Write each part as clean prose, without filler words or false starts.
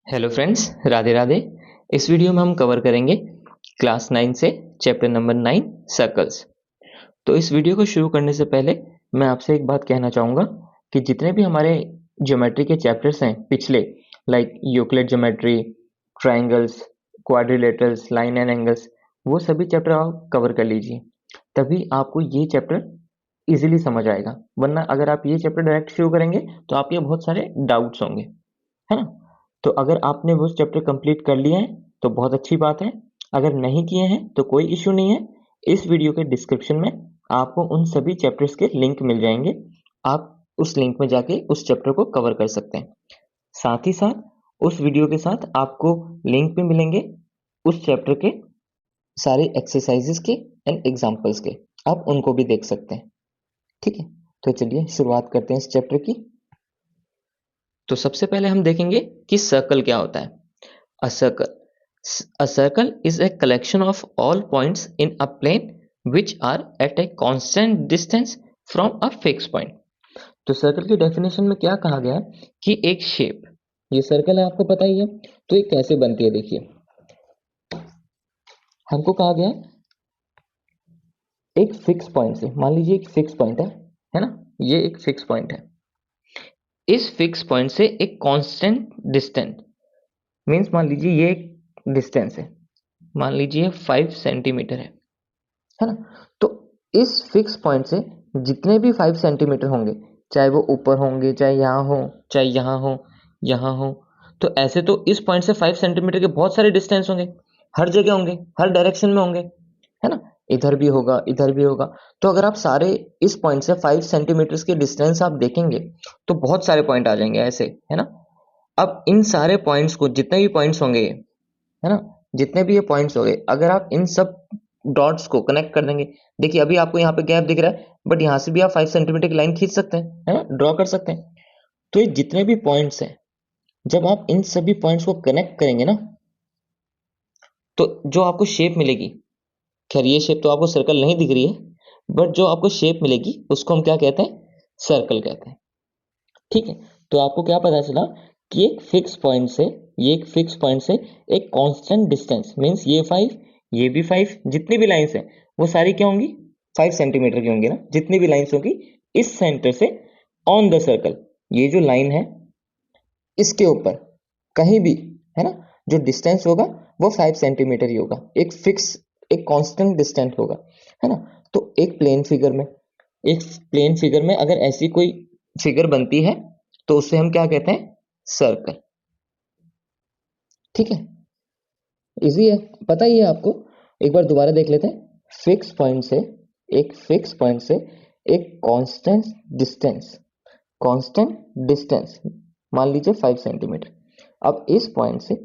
Hello friends, Radhe Radhe. इस video में हम कवर करेंगे क्लास 9 से चैप्टर नंबर 9 सर्कल्स। तो इस वीडियो को शुरू करने से पहले मैं आपसे एक बात कहना चाहूँगा कि जितने भी हमारे ज्योमेट्री के चैप्टर्स हैं पिछले, like Euclid geometry, triangles, quadrilaterals, line and angles, वो सभी चैप्टर आप कवर कर लीजिए, तभी आपको ये चैप्टर इजीली समझ आएगा। वरना अगर आप ये चैप्टर डायरेक्ट शुरू करेंगे तो आपके बहुत सारे डाउट्स होंगे, है ना। तो अगर आपने वो चैप्टर कंप्लीट कर लिया है तो बहुत अच्छी बात है। अगर नहीं किए हैं तो कोई इश्यू नहीं है। इस वीडियो के डिस्क्रिप्शन में आपको उन सभी चैप्टर्स के लिंक मिल जाएंगे। आप उस लिंक में जाके उस चैप्टर को कवर कर सकते हैं। साथ ही साथ उस वीडियो के साथ आपको लिंक भी मिलेंगे उस चैप्टर के सारे एक्सरसाइजेस के एंड एग्जाम्पल्स के। आप उनको भी देख सकते हैं। ठीक है, तो चलिए शुरुआत करते हैं इस चैप्टर की। तो सबसे पहले हम देखेंगे कि सर्कल क्या होता है। A circle. A circle is a collection of all points in a plane which are at a constant distance from a fixed point. तो सर्कल की डेफिनेशन में क्या कहा गया है कि एक शेप, ये सर्कल है आपको पता ही है, तो ये कैसे बनती है। देखिए, हमको कहा गया है एक फिक्स पॉइंट से, मान लीजिए एक फिक्स पॉइंट है ना, ये एक फिक्स पॉइंट है। इस फिक्स पॉइंट से एक कांस्टेंट डिस्टेंस, मीन्स मान लीजिए ये एक डिस्टेंस है, मान लीजिए 5 सेंटीमीटर है ना। तो इस फिक्स पॉइंट से जितने भी 5 सेंटीमीटर होंगे, चाहे वो ऊपर होंगे, चाहे यहाँ हो, चाहे यहाँ हो, यहाँ हो, तो ऐसे तो इस पॉइंट से 5 सेंटीमीटर के बहुत सारे डिस्टेंस होंगे, हर जगह होंगे, हर डायरेक्शन में होंगे, है ना। इधर भी होगा, इधर भी होगा। तो अगर आप सारे इस पॉइंट से 5 सेंटीमीटर के डिस्टेंस आप देखेंगे तो बहुत सारे पॉइंट आ जाएंगे ऐसे, है ना। अब इन सारे पॉइंट्स को, जितने भी पॉइंट्स होंगे, है ना, जितने भी ये पॉइंट्स हो गए, अगर आप इन सब डॉट्स को कनेक्ट कर देंगे, देखिए अभी आपको यहाँ पे गैप दिख रहा है, बट यहाँ से भी आप 5 सेंटीमीटर की लाइन खींच सकते हैं, है ना, ड्रॉ कर सकते हैं। तो ये जितने भी पॉइंट्स हैं, जब आप इन सभी पॉइंट्स को कनेक्ट करेंगे ना, तो जो आपको शेप मिलेगी, खैर ये शेप तो आपको सर्कल नहीं दिख रही है, बट जो आपको शेप मिलेगी उसको हम क्या कहते हैं, सर्कल कहते हैं। ठीक है, तो आपको क्या पता चला कि एक फिक्स पॉइंट से, ये एक फिक्स पॉइंट से एक कांस्टेंट डिस्टेंस, मींस ये 5, ये भी 5, जितनी भी लाइंस हैं वो सारी क्या होंगी, 5 सेंटीमीटर की होंगी ना, जितनी भी लाइंस होंगी इस सेंटर से ऑन द सर्कल, ये जो लाइन है इसके ऊपर कहीं भी, है ना, जो डिस्टेंस होगा वो 5 सेंटीमीटर ही होगा, एक फिक्स, एक कांस्टेंट डिस्टेंस होगा, है ना। तो एक प्लेन फिगर में अगर ऐसी कोई फिगर बनती है तो उसे हम क्या कहते हैं, सर्कल। ठीक है, इजी है, पता ही है आपको। एक बार दोबारा देख लेते हैं। फिक्स पॉइंट से, एक फिक्स पॉइंट से एक कांस्टेंट डिस्टेंस, कांस्टेंट डिस्टेंस मान लीजिए 5 सेंटीमीटर। अब इस पॉइंट से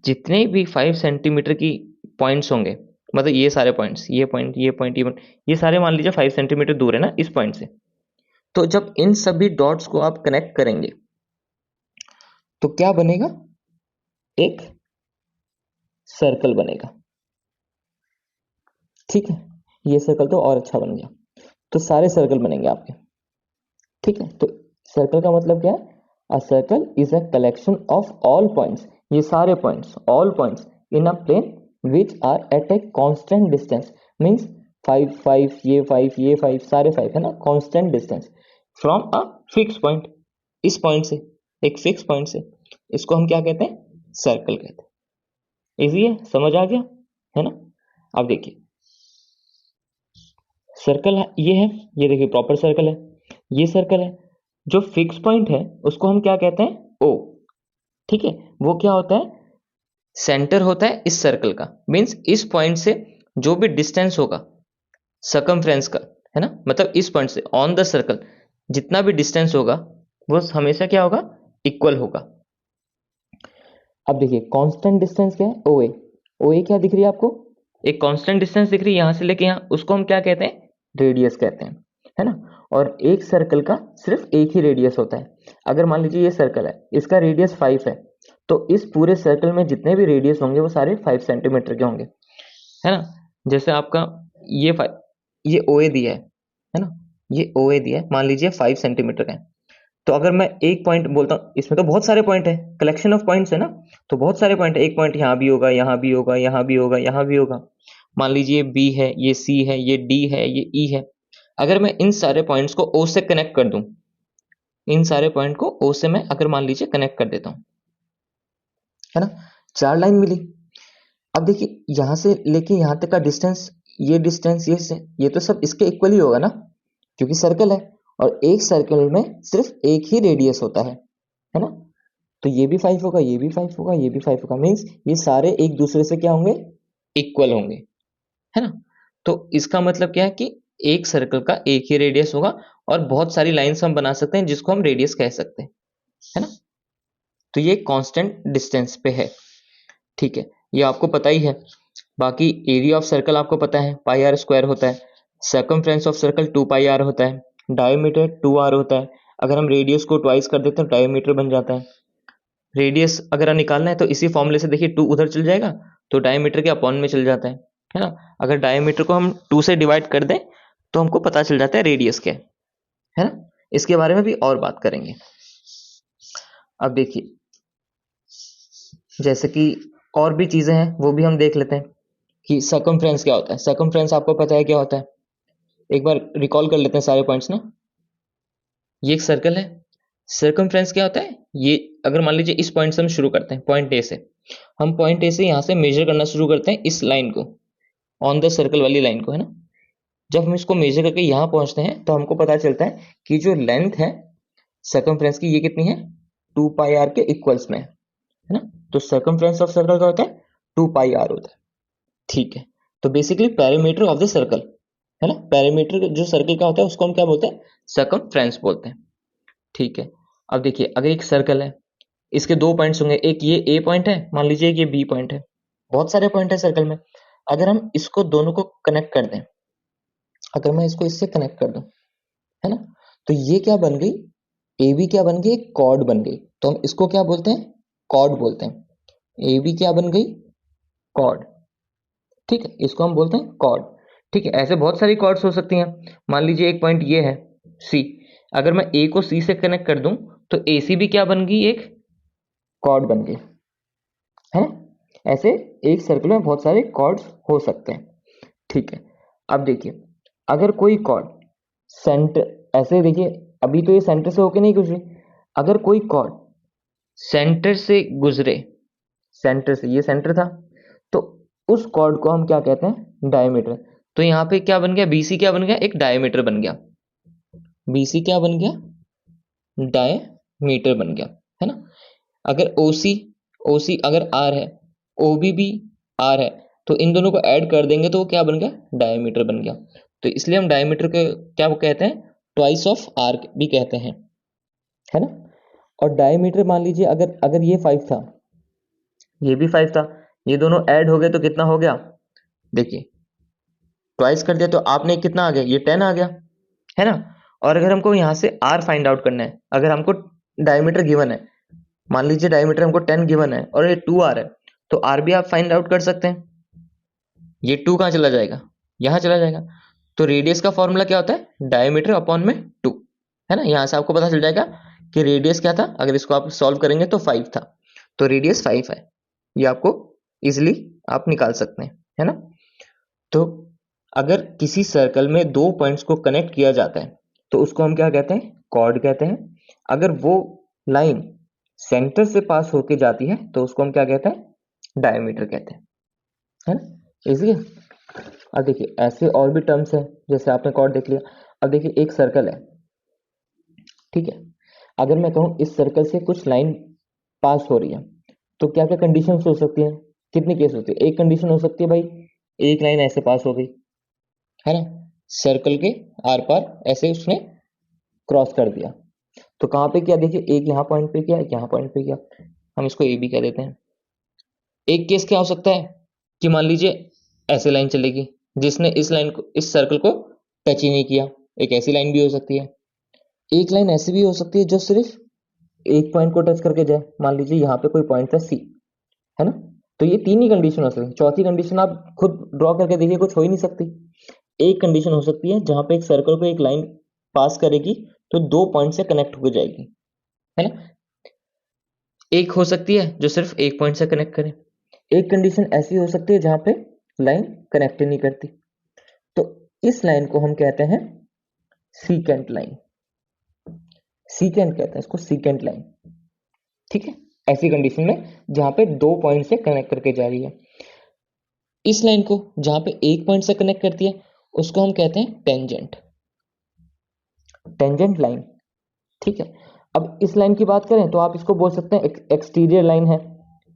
जितने भी 5 सेंटीमीटर की पॉइंट्स होंगे, मतलब ये सारे पॉइंट्स, ये पॉइंट, ये पॉइंट, ये पॉइंट, ये सारे मान लीजिए 5 सेंटीमीटर दूर है ना इस पॉइंट से। तो जब इन सभी डॉट्स को आप कनेक्ट करेंगे तो क्या बनेगा, एक सर्कल बनेगा। ठीक है, ये सर्कल तो और अच्छा बन गया। तो सारे सर्कल बनेंगे आपके। ठीक है, तो सर्कल का मतलब क्या है, a circle is a collection of all points, ये सारे points, all points in a plane which are at a constant distance, means 5 5, ये 5, ये 5, सारे 5, है ना, constant distance from a fix point, इस पॉइंट से, एक फिक्स पॉइंट से, इसको हम क्या कहते हैं, सर्कल कहते हैं। इजी है, समझ आ गया, है ना। अब देखिए, सर्कल ये है, ये देखिए प्रॉपर सर्कल है, ये सर्कल है। जो फिक्स पॉइंट है उसको हम क्या कहते हैं, ओ। ठीक है, वो क्या होता है, सेंटर होता है इस सर्कल का, मींस इस पॉइंट से जो भी डिस्टेंस होगा सकमफ्रेंस का, है ना, मतलब इस पॉइंट से ऑन द सर्कल जितना भी डिस्टेंस होगा वो हमेशा क्या होगा, इक्वल होगा। अब देखिए कांस्टेंट डिस्टेंस क्या है, ओ ए। ओ ए क्या दिख रही है आपको, एक कांस्टेंट डिस्टेंस दिख रही है यहां से लेके यहाँ, उसको हम क्या कहते हैं, रेडियस कहते हैं, है ना। और एक सर्कल का सिर्फ एक ही रेडियस होता है। अगर मान लीजिए ये सर्कल है, इसका रेडियस 5 है, तो इस पूरे सर्कल में जितने भी रेडियस होंगे वो सारे 5 सेंटीमीटर के होंगे, है ना। जैसे आपका ये 5, ये ओ ए दिया है ना, ये ओ ए दिया है, मान लीजिए 5 सेंटीमीटर का है। तो अगर मैं एक पॉइंट बोलता हूँ, इसमें तो बहुत सारे पॉइंट है, कलेक्शन ऑफ पॉइंट्स है ना, तो बहुत सारे पॉइंट है। एक पॉइंट यहाँ भी होगा, यहाँ भी होगा, यहाँ भी होगा, यहाँ भी होगा। मान लीजिए बी है, ये सी है, ये डी है, ये ई है। अगर मैं इन सारे पॉइंट्स को ओ से कनेक्ट कर दूं, इन सारे पॉइंट को ओ से मैं अगर मान लीजिए कनेक्ट कर देता हूं, है ना, 4 लाइन मिली। अब देखिए यहां से लेके यहां तक का डिस्टेंस, ये डिस्टेंस, ये तो सब इसके इक्वल ही होगा ना, क्योंकि सर्कल है, और एक सर्कल में सिर्फ एक ही रेडियस होता है ना। तो ये भी 5 होगा, ये भी 5 होगा, ये भी 5 होगा, मीन्स ये सारे एक दूसरे से क्या होंगे, इक्वल होंगे, है ना। तो इसका मतलब क्या है कि एक सर्कल का एक ही रेडियस होगा, और बहुत सारी लाइंस हम बना सकते हैं जिसको हम रेडियस कह सकते हैं, है ना। तो ये कांस्टेंट डिस्टेंस पे है, ठीक है, ये आपको पता ही है। बाकी एरिया ऑफ सर्कल आपको पता है, पाई आर स्क्वायर होता है। Circumference of circle 2 pi r होता है। डायमीटर 2 आर होता है। अगर हम रेडियस को ट्वाइस कर देते हैं तो डायमीटर बन जाता है। रेडियस अगर निकालना है तो इसी फॉर्मूले से देखिए 2 उधर चल जाएगा तो डायमीटर के अपॉन में चल जाता है ना। अगर डायमीटर को हम 2 से डिवाइड कर दें तो हमको पता चल जाता है रेडियस क्या है ना। इसके बारे में भी और बात करेंगे। अब देखिए जैसे कि और भी चीजें हैं वो भी हम देख लेते हैं कि सर्कमफ्रेंस क्या होता है। सर्कमफ्रेंस आपको पता है क्या होता है, एक बार रिकॉल कर लेते हैं सारे पॉइंट्स ना। ये एक सर्कल है, सर्कमफ्रेंस क्या होता है, ये अगर मान लीजिए इस पॉइंट से हम शुरू करते हैं, पॉइंट ए से, हम पॉइंट ए से यहाँ से मेजर करना शुरू करते हैं इस लाइन को, ऑन द सर्कल वाली लाइन को, है ना। जब हम इसको मेजर करके यहाँ पहुंचते हैं तो हमको पता चलता है कि जो लेंथ है सर्कमफ्रेंस की ये कितनी है, 2 पाई आर के इक्वल्स में है ना। तो सर्कमफ्रेंस ऑफ सर्कल क्या होता है, 2 पाई आर होता है, ठीक है। तो basically perimeter of the circle, है ना, पेरीमीटर जो सर्कल का होता है उसको हम क्या बोलते हैं, सर्कमफ्रेंस बोलते हैं, ठीक है। अब देखिए अगर एक सर्कल है, इसके 2 पॉइंट्स होंगे, एक ये ए पॉइंट है, मान लीजिए एक ये बी पॉइंट है, बहुत सारे पॉइंट है सर्कल में। अगर हम इसको दोनों को कनेक्ट कर दें, अगर मैं इसको इससे कनेक्ट कर दूं, है ना, तो ये क्या बन गई, ए बी क्या बन गई, एक कॉर्ड बन गई। तो हम इसको क्या बोलते हैं, कॉर्ड बोलते हैं। ए बी क्या बन गई, कॉर्ड, ठीक है, इसको हम बोलते हैं कॉर्ड, ठीक है। ऐसे बहुत सारी कॉर्ड्स हो सकती हैं। मान लीजिए एक पॉइंट ये है सी, अगर मैं ए को सी से कनेक्ट कर दूं तो ए सी भी क्या बन गई, एक कॉर्ड बन गई, है ना। ऐसे एक सर्कल में बहुत सारे कॉर्ड्स हो सकते हैं, ठीक है। अब देखिए अगर कोई कॉर्ड सेंटर, ऐसे देखिए अभी तो ये सेंटर से होके नहीं गुजरी, अगर कोई कॉर्ड सेंटर से गुजरे, सेंटर से, ये सेंटर था, तो उस कॉर्ड को हम क्या कहते हैं, डायमीटर। तो यहाँ पे क्या बन गया, बीसी क्या बन गया, एक डायमीटर बन गया, बीसी क्या बन गया, डायमीटर बन गया, है ना। अगर ओसी, ओसी अगर आर है, ओबी भी आर है, तो इन दोनों को ऐड कर देंगे तो वो क्या बन गया, डायमीटर बन गया। तो इसलिए हम डायमीटर के क्या वो कहते हैं, ट्वाइस ऑफ आर भी कहते हैं, है ना। और डायमीटर मान लीजिए अगर अगर ये 5 था, ये भी 5 था, ये दोनों ऐड हो गए तो कितना हो गया, देखिए ट्वाइस कर दिया तो आपने कितना आ गया, ये 10 आ गया, है ना। और अगर हमको यहाँ से आर फाइंड आउट करना है, अगर हमको डायमीटर गिवन है, मान लीजिए डायमीटर हमको 10 गिवन है और ये 2 आर है, तो आर भी आप फाइंड आउट कर सकते हैं। ये 2 कहाँ चला जाएगा, यहाँ चला जाएगा। तो रेडियस का फॉर्मूला क्या होता है, डायमीटर अपॉन में 2, है ना। यहाँ से आपको पता चल जाएगा कि रेडियस क्या था, अगर इसको आप सॉल्व करेंगे तो 5 था, तो रेडियस 5 है। ये आपको इजिली आप निकाल सकते हैं, है ना। तो अगर किसी सर्कल में 2 पॉइंट्स को कनेक्ट किया जाता है तो उसको हम क्या कहते हैं, कॉर्ड कहते हैं। अगर वो लाइन सेंटर से पास होके जाती है तो उसको हम क्या कहते हैं, डायमीटर कहते हैं, है ना, इजी है। अब देखिए ऐसे और भी टर्म्स हैं, जैसे आपने कॉर्ड देख लिया। अब देखिए एक सर्कल है, ठीक है, अगर मैं कहूँ इस सर्कल से कुछ लाइन पास हो रही है तो क्या क्या कंडीशन हो सकती है, कितनी केस होती है। एक कंडीशन हो सकती है भाई, एक लाइन ऐसे पास हो गई, है ना, सर्कल के आर पार ऐसे उसने क्रॉस कर दिया, तो कहाँ पे किया, देखिए एक यहाँ पॉइंट पे किया, एक यहाँ पॉइंट पे किया, हम इसको ए बी कह देते हैं। एक केस क्या हो सकता है कि मान लीजिए ऐसे लाइन चलेगी जिसने इस लाइन को, इस सर्कल को टच ही नहीं किया, एक ऐसी लाइन भी हो सकती है। एक लाइन ऐसी भी हो सकती है जो सिर्फ एक पॉइंट को टच करके जाए, मान लीजिए यहाँ पे कोई पॉइंट था सी, है ना। तो ये 3 ही कंडीशन हो सकती है, चौथी कंडीशन आप खुद ड्रॉ करके देखिए, कुछ हो ही नहीं सकती। एक कंडीशन हो सकती है जहां पे एक सर्कल को एक लाइन पास करेगी तो 2 पॉइंट से कनेक्ट हो जाएगी, है ना। एक हो सकती है जो सिर्फ एक पॉइंट से कनेक्ट करे, एक कंडीशन ऐसी हो सकती है जहां पे लाइन कनेक्ट नहीं करती, तो इस लाइन को हम कहते हैं सीकेंट लाइन। सीकेंट कहते हैं इसको, सीकेंट लाइन। ठीक है, ऐसी कंडीशन में जहां पे दो पॉइंट से कनेक्ट करके जा रही है। इस लाइन को जहां पे एक पॉइंट से कनेक्ट करती है उसको हम कहते हैं टेंजेंट, टेंजेंट लाइन। ठीक है, अब इस लाइन की बात करें तो आप इसको बोल सकते हैं एक्सटीरियर लाइन है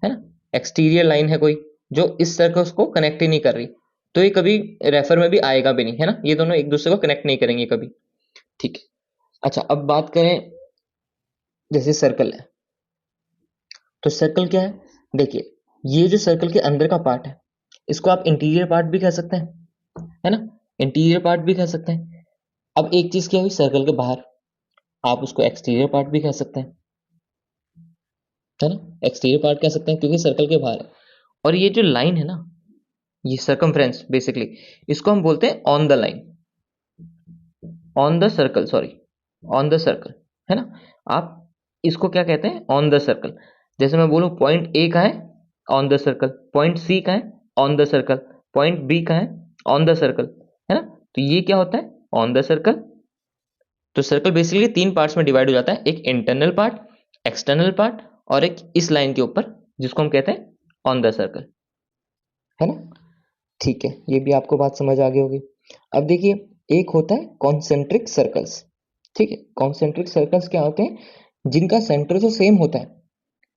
ना। एक्सटीरियर लाइन है कोई जो इस सर्कल्स को कनेक्ट ही नहीं कर रही, तो ये कभी रेफर में भी आएगा भी नहीं, है ना। ये दोनों एक दूसरे को कनेक्ट नहीं करेंगे कभी। ठीक है, अच्छा अब बात करें जैसे सर्कल है, तो सर्कल क्या है, देखिए ये जो सर्कल के अंदर का पार्ट है इसको आप इंटीरियर पार्ट भी कह सकते हैं, है ना। इंटीरियर पार्ट भी कह सकते हैं। अब एक चीज क्या हुई सर्कल के बाहर, आप उसको एक्सटीरियर पार्ट भी कह सकते हैं, है ना। एक्सटीरियर पार्ट कह सकते हैं क्योंकि सर्कल के बाहर है। और ये जो लाइन है ना, ये सर्कमफ्रेंस बेसिकली, इसको हम बोलते हैं on the line, on the circle, sorry, on the circle, है ना। आप इसको क्या कहते हैं, ऑन द सर्कल। जैसे मैं बोलूं पॉइंट ए का है on the circle, point C का है on the circle, point B का है ऑन द सर्कल, है ना। तो ये क्या होता है, ऑन द सर्कल। तो सर्कल बेसिकली तीन पार्ट्स में डिवाइड हो जाता है, एक इंटरनल पार्ट, एक्सटर्नल पार्ट, और एक इस लाइन के ऊपर जिसको हम कहते हैं ऑन द सर्कल, है ना। ठीक है, ये भी आपको बात समझ आ गई होगी। अब देखिए एक होता है कॉन्सेंट्रिक सर्कल्स। ठीक है, कॉन्सेंट्रिक सर्कल्स क्या होते हैं, जिनका सेंटर तो सेम होता है,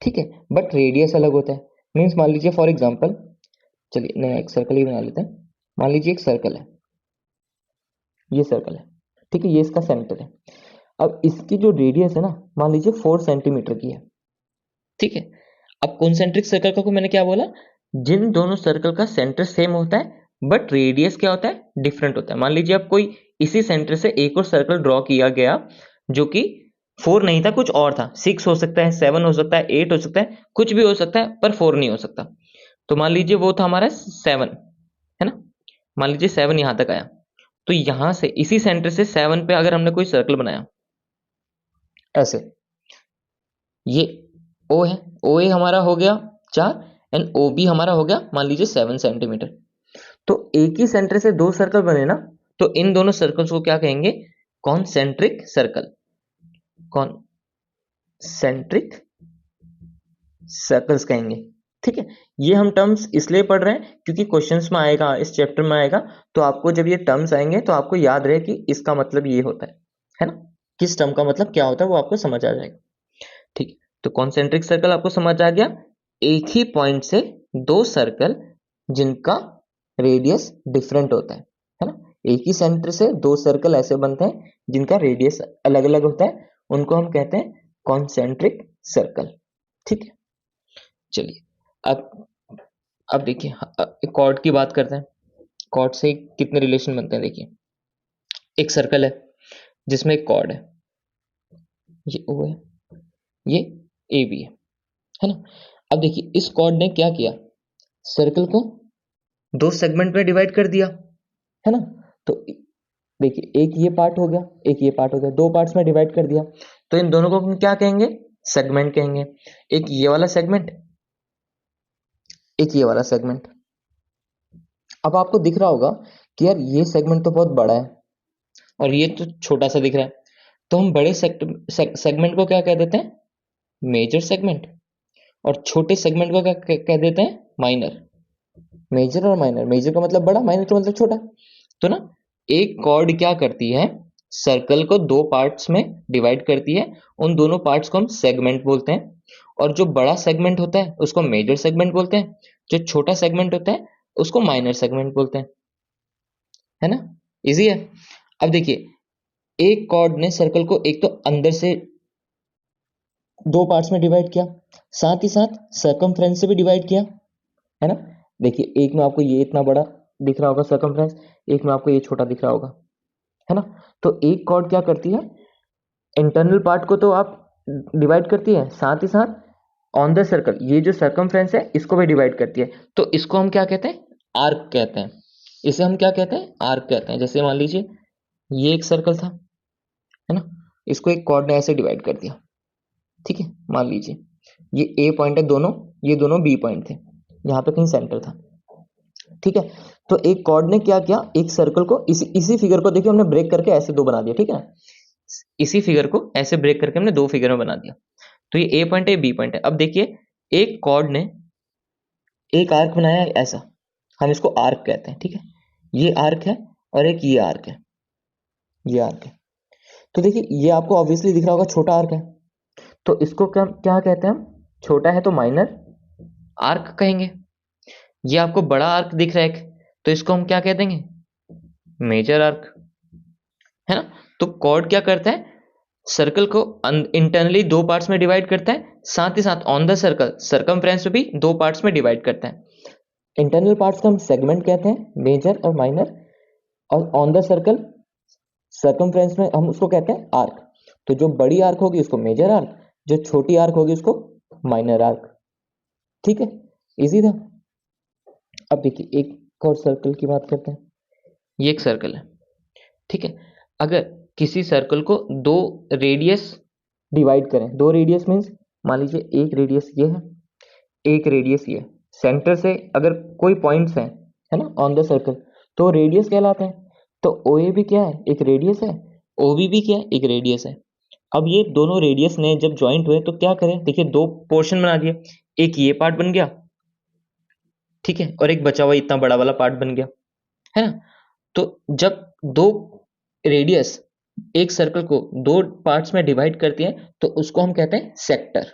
ठीक है, बट रेडियस अलग होता है। मीन्स मान लीजिए फॉर एग्जांपल, चलिए नया एक सर्कल ही बना लेते हैं। मान लीजिए एक सर्कल है, ये सर्कल है, ठीक है, ये इसका सेंटर है। अब इसकी जो रेडियस है ना, मान लीजिए 4 सेंटीमीटर की है। ठीक है, अब कॉन्सेंट्रिक सर्कल का को मैंने क्या बोला, जिन दोनों सर्कल का सेंटर सेम होता है बट रेडियस क्या होता है, डिफरेंट होता है। मान लीजिए अब कोई इसी सेंटर से एक और सर्कल ड्रॉ किया गया जो कि 4 नहीं था, कुछ और था, 6 हो सकता है, 7 हो सकता है, 8 हो सकता है, कुछ भी हो सकता है, पर 4 नहीं हो सकता। तो मान लीजिए वो था हमारा 7, है ना। मान लीजिए 7 यहां तक आया, तो यहां से इसी सेंटर से 7 पे अगर हमने कोई सर्कल बनाया ऐसे, ये ओ है, ओ ए हमारा हो गया 4, एंड ओ बी हमारा हो गया मान लीजिए 7 सेंटीमीटर। तो एक ही सेंटर से दो सर्कल बने ना, तो इन दोनों सर्कल्स को क्या कहेंगे, कॉन्सेंट्रिक सर्कल, कॉन्सेंट्रिक सर्कल्स कहेंगे। ठीक है, ये हम टर्म्स इसलिए पढ़ रहे हैं क्योंकि क्वेश्चंस में आएगा, इस चैप्टर में आएगा, तो आपको जब ये टर्म्स आएंगे तो आपको याद रहे कि इसका मतलब ये होता है ना। किस टर्म का मतलब क्या होता है वो आपको समझ आ जाएगा। ठीक है, तो कॉन्सेंट्रिक सर्कल आपको समझ आ गया, एक ही पॉइंट से दो सर्कल जिनका रेडियस डिफरेंट होता है ना। एक ही सेंटर से दो सर्कल ऐसे बनते हैं जिनका रेडियस अलग अलग होता है, उनको हम कहते हैं कॉन्सेंट्रिक सर्कल। ठीक है, चलिए अब देखिए कॉर्ड की बात करते हैं। कॉर्ड से कितने रिलेशन बनते हैं, देखिए एक सर्कल है जिसमें एक कॉर्ड है, ये ओ है, ये ए बी है ना। अब देखिए इस कॉर्ड ने क्या किया, सर्कल को दो सेगमेंट में डिवाइड कर दिया, है ना। तो देखिए एक ये पार्ट हो गया, एक ये पार्ट हो गया, दो पार्ट्स में डिवाइड कर दिया, तो इन दोनों को हम क्या कहेंगे, सेगमेंट कहेंगे। एक ये वाला सेगमेंट, एक ये वाला सेगमेंट। अब आपको दिख रहा होगा कि यार ये सेगमेंट तो बहुत बड़ा है और ये तो छोटा सा दिख रहा है, तो हम बड़े सेगमेंट को क्या कह देते हैं, मेजर सेगमेंट, और छोटे सेगमेंट को क्या कह देते हैं, माइनर। मेजर और माइनर, मेजर का मतलब बड़ा, माइनर का मतलब छोटा। तो ना एक कॉर्ड क्या करती है, सर्कल को दो पार्ट्स में डिवाइड करती है, उन दोनों पार्ट्स को हम सेगमेंट बोलते हैं, और जो बड़ा सेगमेंट होता है उसको मेजर सेगमेंट बोलते हैं, जो छोटा सेगमेंट होता है उसको माइनर सेगमेंट बोलते हैं, है ना। इजी है। अब देखिए एक कॉर्ड ने सर्कल को एक तो अंदर से दो पार्ट्स में डिवाइड किया, साथ ही साथ सर्कमफ्रेंस से भी डिवाइड किया, है ना। देखिए एक में आपको ये इतना बड़ा दिख रहा होगा सर्कमफ्रेंस, एक में आपको ये छोटा दिख रहा होगा, है ना। तो एक कॉर्ड क्या करती है, इंटरनल पार्ट को तो आप डिवाइड करती है, साथ ही साथ ऑन द सर्कल ये जो सर्कमफ्रेंस है इसको भी डिवाइड करती है। तो इसको हम क्या कहते हैं, आर्क कहते हैं। इसे हम क्या कहते हैं, आर्क कहते हैं। जैसे मान लीजिए ये एक सर्कल था, है ना, इसको एक कॉर्ड ने ऐसे डिवाइड कर दिया, ठीक है, मान लीजिए ये ए पॉइंट है, दोनों ये दोनों बी पॉइंट थे, यहाँ पे कहीं सेंटर था। ठीक है, तो एक कॉर्ड ने क्या किया, एक सर्कल को इसी फिगर को देखिए हमने ब्रेक करके ऐसे दो बना दिया। ठीक है ना, इसी फिगर को ऐसे ब्रेक करके हमने दो फिगर में बना दिया। तो ये ए पॉइंट है, बी पॉइंट है। अब देखिए एक कॉर्ड ने एक आर्क बनाया है ऐसा, हम इसको आर्क कहते हैं। ठीक है, ये आर्क है और एक ये आर्क है, ये आर्क है। तो देखिए ये आपको ऑब्वियसली दिख रहा होगा छोटा आर्क है, तो इसको क्या क्या कहते हैं हम, छोटा है तो माइनर आर्क कहेंगे। ये आपको बड़ा आर्क दिख रहा है तो इसको हम क्या कह देंगे, मेजर आर्क, है ना। तो कॉर्ड क्या करता है, सर्कल को इंटरनली दो पार्ट्स में डिवाइड करता है, साथ ही साथ ऑन द सर्कल सर्कमफ्रेंस में भी दो पार्ट्स में डिवाइड करता है। इंटरनल पार्ट्स को हम सेगमेंट कहते हैं, मेजर और माइनर, और ऑन द सर्कल सर्कमफ्रेंस में हम उसको कहते हैं आर्क। तो जो बड़ी आर्क होगी उसको मेजर आर्क, जो छोटी आर्क होगी उसको माइनर आर्क। ठीक है, इजी था। अब देखिए एक और सर्कल की बात करते हैं, ये एक सर्कल है। ठीक है, अगर किसी सर्कल को दो रेडियस डिवाइड करें, दो रेडियस मीन्स मान लीजिए एक रेडियस ये है, एक रेडियस ये, सेंटर से अगर कोई पॉइंट्स हैं, है ना, ऑन द सर्कल, तो रेडियस कहलाते हैं। तो ओ ए भी क्या है, एक रेडियस है, ओ बी भी क्या है, एक रेडियस है। अब ये दोनों रेडियस ने जब ज्वाइंट हुए तो क्या करें, देखिए दो पोर्शन बना दिए, एक ये पार्ट बन गया, ठीक है, और एक बचा हुआ इतना बड़ा वाला पार्ट बन गया, है ना। तो जब दो रेडियस एक सर्कल को दो पार्ट्स में डिवाइड करती है तो उसको हम कहते हैं सेक्टर,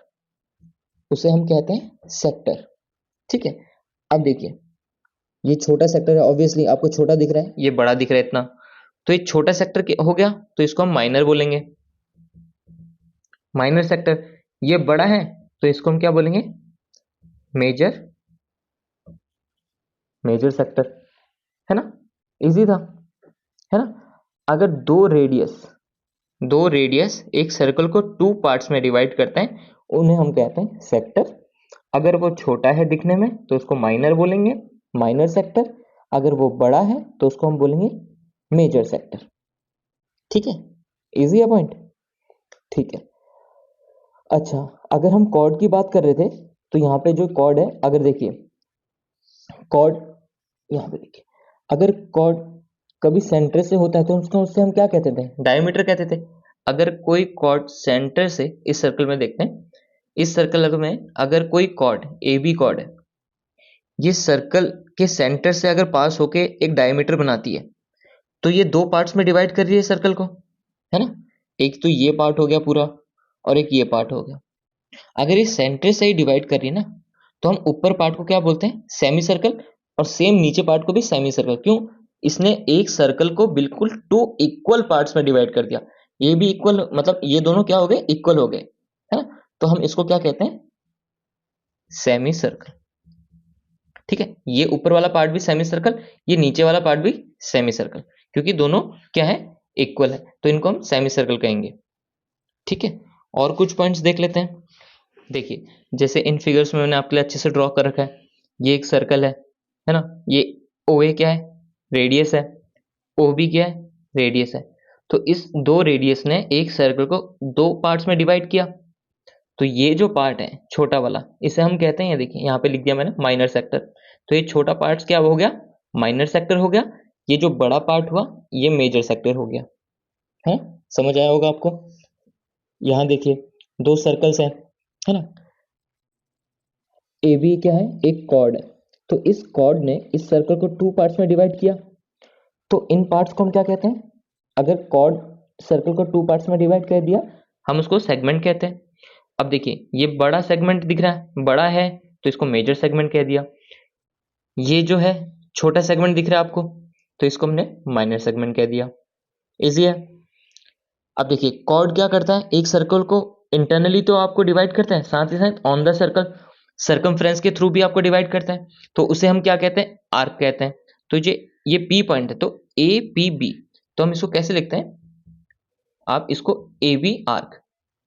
उसे हम कहते हैं सेक्टर। ठीक है, अब देखिए ये छोटा सेक्टर है, ऑब्वियसली आपको छोटा दिख रहा है, ये बड़ा दिख रहा है इतना, तो ये छोटा सेक्टर हो गया, तो इसको हम माइनर बोलेंगे, माइनर सेक्टर। ये बड़ा है तो इसको हम क्या बोलेंगे, मेजर, मेजर सेक्टर, है ना, इजी था, है ना। अगर दो रेडियस एक सर्कल को टू पार्ट्स में डिवाइड करते हैं उन्हें हम कहते हैं सेक्टर। अगर वो छोटा है दिखने में तो उसको माइनर बोलेंगे, माइनर सेक्टर। अगर वो बड़ा है तो उसको हम बोलेंगे मेजर सेक्टर। ठीक है, इजी है पॉइंट। ठीक है, अच्छा अगर हम कॉर्ड की बात कर रहे थे तो यहाँ पे जो कॉर्ड है, अगर देखिए कॉर्ड यहाँ पे देखिए, अगर कॉर्ड कभी सेंटर से होता है तो उससे हम क्या कहते थे, डायमीटर कहते थे। अगर कोई कॉर्ड सेंटर से, इस सर्कल में देखते हैं, इस सर्कल में अगर कोई कॉर्ड ए बी कॉर्ड है, ये सर्कल के सेंटर से अगर पास होके एक डायमीटर बनाती है तो ये दो पार्ट्स में डिवाइड कर रही है सर्कल को, है ना। एक तो ये पार्ट हो गया पूरा और एक ये पार्ट हो गया। अगर ये सेंटर से ही डिवाइड कर रही है ना तो हम ऊपर पार्ट को क्या बोलते हैं, सेमी सर्कल, और सेम नीचे पार्ट को भी सेमी सर्कल। क्यों, इसने एक सर्कल को बिल्कुल टू इक्वल पार्ट्स में डिवाइड कर दिया, ये भी इक्वल, मतलब ये दोनों क्या हो गए, इक्वल हो गए, है ना। तो हम इसको क्या कहते हैं, सेमी सर्कल। ठीक है, ये ऊपर वाला पार्ट भी सेमी सर्कल, ये नीचे वाला पार्ट भी सेमी सर्कल, क्योंकि दोनों क्या है, इक्वल है, तो इनको हम सेमी सर्कल कहेंगे। ठीक है, और कुछ पॉइंट्स देख लेते हैं। देखिए जैसे इन फिगर्स में मैंने आपके लिए अच्छे से ड्रॉ कर रखा है, ये एक सर्कल है ना, ये ओ ए क्या है, रेडियस है, ओ बी क्या है, रेडियस है। तो इस दो रेडियस ने एक सर्कल को दो पार्ट्स में डिवाइड किया, तो ये जो पार्ट है छोटा वाला इसे हम कहते हैं, ये देखिए यहाँ पे लिख दिया मैंने माइनर सेक्टर। तो ये छोटा पार्ट क्या हो गया, माइनर सेक्टर हो गया। ये जो बड़ा पार्ट हुआ ये मेजर सेक्टर हो गया, है, समझ आया होगा आपको। यहाँ देखिए दो सर्कल्स है ना, ए बी क्या है, एक कॉर्ड है, तो इस कॉर्ड ने इस सर्कल को टू पार्ट्स में डिवाइड किया, तो इन पार्ट्स को हम क्या कहते हैं, अगर कॉर्ड सर्कल को टू पार्ट्स में डिवाइड कर दिया हम उसको सेगमेंट कहते हैं। अब देखिए ये बड़ा सेगमेंट दिख रहा है, बड़ा है तो इसको मेजर सेगमेंट कह दिया। ये जो है छोटा सेगमेंट दिख रहा है आपको, तो इसको हमने माइनर सेगमेंट कह दिया। इजी है। अब देखिए कॉर्ड क्या करता है, एक सर्कल को इंटरनली तो आपको डिवाइड करता है, साथ ही साथ ऑन द सर्कल सर्कमफ्रेंस के थ्रू भी आपको डिवाइड करता है, तो उसे हम क्या कहते हैं, आर्क कहते हैं। तो ये पी पॉइंट है, तो ए पी बी, तो हम इसको कैसे लिखते हैं, आप इसको ए बी आर्क,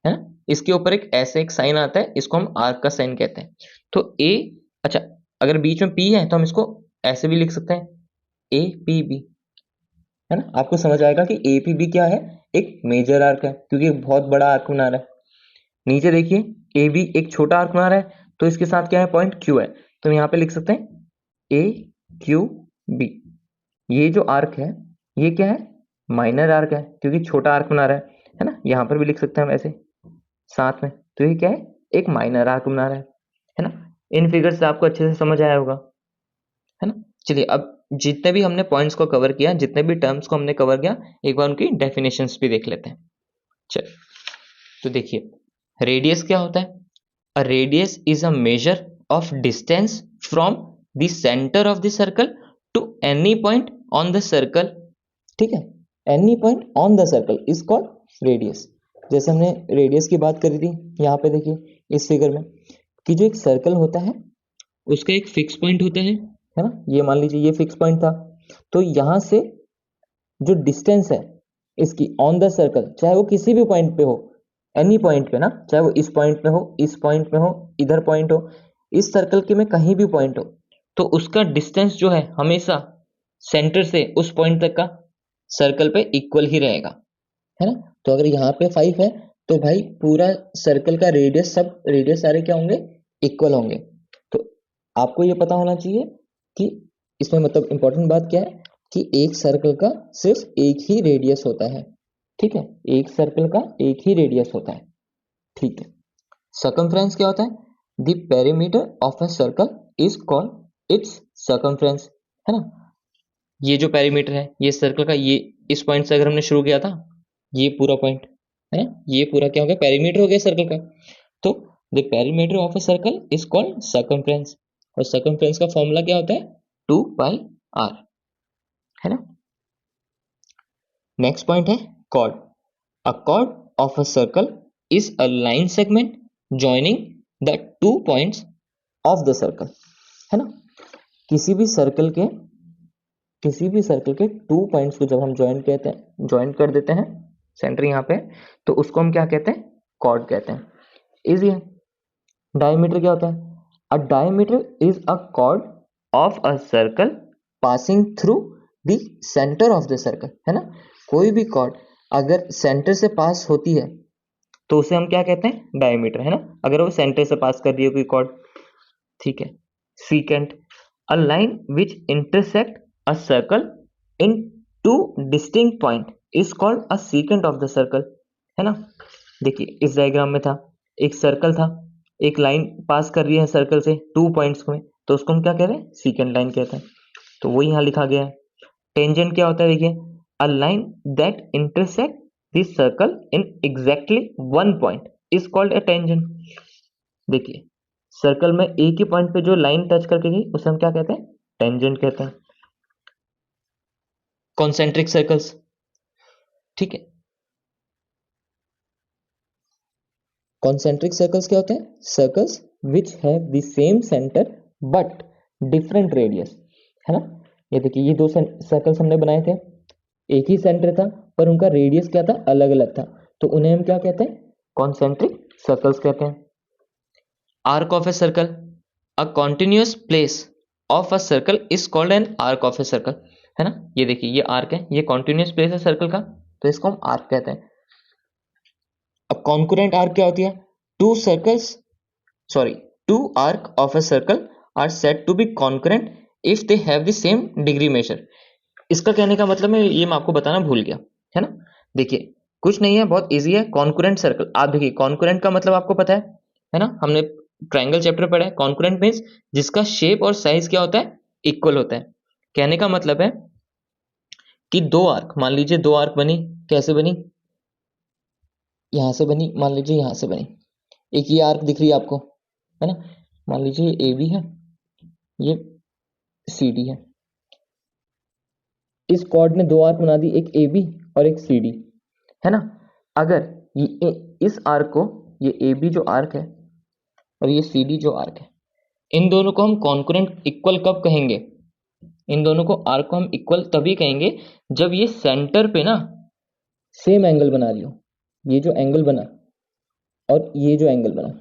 है ना, इसके ऊपर एक ऐसे एक साइन आता है, इसको हम आर्क का साइन कहते हैं। तो ए, अच्छा अगर बीच में पी है तो हम इसको ऐसे भी लिख सकते हैं, ए पी बी, है ना। आपको समझ आएगा कि ए पी बी क्या है, एक मेजर आर्क है, क्योंकि एक बहुत बड़ा आर्क बना रहा है। नीचे देखिए ए बी एक छोटा आर्क बना रहा है, तो इसके साथ क्या है, पॉइंट क्यू है, तो यहाँ पे लिख सकते हैं ए क्यू बी। ये जो आर्क है ये क्या है, माइनर आर्क है, क्योंकि छोटा आर्क बना रहा है ना। यहाँ पर भी लिख सकते हैं हम ऐसे साथ में, तो ये क्या है, एक माइनर आर्क बना रहा है ना। इन फिगर से आपको अच्छे से समझ आया होगा, है ना। चलिए अब जितने भी हमने पॉइंट्स को कवर किया, जितने भी टर्म्स को हमने कवर किया, एक बार उनकी डेफिनेशंस भी देख लेते हैं। चलिए तो देखिए, रेडियस क्या होता है? A radius is a measure of distance from the centre of the circle to any point on the circle. ठीक है, any point on the circle is called radius. जैसे हमने रेडियस की बात करी थी, यहाँ पे देखिए इस फिगर में कि जो एक सर्कल होता है उसका एक फिक्स पॉइंट होता है ना। ये मान लीजिए ये फिक्स पॉइंट था, तो यहां से जो डिस्टेंस है इसकी ऑन द सर्कल, चाहे वो किसी भी पॉइंट पे हो, एनी पॉइंट पे ना, चाहे वो इस पॉइंट पे हो, इस पॉइंट पे हो, इधर पॉइंट हो, इस सर्कल के में कहीं भी पॉइंट हो, तो उसका डिस्टेंस जो है हमेशा सेंटर से उस पॉइंट तक का सर्कल पे इक्वल ही रहेगा, है ना। तो अगर यहाँ पे 5 है तो भाई पूरा सर्कल का रेडियस, सब रेडियस सारे क्या होंगे, इक्वल होंगे। तो आपको ये पता होना चाहिए कि इसमें मतलब इंपॉर्टेंट बात क्या है कि एक सर्कल का सिर्फ एक ही रेडियस होता है। ठीक है, एक सर्कल का एक ही रेडियस होता है। ठीक है, सर्कमफ्रेंस क्या होता है? The perimeter of a circle is called its circumference, है ना। ये जो पेरीमीटर है ये सर्कल का, ये इस पॉइंट से अगर हमने शुरू किया था, ये पूरा पॉइंट है ना, ये पूरा क्या हो गया, पेरीमीटर हो गया सर्कल का। तो the perimeter of a circle is called circumference, और सर्कमफ्रेंस का फॉर्मूला क्या होता है, 2πr, है ना। नेक्स्ट पॉइंट है chord. A chord of a circle is a line segment joining the 2 points of the circle, है ना। किसी भी सर्कल के 2 पॉइंट्स को जब हम ज्वाइन कर देते हैं, सेंटर यहाँ पे, तो उसको हम क्या कहते हैं, कॉर्ड कहते हैं। इजी है। डायमीटर क्या होता है? A diameter is a chord of a circle passing through the centre of the circle, है ना। कोई भी कॉर्ड अगर सेंटर से पास होती है तो उसे हम क्या कहते हैं, डायमीटर, है ना, अगर वो सेंटर से पास कर रही है कोई कॉर्ड। ठीक है। Secant, a line which intersect a circle in 2 distinct point is called a secant of the circle, है ना। देखिए इस डायग्राम में था, एक सर्कल था, एक लाइन पास कर रही है सर्कल से 2 पॉइंट्स में, तो उसको हम क्या कह रहे हैं, सीकेंट लाइन कहते हैं। तो वो यहाँ लिखा गया है। टेंजेंट क्या होता है? देखिए, a line that intersect this circle in exactly 1 point is called a tangent. देखिए सर्कल में एक ही पॉइंट पे जो लाइन टच करके गई उसे हम क्या कहते हैं, टेंजेंट कहते हैं। कॉन्सेंट्रिक सर्कल्स, ठीक है, कॉन्सेंट्रिक सर्कल्स क्या होते हैं? Circles which have the same centre but different radius, है ना। ये देखिए ये 2 सर्कल्स हमने बनाए थे, एक ही सेंटर था पर उनका रेडियस क्या था, अलग अलग था, तो उन्हें हम क्या कहते हैं, कॉन्सेंट्रिक सर्कल्स कहते हैं। Arc of a circle, a continuous place of a circle is called an arc of a circle, है ना। ये देखिए ये आर्क है, ये कॉन्टिन्यूअस प्लेस है सर्कल का, तो इसको हम आर्क कहते हैं। अब कॉन्करेंट आर्क क्या होती है? Two circles, sorry, two arc of a circle are said to be concurrent if they have the same degree measure. इसका कहने का मतलब है, ये मैं आपको बताना भूल गया, है ना। देखिए कुछ नहीं है, बहुत इजी है। कॉन्करेंट सर्कल, आप देखिए कॉन्करेंट का मतलब आपको पता है ना, हमने ट्रायंगल चैप्टर पढ़ा है। कॉन्करेंट मीन्स जिसका शेप और साइज क्या होता है, इक्वल होता है। कहने का मतलब है कि दो आर्क, मान लीजिए दो आर्क बनी, कैसे बनी, यहां से बनी, मान लीजिए यहां से बनी, एक ये आर्क दिख रही है आपको, है ना। मान लीजिए ये ए बी है, ये सी डी है। इस कॉर्ड ने दो आर्क बना दी, एक ए बी और एक सी डी, है ना। अगर इस आर्क को, ये ए बी जो आर्क है और ये सी डी जो आर्क है, इन दोनों को हम कॉन्करेंट इक्वल कब कहेंगे? इन दोनों को आर्क को हम इक्वल तभी कहेंगे जब ये सेंटर पे ना सेम एंगल बना रही हो। ये जो एंगल बना और ये जो एंगल बना,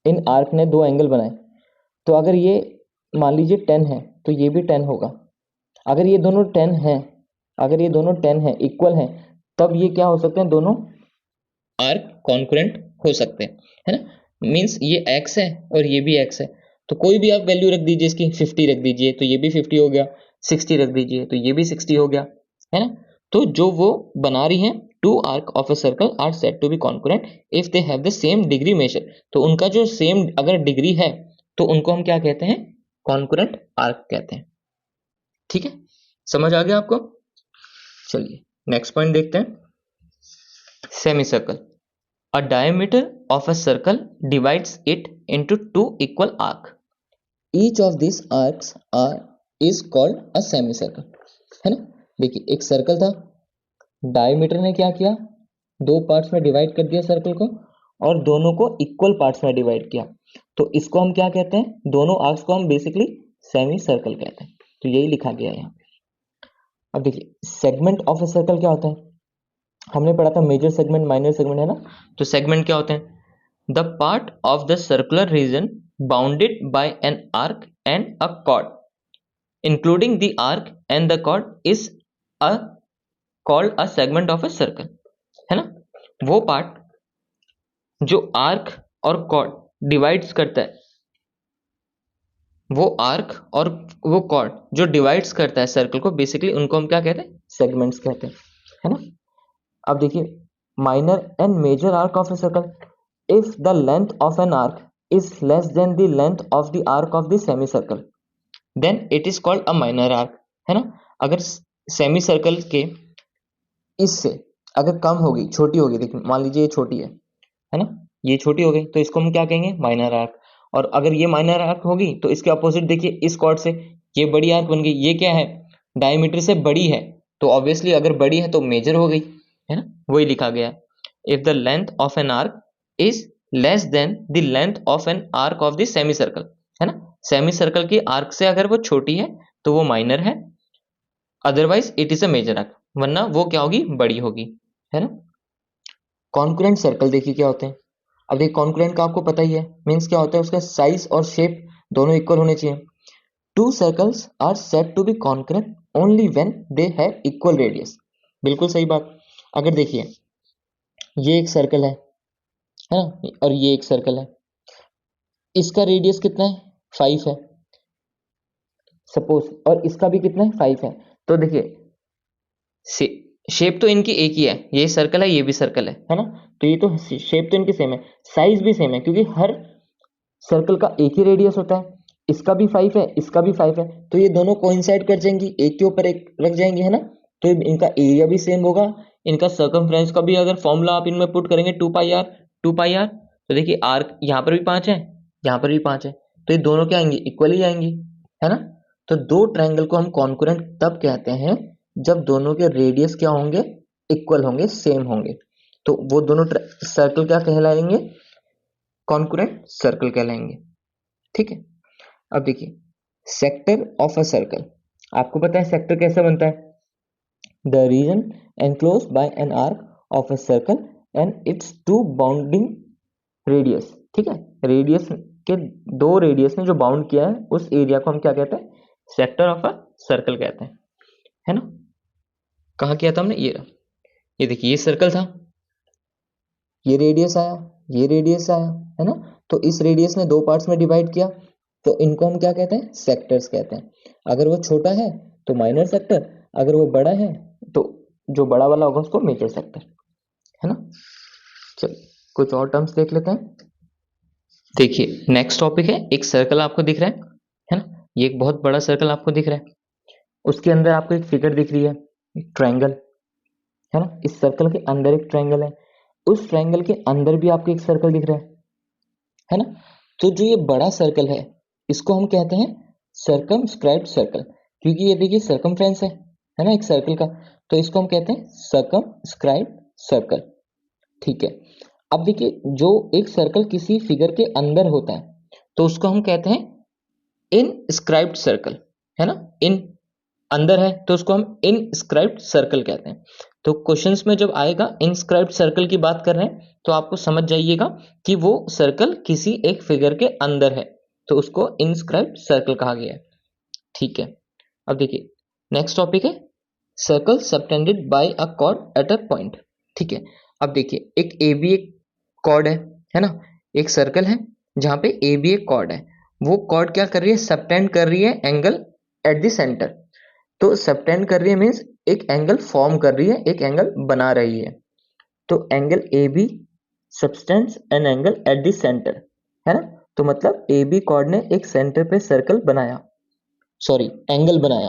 इन आर्क ने दो एंगल बनाए, तो अगर ये मान लीजिए 10 है तो ये भी 10 होगा। अगर ये दोनों 10 हैं, अगर ये दोनों 10 हैं, इक्वल हैं, तब ये क्या हो सकते हैं, दोनों आर्क कॉन्करेंट हो सकते हैं, है ना। मीन्स ये x है और ये भी x है, तो कोई भी आप वैल्यू रख दीजिए, इसकी 50 रख दीजिए तो ये भी 50 हो गया, 60 रख दीजिए तो ये भी 60 हो गया, है ना। तो जो वो बना रही हैं, two arc of a circle are said to be concurrent if they have the same degree measure, तो उनका जो सेम अगर डिग्री है तो उनको हम क्या कहते हैं, कॉन्करेंट आर्क कहते हैं। ठीक है, समझ आ गया आपको। चलिए नेक्स्ट पॉइंट देखते हैं, semi circle. A diameter of a circle divides it into two equal arcs. Each of these arcs is called a semicircle, है ना। देखिए एक सर्कल था, डायमीटर ने क्या किया, दो पार्ट्स में डिवाइड कर दिया सर्कल को और दोनों को इक्वल पार्ट्स में डिवाइड किया, तो इसको हम क्या कहते हैं, दोनों आर्क्स को हम बेसिकली सेमी सर्कल कहते हैं। तो यही लिखा गया है यहाँ। अब देखिए सेगमेंट ऑफ ए सर्कल क्या होता है, हमने पढ़ा था मेजर सेगमेंट माइनर सेगमेंट, है ना। तो सेगमेंट क्या होते हैं, the part of the circular region bounded by an arc and a chord including the arc and the chord is a called a segment of a circle, है ना। वो part जो आर्क और कॉर्ड डिवाइड्स करता है, वो arc और वो कॉर्ड जो डिवाइड्स करता है सर्कल को, बेसिकली उनको हम क्या कहते हैं, सेगमेंट्स कहते हैं, है ना। अब देखिए minor and major arc of a circle, if the length of an arc is less than the length of the arc of the semicircle then it is called a minor arc, है ना। अगर semi circle के इससे अगर कम होगी, छोटी होगी, देखिए मान लीजिए ये छोटी है ना, ये छोटी हो गई तो इसको हम क्या कहेंगे, माइनर आर्क। और अगर ये माइनर आर्क होगी तो इसके अपोजिट देखिए, इस कॉर्ड से ये बड़ी आर्क बन गई, ये क्या है, डायमीटर से बड़ी है, तो ऑब्वियसली अगर बड़ी है तो मेजर हो गई, है ना। वही लिखा गया, if the length of an arc is less than the length of N arc of the semi circle, है ना। सेमी सर्कल की आर्क से अगर वो छोटी है तो वो माइनर है, otherwise it is a major arc, वरना वो क्या होगी, बड़ी होगी, है ना। कॉन्करेंट सर्कल देखिए क्या होते हैं। अब देखिए कॉन्करेंट का आपको पता ही है, मीन्स क्या होता है, उसका साइज और शेप दोनों इक्वल होने चाहिए। Two circles are said to be concurrent only when they have equal radius, बिल्कुल सही बात। अगर देखिए ये एक सर्कल है ना, और ये एक सर्कल है, इसका रेडियस कितना है, 5 है सपोज, और इसका भी कितना है, 5 है। तो देखिए शेप तो इनकी एक ही है, ये सर्कल है, ये भी सर्कल है ना। तो ये तो शेप तो इनकी सेम है, साइज भी सेम है, क्योंकि हर सर्कल का एक ही रेडियस होता है। इसका भी 5 है, इसका भी 5 है, तो ये दोनों कोइंसाइड कर जाएंगी, एक के ऊपर एक रख जाएंगे, है ना। तो इनका एरिया भी सेम होगा, इनका सर्कमफ्रेंस का भी अगर फॉर्मूला आप इनमें पुट करेंगे 2 पाई आर, तो देखिए आर्क यहाँ पर भी 5 है, यहाँ पर भी 5 है, तो ये दोनों क्या आएंगे, इक्वल ही आएंगी, है ना। तो दो ट्रायंगल को हम कॉन्करेंट तब कहते हैं जब दोनों के रेडियस क्या होंगे, इक्वल होंगे, सेम होंगे, तो वो दोनों सर्कल क्या कहलाएंगे, कॉन्करेंट सर्कल कहलाएंगे। ठीक है, अब देखिए सेक्टर ऑफ अ सर्कल, आपको पता है सेक्टर कैसे बनता है, the region enclosed by an arc of a circle and its two bounding radius. ठीक है, रेडियस के दो रेडियस ने जो बाउंड किया है उस एरिया को हम क्या कहते हैं, सेक्टर ऑफ अ सर्कल कहते हैं, है ना। कहाँ किया था हमने, ये देखिए ये सर्कल था, ये रेडियस आया, ये रेडियस आया, है ना। तो इस रेडियस ने दो पार्ट्स में डिवाइड किया, तो इनको हम क्या कहते हैं, सेक्टर्स कहते हैं। अगर वो छोटा है तो माइनर सेक्टर, अगर वो बड़ा है तो जो बड़ा वाला होगा उसको मेजर सेक्टर, है ना। चलिए कुछ और टर्म्स देख लेते हैं। देखिए नेक्स्ट टॉपिक है, एक सर्कल आपको दिख रहा है ना, ये एक बहुत बड़ा सर्कल आपको दिख रहा है, उसके अंदर आपको एक फिगर दिख रही है, एक ट्रायंगल, है ना। इस सर्कल के अंदर एक ट्रायंगल है, उस ट्रायंगल के अंदर भी आपको एक सर्कल दिख रहा है ना। तो जो ये बड़ा सर्कल है इसको हम कहते हैं सर्कमस्क्राइब्ड सर्कल, क्योंकि ये देखिए सर्कमफ्रेंस है ना एक सर्कल का, तो इसको हम कहते हैं सर्कमस्क्राइब्ड सर्कल। ठीक है, अब देखिए जो एक सर्कल किसी फिगर के अंदर होता है तो उसको हम कहते हैं इनस्क्राइब्ड सर्कल, है ना। इन अंदर है तो उसको हम इनस्क्राइब्ड सर्कल कहते हैं। तो क्वेश्चंस में जब आएगा इनस्क्राइब्ड सर्कल की बात कर रहे हैं तो आपको समझ जाइएगा कि वो सर्कल किसी एक फिगर के अंदर है, तो उसको इनस्क्राइब्ड सर्कल कहा गया है। ठीक है, अब देखिए नेक्स्ट टॉपिक है circle subtended bye a cord at a point. ठीक है, अब देखिए एक ए बी एक कॉर्ड है, है ना। एक सर्कल है जहां पे ए बी एक कॉर्ड है, वो कॉर्ड क्या कर रही है, सबटेंड कर रही है एंगल एट द सेंटर। तो सबटेंड कर रही है मीन्स एक एंगल फॉर्म कर रही है, एक एंगल बना रही है। तो angle A B subtends an angle at the centre, है ना। तो मतलब ए बी कॉर्ड ने एक सेंटर पे सर्कल बनाया, सॉरी एंगल बनाया,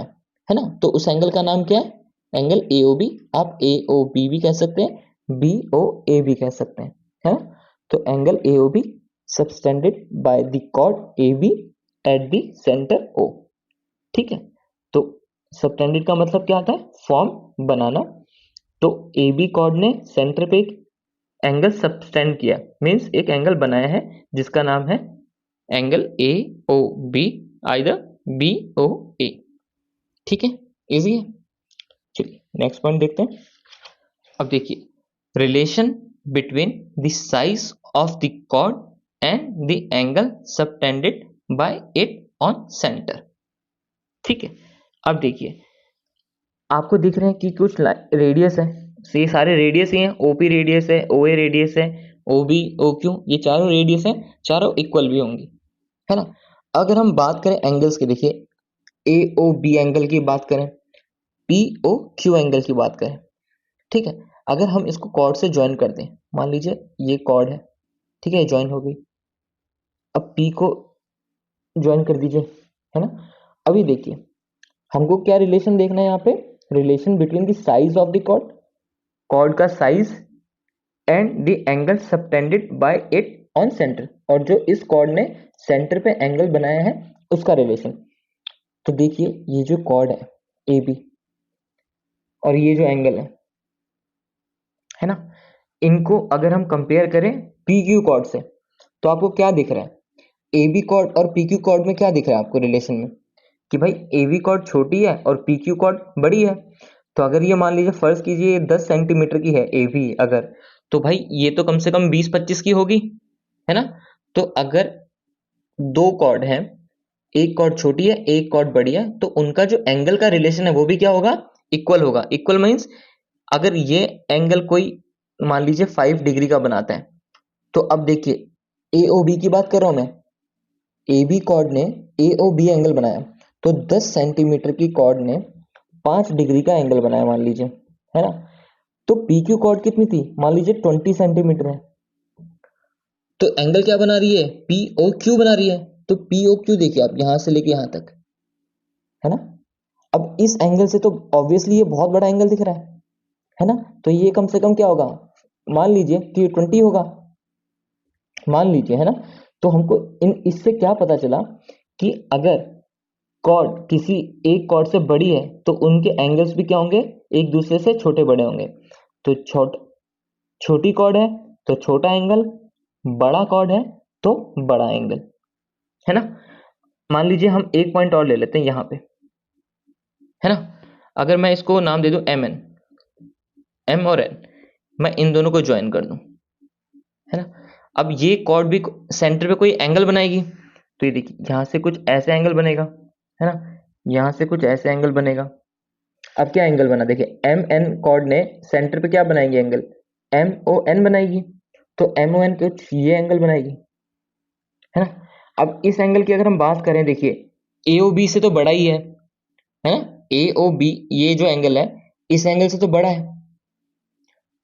है ना। तो उस एंगल का नाम क्या है, एंगल ए ओ बी। आप ए ओ बी भी कह सकते हैं, बी ओ ए भी कह सकते हैं, है ना। तो angle A O B subtended by the chord A B at the centre O, ठीक है। तो सबटेंडेड का मतलब क्या आता है, फॉर्म बनाना। तो ए बी कॉर्ड ने सेंटर पे एक एंगल सबटेंड किया, मीन्स एक एंगल बनाया है जिसका नाम है angle A O B, either B O A, ठीक है, इजी है। चलिए नेक्स्ट पॉइंट देखते हैं। अब देखिए, relation between the size of the chord and the angle subtended by it on centre, ठीक है। अब देखिए, आपको दिख रहे हैं कि कुछ रेडियस है, ये सारे रेडियस ही हैं, ओपी रेडियस है, ओ ए रेडियस है, ओ बी ओ क्यू, ये चारों रेडियस हैं, चारों इक्वल भी होंगी, है ना। अगर हम बात करें एंगल्स की, देखिए ए ओ बी एंगल की बात करें, पी ओ क्यू एंगल की बात करें, ठीक है। अगर हम इसको कॉर्ड से ज्वाइन कर दें, मान लीजिए ये कॉर्ड है, ठीक है, ज्वाइन हो गई। अब पी को ज्वाइन कर दीजिए, है ना। अभी देखिए, हमको क्या रिलेशन देखना है यहाँ पे, relation between the size of the chord, chord का size and the angle subtended by it on centre, और जो इस कॉर्ड ने सेंटर पे एंगल बनाया है उसका रिलेशन। तो देखिए ये जो कॉर्ड है ए बी और ये जो एंगल है ना, इनको अगर हम कंपेयर करें पी क्यू कॉर्ड से, तो आपको क्या दिख रहा है, ए बी कॉर्ड और पी क्यू कॉर्ड में क्या दिख रहा है आपको रिलेशन में, कि भाई ए बी कॉर्ड छोटी है और पी क्यू कॉर्ड बड़ी है। तो अगर ये मान लीजिए फर्ज कीजिए ये 10 सेंटीमीटर की है ए बी अगर, तो भाई ये तो कम से कम 20-25 की होगी, है ना। तो अगर दो कॉर्ड हैं, एक कॉर्ड छोटी है एक कॉर्ड बड़ी है, तो उनका जो एंगल का रिलेशन है वो भी क्या होगा, इक्वल होगा। इक्वल मीन्स अगर ये एंगल कोई मान लीजिए 5 डिग्री का बनाता है, तो अब देखिए ए ओ बी की बात कर रहा हूं मैं, ए बी कॉर्ड ने ए ओ बी एंगल बनाया, तो 10 सेंटीमीटर की कॉर्ड ने 5 डिग्री का एंगल बनाया मान लीजिए, है ना। तो पी क्यू कॉर्ड कितनी थी, मान लीजिए 20 सेंटीमीटर है, तो एंगल क्या बना रही है, पी ओ क्यू बना रही है। तो पी ओ क्यू देखिए आप यहां से लेके यहां तक, है ना। अब इस एंगल से तो ऑब्वियसली ये बहुत बड़ा एंगल दिख रहा है ना। तो ये कम से कम क्या होगा, मान लीजिए कि ये 20 होगा, मान लीजिए, है ना। तो हमको इन इससे क्या पता चला कि अगर कॉर्ड किसी एक कॉर्ड से बड़ी है तो उनके एंगल्स भी क्या होंगे, एक दूसरे से छोटे बड़े होंगे। तो छोटी कॉर्ड है तो छोटा एंगल, बड़ा कॉर्ड है तो बड़ा एंगल, है ना। मान लीजिए हम एक पॉइंट और ले लेते हैं यहाँ पे, है ना। अगर मैं इसको नाम दे दूं एम एन, एम और एन, मैं इन दोनों को ज्वाइन कर दूं, है ना। अब ये कॉर्ड भी सेंटर पे कोई एंगल बनाएगी, तो ये देखिए यहाँ से कुछ ऐसे एंगल बनेगा, है ना, यहाँ से कुछ ऐसे एंगल बनेगा। अब क्या एंगल बना, देखिए एम एन कॉर्ड ने सेंटर पे क्या बनाएंगे एंगल, एम ओ एन बनाएगी, तो एम ओ एन कुछ ये एंगल बनाएगी, है ना। अब इस एंगल की अगर हम बात करें, देखिए ए ओ बी से तो बड़ा ही है ना, ए ओ बी ये जो एंगल है इस एंगल से तो बड़ा है।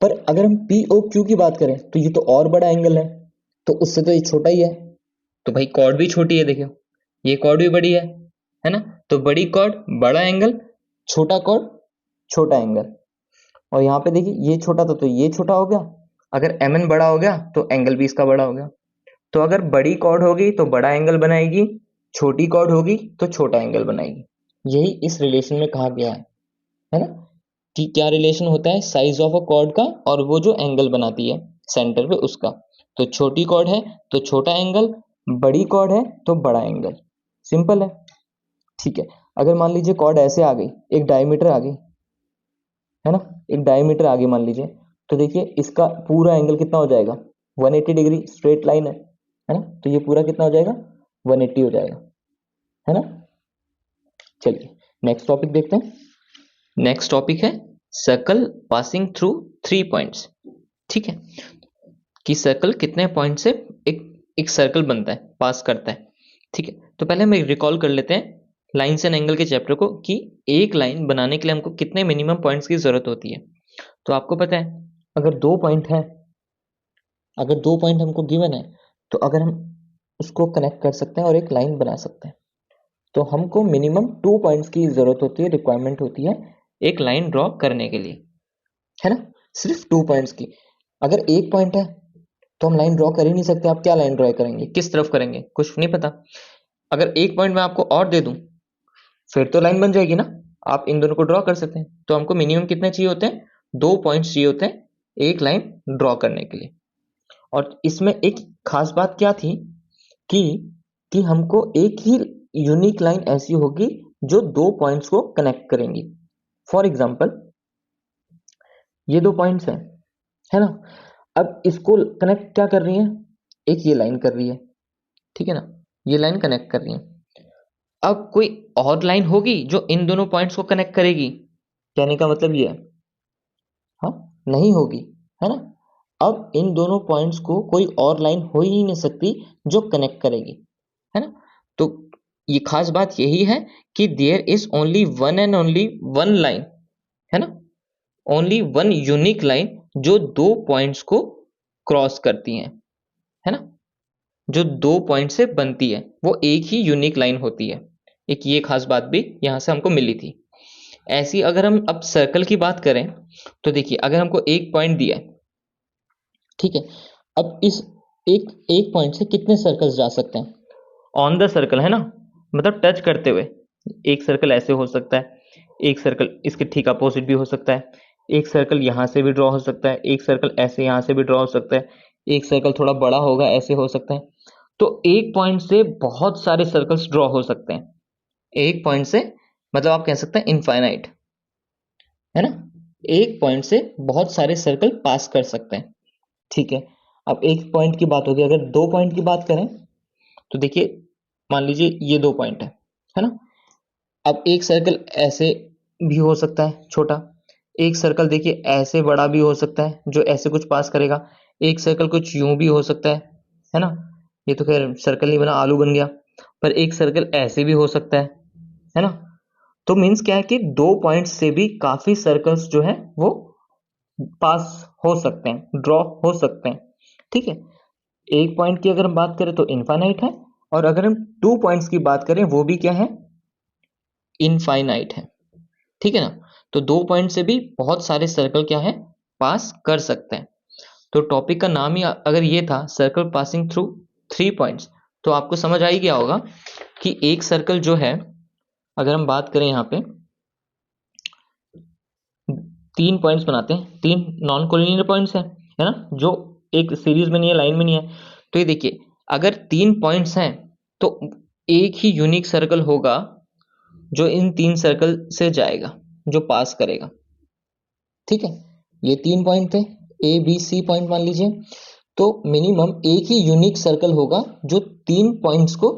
पर अगर हम पी ओ क्यू की बात करें तो ये तो और बड़ा एंगल है, तो उससे तो ये छोटा ही है। तो भाई कॉर्ड भी छोटी है, देखियो ये कॉर्ड भी बड़ी है ना। तो बड़ी कॉर्ड बड़ा एंगल, छोटा कॉर्ड छोटा एंगल। और यहाँ पे देखिए ये छोटा था तो ये छोटा हो गया, अगर एम एन बड़ा हो गया तो एंगल भी इसका बड़ा हो गया। तो अगर बड़ी कॉर्ड होगी तो बड़ा एंगल बनाएगी, छोटी कॉर्ड होगी तो छोटा एंगल बनाएगी। यही इस रिलेशन में कहा गया है ना, कि क्या रिलेशन होता है साइज ऑफ अ कॉर्ड का और वो जो एंगल बनाती है सेंटर पे उसका। तो छोटी कॉर्ड है तो छोटा एंगल, बड़ी कॉर्ड है तो बड़ा एंगल, सिंपल है, ठीक है। अगर मान लीजिए कॉर्ड ऐसे आ गई, एक डायमीटर आ गई, है ना, एक डायमीटर आ गई मान लीजिए, तो देखिए इसका पूरा एंगल कितना हो जाएगा, 180 डिग्री, स्ट्रेट लाइन है ना। तो ये पूरा कितना हो जाएगा, 180 हो जाएगा, है ना। चलिए नेक्स्ट टॉपिक देखते हैं। नेक्स्ट टॉपिक है सर्कल पासिंग थ्रू 3 पॉइंट्स, ठीक है। कि सर्कल कितने पॉइंट से एक एक सर्कल बनता है, पास करता है। ठीक है, तो पहले हम रिकॉल कर लेते हैं लाइन्स एंड एंगल के चैप्टर को कि एक लाइन बनाने के लिए हमको कितने मिनिमम पॉइंट्स की जरूरत होती है। तो आपको पता है अगर 2 पॉइंट है, अगर 2 पॉइंट हमको गिवन है, तो अगर हम उसको कनेक्ट कर सकते हैं और एक लाइन बना सकते हैं, तो हमको मिनिमम 2 पॉइंट्स की जरूरत होती है, रिक्वायरमेंट होती है एक लाइन ड्रॉ करने के लिए, है ना। सिर्फ 2 पॉइंट्स की। अगर एक पॉइंट है तो हम लाइन ड्रॉ कर ही नहीं सकते। आप क्या लाइन ड्रॉ करेंगे, किस तरफ करेंगे, कुछ नहीं पता। अगर एक पॉइंट मैं आपको और दे दूं फिर तो लाइन बन जाएगी ना। आप इन दोनों को ड्रॉ कर सकते हैं। तो हमको मिनिमम कितने चाहिए होते हैं, 2 पॉइंट्स चाहिए होते हैं एक लाइन ड्रॉ करने के लिए। और इसमें एक खास बात क्या थी कि हमको एक ही यूनिक लाइन ऐसी होगी जो 2 पॉइंट्स को कनेक्ट करेंगी। फॉर एग्जाम्पल ये 2 पॉइंट्स हैं, है ना। अब इसको कनेक्ट क्या कर रही है, एक ये लाइन कर रही है, ठीक है ना, ये लाइन कनेक्ट कर रही है। अब कोई और लाइन होगी जो इन दोनों पॉइंट्स को कनेक्ट करेगी, कहने का मतलब ये है, हाँ, नहीं होगी, है ना। अब इन दोनों पॉइंट्स को कोई और लाइन हो ही नहीं सकती जो कनेक्ट करेगी, है ना। तो ये खास बात यही है कि there is only one and only one line, है ना, ओनली वन यूनिक लाइन जो 2 पॉइंट्स को क्रॉस करती है ना, जो 2 पॉइंट से बनती है वो एक ही यूनिक लाइन होती है। एक ये खास बात भी यहां से हमको मिली थी। ऐसी अगर हम अब सर्कल की बात करें तो देखिए अगर हमको एक पॉइंट दिया है, ठीक है, अब इस एक एक पॉइंट से कितने सर्कल्स जा सकते हैं ऑन द सर्कल, है ना, मतलब टच करते हुए। एक सर्कल ऐसे हो सकता है, एक सर्कल इसके ठीक अपोजिट भी हो सकता है, एक सर्कल यहां से भी ड्रॉ हो सकता है, एक सर्कल ऐसे यहां से भी ड्रॉ हो सकता है, एक सर्कल थोड़ा बड़ा होगा ऐसे हो सकता है। तो एक पॉइंट से बहुत सारे सर्कल्स ड्रॉ हो सकते हैं। एक पॉइंट से मतलब आप कह सकते हैं इनफाइनाइट, है ना। एक पॉइंट से बहुत सारे सर्कल पास कर सकते हैं, ठीक है। अब एक पॉइंट की बात होगी, अगर 2 पॉइंट की बात करें तो देखिए मान लीजिए ये 2 पॉइंट है ना। अब एक सर्कल ऐसे भी हो सकता है छोटा, एक सर्कल देखिए ऐसे बड़ा भी हो सकता है जो ऐसे कुछ पास करेगा, एक सर्कल कुछ यूं भी हो सकता है ना। ये तो खैर सर्कल नहीं बना, आलू बन गया। पर एक सर्कल ऐसे भी हो सकता है ना। तो मीन्स क्या है कि 2 पॉइंट्स से भी काफी सर्कल्स जो है वो पास हो सकते हैं, ड्रॉ हो सकते हैं, ठीक है। एक पॉइंट की अगर हम बात करें तो इनफाइनाइट है, और अगर हम 2 पॉइंट्स की बात करें वो भी क्या है, इनफाइनाइट है, ठीक है ना। तो 2 पॉइंट से भी बहुत सारे सर्कल क्या है, पास कर सकते हैं। तो टॉपिक का नाम ही अगर ये था सर्कल पासिंग थ्रू 3 पॉइंट्स, तो आपको समझ आ ही गया होगा कि एक सर्कल जो है, अगर हम बात करें यहाँ पे 3 पॉइंट्स बनाते हैं, 3 नॉन कोलिनियर पॉइंट्स है ना, जो एक सीरीज में नहीं है, लाइन में नहीं है। तो ये देखिए अगर 3 पॉइंट्स हैं तो एक ही यूनिक सर्कल होगा जो इन 3 सर्कल से जाएगा, जो पास करेगा, ठीक है। ये 3 पॉइंट थे, ए बी सी पॉइंट मान लीजिए। तो मिनिमम एक ही यूनिक सर्कल होगा जो 3 पॉइंट्स को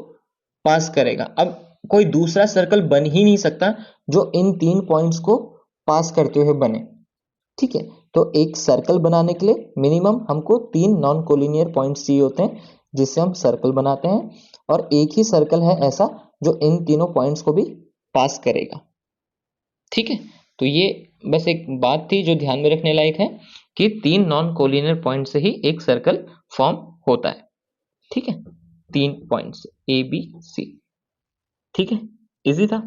पास करेगा। अब कोई दूसरा सर्कल बन ही नहीं सकता जो इन 3 पॉइंट्स को पास करते हुए बने, ठीक है। तो एक सर्कल बनाने के लिए मिनिमम हमको 3 नॉन कोलिनियर पॉइंट्स चाहिए होते हैं जिससे हम सर्कल बनाते हैं, और एक ही सर्कल है ऐसा जो इन तीनों पॉइंट्स को भी पास करेगा, ठीक है। तो ये बस एक बात थी जो ध्यान में रखने लायक है कि 3 नॉन कोलिनियर पॉइंट से ही एक सर्कल फॉर्म होता है, ठीक है। 3 पॉइंट्स ए बी सी, ठीक है, इजी था।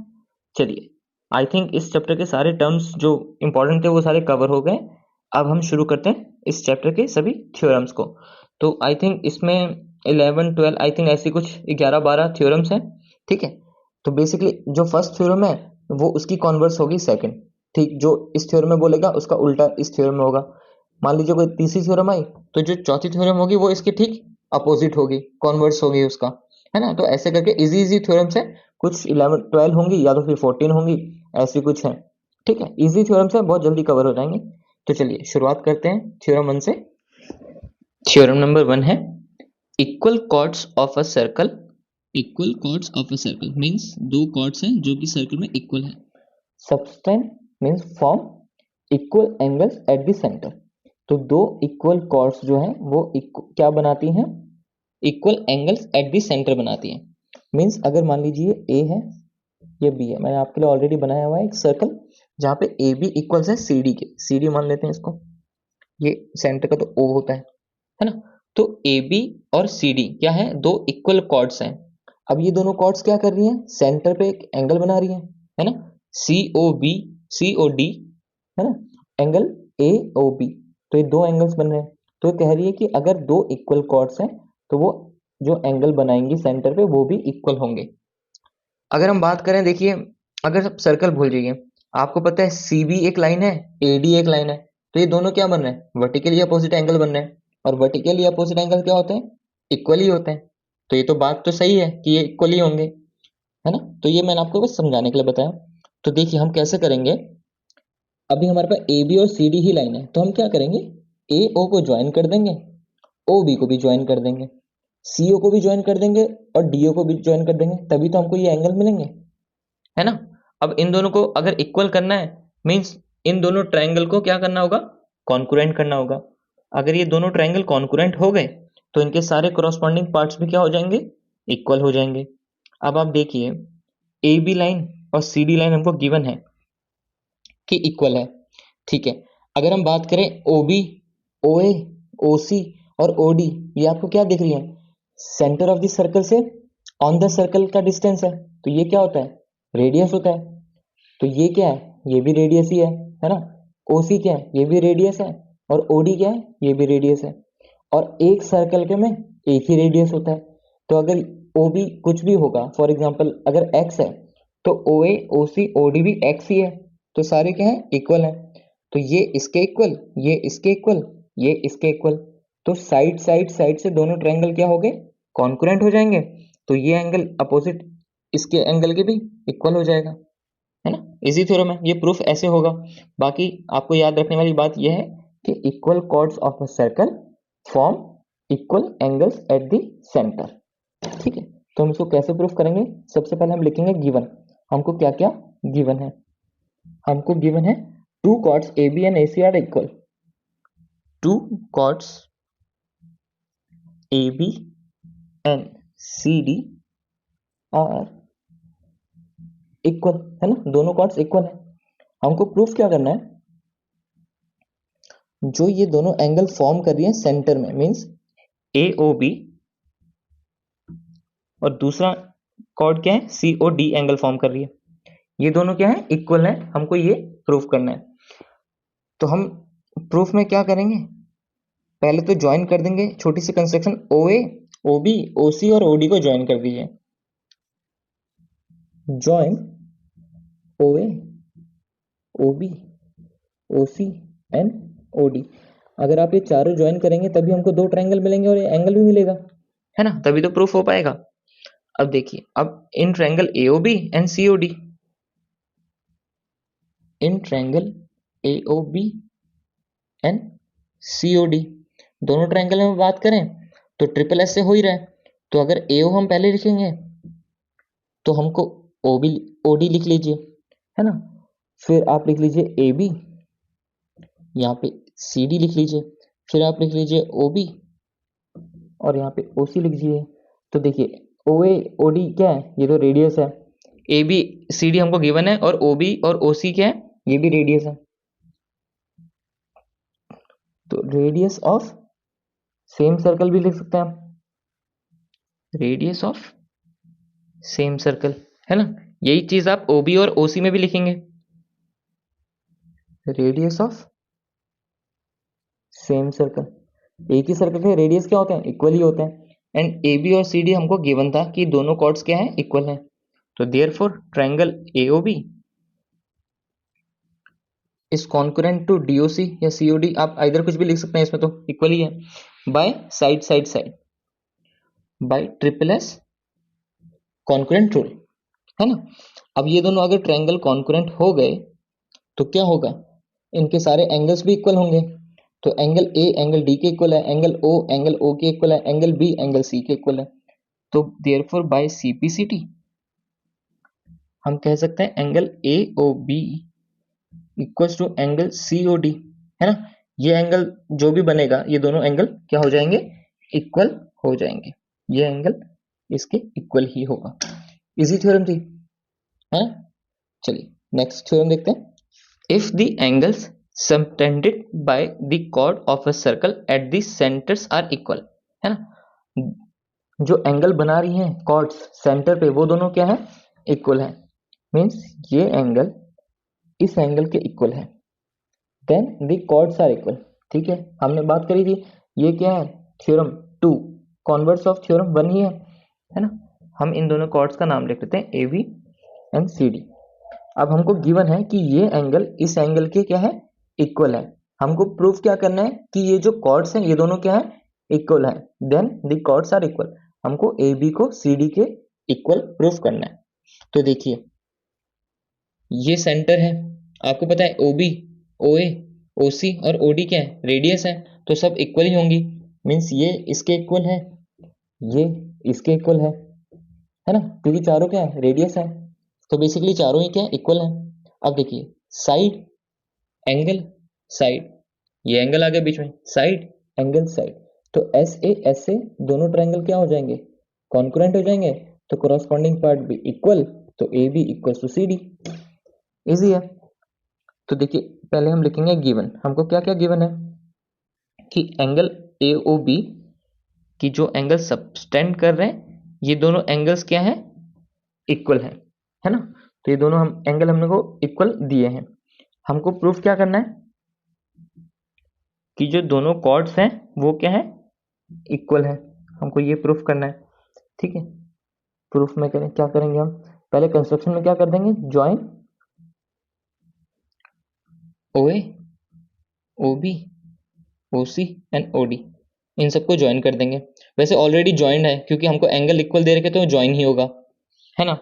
चलिए आई थिंक इस चैप्टर के सारे टर्म्स जो इंपॉर्टेंट थे वो सारे कवर हो गए। अब हम शुरू करते हैं इस चैप्टर के सभी थ्योरम्स को। तो आई थिंक इसमें 11 12 आई थिंक ऐसी कुछ 11 12 थ्योरम्स हैं, ठीक है। तो बेसिकली जो फर्स्ट थ्योरम है वो उसकी कॉन्वर्स होगी सेकंड, ठीक। जो इस थ्योरम में बोलेगा उसका उल्टा इस थ्योरम में होगा। मान लीजिए कोई तीसरी थ्योरम आई तो जो चौथी थ्योरम होगी वो इसकी ठीक अपोजिट होगी, कॉन्वर्स होगी उसका, है ना। तो ऐसे करके इजी इजी थ्योरम्स है, कुछ 11 12 होंगी या तो फिर 14 होंगी, ऐसी कुछ है, ठीक है। इजी थ्योरम्स है, बहुत जल्दी कवर हो जाएंगे। तो चलिए शुरुआत करते हैं थ्योरम 1 से। थ्योरम नंबर 1 है equal chords of a circle. Equal chords of a circle means 2 chords हैं जो कि सर्कल में इक्वल है। Subtend means form equal angles at the centre. तो दो इक्वल कॉर्ड्स जो हैं वो क्या बनाती हैं, equal angles at the centre बनाती हैं। मींस अगर मान लीजिए ए है, ये बी है, मैंने आपके लिए ऑलरेडी बनाया हुआ है एक सर्कल जहाँ पे ए बी इक्वल्स है सी डी के, सी डी मान लेते हैं इसको, ये सेंटर का तो ओ होता है ना। तो ए बी और सी डी क्या है, दो इक्वल कॉर्ड्स हैं। अब ये दोनों कॉर्ड्स क्या कर रही हैं, सेंटर पे एक एंगल बना रही है ना, सी ओ बी, सी ओ डी, है ना, एंगल ए ओ बी। तो ये दो एंगल्स बन रहे हैं। तो ये कह रही है कि अगर दो इक्वल कॉर्ड्स हैं तो वो जो एंगल बनाएंगी सेंटर पे वो भी इक्वल होंगे। अगर हम बात करें, देखिए अगर आप सर्कल भूल जाइए, आपको पता है सी बी एक लाइन है, ए डी एक लाइन है, तो ये दोनों क्या बन रहे हैं, वर्टिकली अपोजिट एंगल बन रहे हैं। और वर्टिकली अपोजिट एंगल क्या होते हैं, इक्वली होते हैं। तो ये तो बात तो सही है कि ये इक्वली होंगे, है ना। तो ये मैंने आपको बस समझाने के लिए बताया। तो देखिए हम कैसे करेंगे, अभी हमारे पास ए बी और सी डी ही लाइन है, तो हम क्या करेंगे, ए ओ को ज्वाइन कर देंगे, ओ बी को भी ज्वाइन कर देंगे, सी ओ को भी ज्वाइन कर देंगे और डी ओ को भी ज्वाइन कर देंगे, तभी तो हमको ये एंगल मिलेंगे, है ना। अब इन दोनों को अगर इक्वल करना है, मींस इन दोनों ट्रायंगल को क्या करना होगा, कॉन्कुरेंट करना होगा। अगर ये दोनों ट्रायंगल कॉन्कुरेंट हो गए तो इनके सारे कॉरस्पॉन्डिंग पार्ट्स भी क्या हो जाएंगे, इक्वल हो जाएंगे। अब आप देखिए ए बी लाइन और सी डी लाइन हमको गिवन है कि इक्वल है, ठीक है। अगर हम बात करें ओ बी, ओ ए, ओ सी और ओ डी, ये आपको क्या दिख रही है, सेंटर ऑफ द सर्कल से ऑन द सर्कल का डिस्टेंस है। तो ये क्या होता है, रेडियस होता है। तो ये क्या है, ये भी रेडियस ही है ना। ओ सी क्या है, ये भी रेडियस है। और ओ डी क्या है, ये भी रेडियस है। और एक सर्कल के में एक ही रेडियस होता है। तो अगर ओ बी कुछ भी होगा, फॉर एग्जाम्पल अगर एक्स है तो O A, O C, O D भी एक्स ही है। तो सारे क्या है, इक्वल है। तो ये इसके इक्वल, ये इसके इक्वल, ये इसके इक्वल। तो साइड साइड साइड से दोनों ट्रायंगल क्या हो गए, कॉन्कुरेंट हो जाएंगे। तो ये एंगल अपोजिट इसके एंगल के भी इक्वल हो जाएगा, है ना। इजी थ्योरम है, ये प्रूफ ऐसे होगा। बाकी आपको याद रखने वाली बात यह है कि equal chords of a circle form equal angles at the centre, ठीक है। तो हम इसको कैसे प्रूफ करेंगे, सबसे पहले हम लिखेंगे गिवन। हमको क्या क्या गिवन है, हमको गिवन है two chords A B and A C are equal, two chords A B and C D are equal, है ना, दोनों कॉर्ड्स इक्वल है। हमको प्रूफ क्या करना है, जो ये दोनों एंगल फॉर्म कर रही है सेंटर में, मींस ए ओ बी, और दूसरा कॉर्ड क्या है, सी ओ डी एंगल फॉर्म कर रही है, ये दोनों क्या है, इक्वल है। हमको ये प्रूफ करना है। तो हम प्रूफ में क्या करेंगे, पहले तो ज्वाइन कर देंगे छोटी सी construction, O A, O B, O सी और ओ डी को ज्वाइन कर दीजिए। Join O A, O B, O C and O D. अगर आप ये चारों ज्वाइन करेंगे तभी हमको दो ट्रायंगल मिलेंगे और ये एंगल भी मिलेगा, है ना, तभी तो प्रूफ हो पाएगा। अब देखिए, अब in triangle A O B and C O D, in triangle A O B and C O D, दोनों ट्रायंगल में बात करें तो ट्रिपल एस से हो ही रहा है। तो अगर ए ओ हम पहले लिखेंगे तो हमको ओ बी, ओ डी लिख लीजिए, है ना। फिर आप लिख लीजिए ए बी, यहाँ पे सी डी लिख लीजिए, फिर आप लिख लीजिए ओ बी और यहाँ पे ओ सी लिख लीजिए। तो देखिए ओ ए ओ डी क्या है, ये तो रेडियस है। ए बी सी डी हमको गिवन है और ओ बी और ओ सी क्या है, ये भी रेडियस है। तो रेडियस ऑफ सेम सर्कल भी लिख सकते हैं हम, रेडियस ऑफ सेम सर्कल, है ना। यही चीज आप ओ बी और ओ सी में भी लिखेंगे, रेडियस ऑफ सेम सर्कल। एक ही सर्कल के रेडियस क्या होते हैं, इक्वल ही होते हैं। एंड ए बी और सी डी हमको गिवन था कि दोनों कॉर्ड्स क्या हैं, इक्वल हैं। तो therefore triangle A O B is concurrent to D O C या सी ओ डी, आप इधर कुछ भी लिख सकते हैं, इसमें तो इक्वल ही है, by side side side, bye triple S concurrent rule, है ना। अब ये दोनों अगर ट्रायंगल कॉन्करेंट हो गए तो क्या होगा, इनके सारे एंगल्स भी इक्वल होंगे। तो एंगल ए एंगल डी के इक्वल है, एंगल ओ के इक्वल है, एंगल बी एंगल सी के इक्वल है। तो देयरफॉर बाय सीपीसीटी हम कह सकते हैं angle A O B equals to angle C O D, है ना। ये एंगल जो भी बनेगा, ये दोनों एंगल क्या हो जाएंगे, इक्वल हो जाएंगे। ये एंगल इसके इक्वल ही होगा। इजी थ्योरम थी, है। चलिए नेक्स्ट थ्योरम देखते हैं। If the angles subtended by the chord of a circle at the centres are equal, है ना, जो एंगल बना रही हैं कॉर्ड्स सेंटर पे, वो दोनों क्या है, इक्वल है। मीन्स ये एंगल इस एंगल के इक्वल है, then the chords are equal. ठीक है, हमने बात करी थी, ये क्या है, थ्योरम 2 कॉन्वर्स ऑफ थ्योरम 1 ही है ना। हम इन दोनों कॉर्ड्स का नाम लिख लेते हैं A B and C D. अब हमको गिवन है कि ये एंगल इस एंगल के क्या है, इक्वल है। हमको प्रूफ क्या करना है कि ये जो कॉर्ड्स हैं ये दोनों क्या है, इक्वल है, then the chords are equal. हमको ए बी को सी डी के इक्वल प्रूफ करना है। तो देखिए ये सेंटर है, आपको पता है ओ बी, ओ ए, ओ सी और ओ डी क्या है, रेडियस है, तो सब इक्वल ही होंगी। मीन्स ये इसके इक्वल है, ये इसके इक्वल है ना, क्योंकि चारों क्या है, रेडियस है। तो बेसिकली चारों ही क्या है, इक्वल है। अब देखिए साइड एंगल साइड, ये एंगल आ गया बीच में, साइड एंगल साइड, तो एस से दोनों ट्रायंगल क्या हो जाएंगे, कॉन्करेंट हो जाएंगे। तो कॉरस्पॉन्डिंग पार्ट भी इक्वल, तो A B equal to C D. Easy है। तो देखिए पहले हम लिखेंगे गिवन, हमको क्या क्या गिवन है कि एंगल ए ओ बी की जो एंगल सबटेंड कर रहे हैं, ये दोनों एंगल्स क्या है, इक्वल है ना। तो ये दोनों हम एंगल हमने को इक्वल दिए हैं। हमको प्रूफ क्या करना है कि जो दोनों कॉर्ड्स हैं वो क्या है, इक्वल है। हमको ये प्रूफ करना है। ठीक है, प्रूफ में करें क्या करेंगे, हम पहले कंस्ट्रक्शन में क्या कर देंगे, join O A, O B, O C and O D, इन सबको ज्वाइन कर देंगे। वैसे ऑलरेडी ज्वाइंड है क्योंकि हमको एंगल इक्वल दे रखे तो ज्वाइन ही होगा, है ना।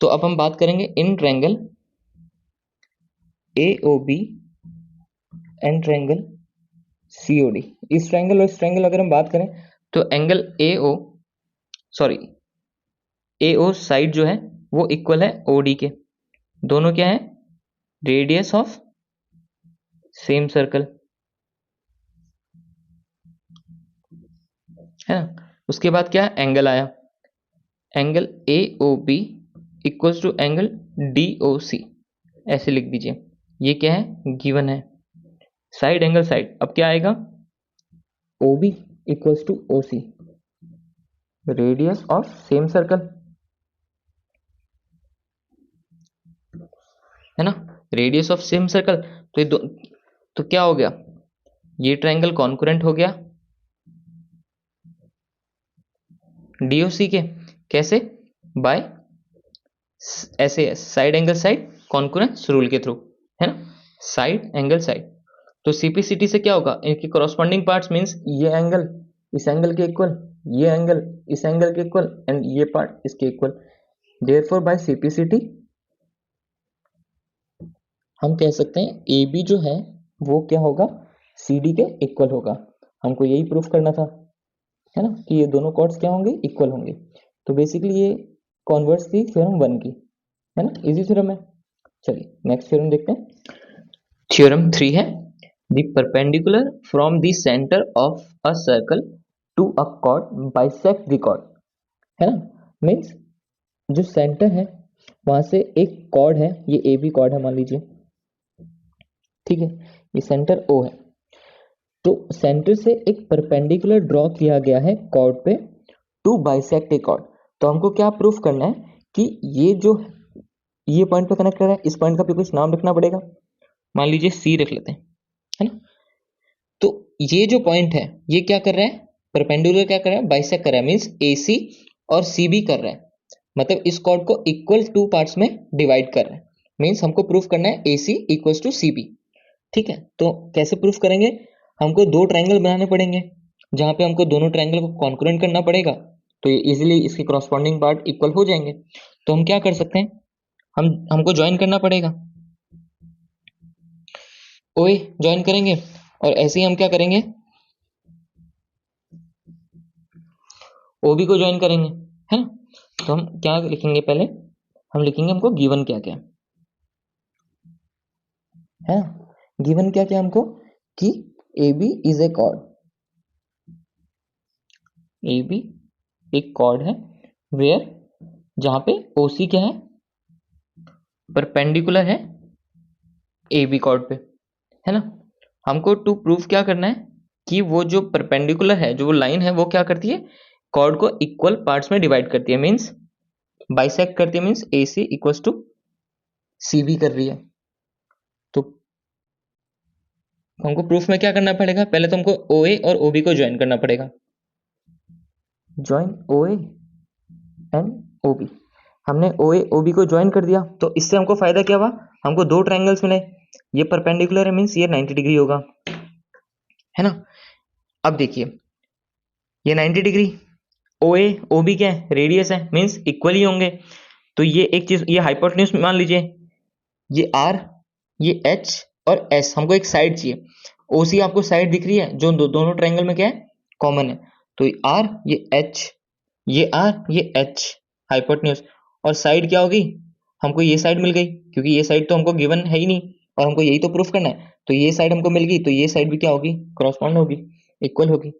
तो अब हम बात करेंगे in triangle A O B and triangle C O D. इस ट्रायंगल और इस ट्रायंगल अगर हम बात करें तो angle A O, sorry A O side जो है वो इक्वल है ओ डी के। दोनों क्या है, रेडियस ऑफ सेम सर्कल, है ना। उसके बाद क्या एंगल आया, angle A O B equals to angle D O C, ऐसे लिख दीजिए। ये क्या है, गिवन है। साइड एंगल साइड, अब क्या आएगा, O B equals to O C, radius of same circle, है ना, रेडियस ऑफ सेम सर्कल। तो ये दो, तो क्या हो गया, ये ट्रायंगल कॉन्करेंट हो गया डीओसी के। कैसे, बाय ऐसे side angle side concurrence rule के थ्रू, है ना, साइड एंगल साइड। तो सीपीसीटी से क्या होगा, इनके कॉरस्पॉन्डिंग पार्ट्स मींस ये एंगल इस एंगल के इक्वल, ये एंगल इस एंगल के इक्वल एंड ये पार्ट इसके इक्वल। देयरफॉर बाय सीपीसीटी हम कह सकते हैं ए बी जो है वो क्या होगा, सी डी के इक्वल होगा। हमको यही प्रूफ करना था, है ना, कि ये दोनों कॉर्ड्स क्या होंगे, इक्वल होंगे। तो बेसिकली ये कॉन्वर्स थी थ्योरम 1 की, है ना, इजी थ्योरम है। चलिए नेक्स्ट थ्योरम देखते हैं। थ्योरम 3 है, the perpendicular from the centre of a circle to a chord bisect the chord, है ना। मीन्स जो सेंटर है वहां से एक कॉर्ड है, ये ए बी कॉर्ड है मान लीजिए, ठीक है, ये सेंटर ओ है। तो सेंटर से एक परपेंडिकुलर ड्रॉ किया गया है कॉर्ड पे टू बाइसेक्ट ए कॉर्ड। तो हमको क्या प्रूफ करना है कि ये जो ये पॉइंट पे कनेक्ट कर रहा है, इस पॉइंट का भी कुछ नाम रखना पड़ेगा, मान लीजिए सी रख लेते हैं, है ना। तो ये जो पॉइंट है ये क्या कर रहा है, परपेंडिकुलर क्या कर रहा है, बाइसेक्ट कर रहा है, मीन्स ए सी और सी बी कर रहा है, मतलब इस कॉर्ड को इक्वल टू पार्ट्स में डिवाइड कर रहा है। मीन्स हमको प्रूफ करना है ए C equals to C B. ठीक है, तो कैसे प्रूफ करेंगे, हमको दो ट्रायंगल बनाने पड़ेंगे जहां पे हमको दोनों ट्रायंगल को कॉन्करेंट करना पड़ेगा, तो ये इजीली इसके कॉरस्पॉन्डिंग पार्ट इक्वल हो जाएंगे। तो हम क्या कर सकते हैं, हमको ज्वाइन करना पड़ेगा, ओए ज्वाइन करेंगे, और ऐसे ही हम क्या करेंगे, ओबी को ज्वाइन करेंगे, है ना। तो हम क्या लिखेंगे, पहले हम लिखेंगे हमको गिवन क्या क्या है ना, गिवन क्या क्या हमको, कि A B is a chord, A B एक कॉर्ड है वेयर, जहां पे ओ सी क्या है, परपेंडिकुलर है ए बी कॉर्ड पे, है ना। हमको टू प्रूफ क्या करना है कि वो जो परपेंडिकुलर है, जो वो लाइन है, वो क्या करती है, कॉर्ड को इक्वल पार्ट्स में डिवाइड करती है, मीन्स बाइसेक्ट करती है, means A C equals to C B कर रही है। तो हमको प्रूफ में क्या करना पड़ेगा, पहले तो हमको ओ ए और ओ बी को ज्वाइन करना पड़ेगा, join O A and O B. हमने ओ ए ओ बी को ज्वाइन कर दिया, तो इससे हमको फायदा क्या हुआ, हमको दो ट्राइंगल्स मिले, ये परपेंडिकुलर है मीन्स ये 90 डिग्री होगा, है ना। अब देखिए ये 90 degree, O A O B क्या है, रेडियस है, मीन्स इक्वल ही होंगे। तो ये एक चीज, ये हाइपोटेन्यूज मान लीजिए, ये आर, ये एच और एस, हमको एक साइड चाहिए। ओ सी आपको साइड दिख रही है, जो दोनों ट्राइंगल में क्या है, कॉमन है। तो आर, ये एच, ये आर, ये एच, हाइपोटेन्यूज, और साइड क्या होगी, हमको ये साइड मिल गई, क्योंकि ये साइड तो हमको गिवन है ही नहीं, और हमको यही तो प्रूफ करना है। तो ये साइड हमको मिल गई, तो ये साइड भी क्या होगी, क्रॉसपॉन्ड होगी, इक्वल होगी।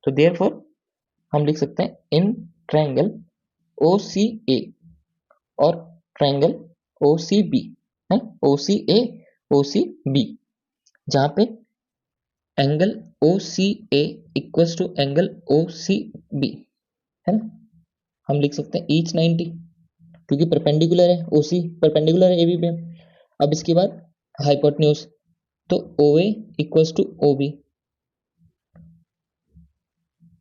तो देयरफॉर हम लिख सकते हैं in triangle O C A और ट्राइंगल ओ सी बी, है ओ सी ए ओ सी बी, जहां पे angle O C A equals to angle O C B, है ना। हम लिख सकते हैं ईच 90, क्योंकि परपेंडिकुलर है, ओ सी परपेंडिकुलर है ए बी पे। अब इसके बाद हाइपोटेन्यूज, तो O A equals to O B,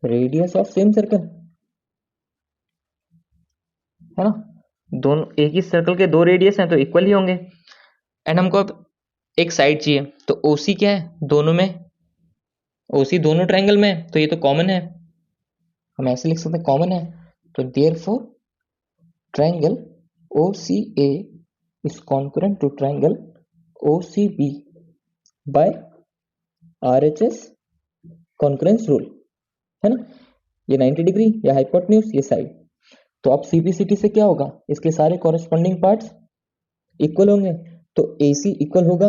radius of same circle, है ना। दोनों एक ही सर्कल के दो रेडियस हैं तो इक्वल ही होंगे। एंड हमको अब एक साइड चाहिए, तो ओ सी क्या है, दोनों में, ओ सी दोनों ट्राइंगल में है, तो ये तो कॉमन है, हम ऐसे लिख सकते हैं कॉमन है। तो therefore triangle O C A is concurrent to triangle O C B by R H S concurrence rule, है ना। ये 90 डिग्री, या हाइपोटेन्यूज, ये साइड। तो अब सीपीसीटी से क्या होगा, इसके सारे कॉरेस्पॉन्डिंग पार्ट्स इक्वल होंगे, तो ए सी इक्वल होगा,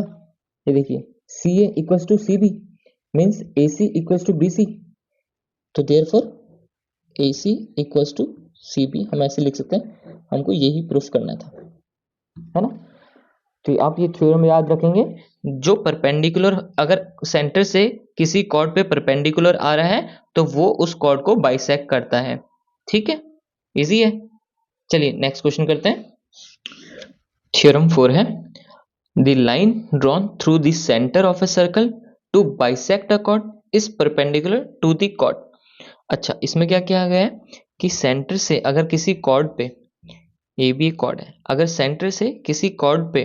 ये देखिए C A equals to C B, means A C equals to B C. तो therefore A C equals to C B, हम ऐसे लिख सकते हैं, हमको यही प्रूफ करना था, है ना। तो आप ये थ्योरम याद रखेंगे, जो परपेंडिकुलर, अगर सेंटर से किसी कॉर्ड पे परपेंडिकुलर आ रहा है तो वो उस कॉर्ड को बाइसेक्ट करता है, ठीक है, इजी है। चलिए नेक्स्ट क्वेश्चन करते हैं। थ्योरम 4 है, the line drawn through the centre of a circle to bisect a chord is perpendicular to the chord. अच्छा, इसमें क्या किया गया है कि सेंटर से अगर किसी कॉर्ड पे, ए बी कॉर्ड है, अगर सेंटर से किसी कॉर्ड पे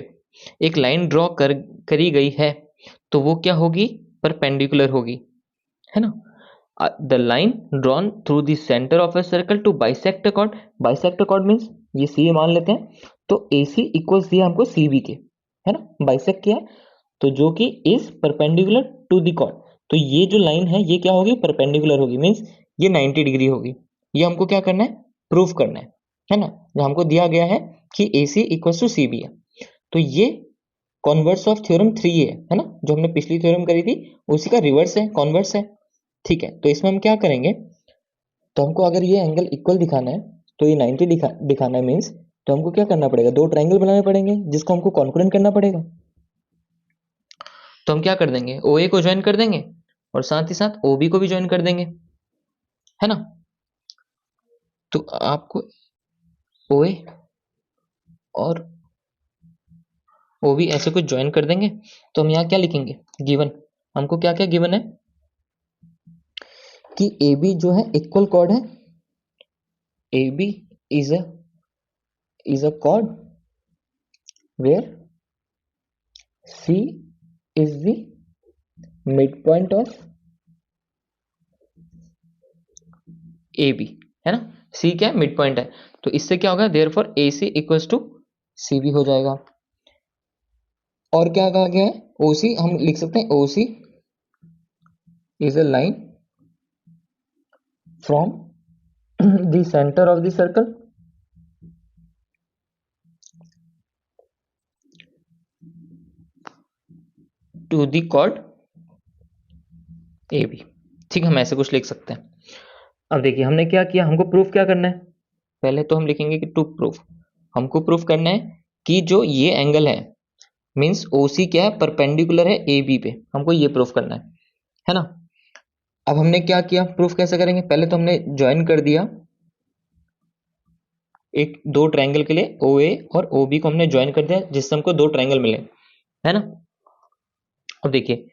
एक लाइन ड्रॉ करी गई है तो वो क्या होगी, परपेंडिकुलर होगी, है ना। The line drawn through the centre of a circle to bisect a chord, bisect a chord means ये सी मान लेते हैं, तो ए सी इक्वल्स दिया हमको सी बी के, है ना, बाइसेक्ट किया है, तो जो कि is perpendicular to the chord. तो ये जो लाइन है ये क्या होगी, परपेंडिकुलर होगी, मीन्स ये 90 डिग्री होगी। ये हमको क्या करना है, प्रूफ करना है ना। जो हमको दिया गया है कि ए C equals to C B है, तो ये कॉन्वर्स ऑफ थ्योरम 3 है ना, जो हमने पिछली थ्योरम करी थी उसी का रिवर्स है, कॉन्वर्स है, ठीक है। तो इसमें हम क्या करेंगे, तो हमको अगर ये एंगल इक्वल दिखाना है, तो ये 90 दिखाना है मीन्स, तो हमको क्या करना पड़ेगा, दो ट्राइंगल बनाने पड़ेंगे जिसको हमको कॉन्करेंट करना पड़ेगा। तो हम क्या कर देंगे, ओ ए को ज्वाइन कर देंगे और साथ ही साथ ओ बी को भी ज्वाइन कर देंगे, है ना। तो आपको ओ ए और ओ बी ऐसे कुछ ज्वाइन कर देंगे, तो हम यहाँ क्या लिखेंगे, गिवन, हमको क्या क्या गिवन है कि ए बी जो है इक्वल कॉर्ड है, A B is a chord where C is the mid point of A B, है ना। सी क्या है, मिड पॉइंट है, तो इससे क्या होगा, therefore A C equals to C B हो जाएगा। और क्या कहा गया है, ओ सी हम लिख सकते हैं, O C is a line from the centre of the circle to the chord A B. ठीक, हम ऐसे कुछ लिख सकते हैं। अब देखिए हमने क्या किया, हमको प्रूफ क्या करना है। पहले तो हम लिखेंगे कि टू प्रूफ, हमको प्रूफ करना है कि जो ये एंगल है मींस ओसी क्या है, परपेंडिकुलर है ए बी पे, हमको ये प्रूफ करना है ना। अब हमने क्या किया, प्रूफ कैसे करेंगे, पहले तो हमने ज्वाइन कर दिया एक दो ट्रायंगल के लिए ओ ए और ओ बी को हमने ज्वाइन कर दिया जिससे हमको दो ट्रायंगल मिले, है ना। अब देखिए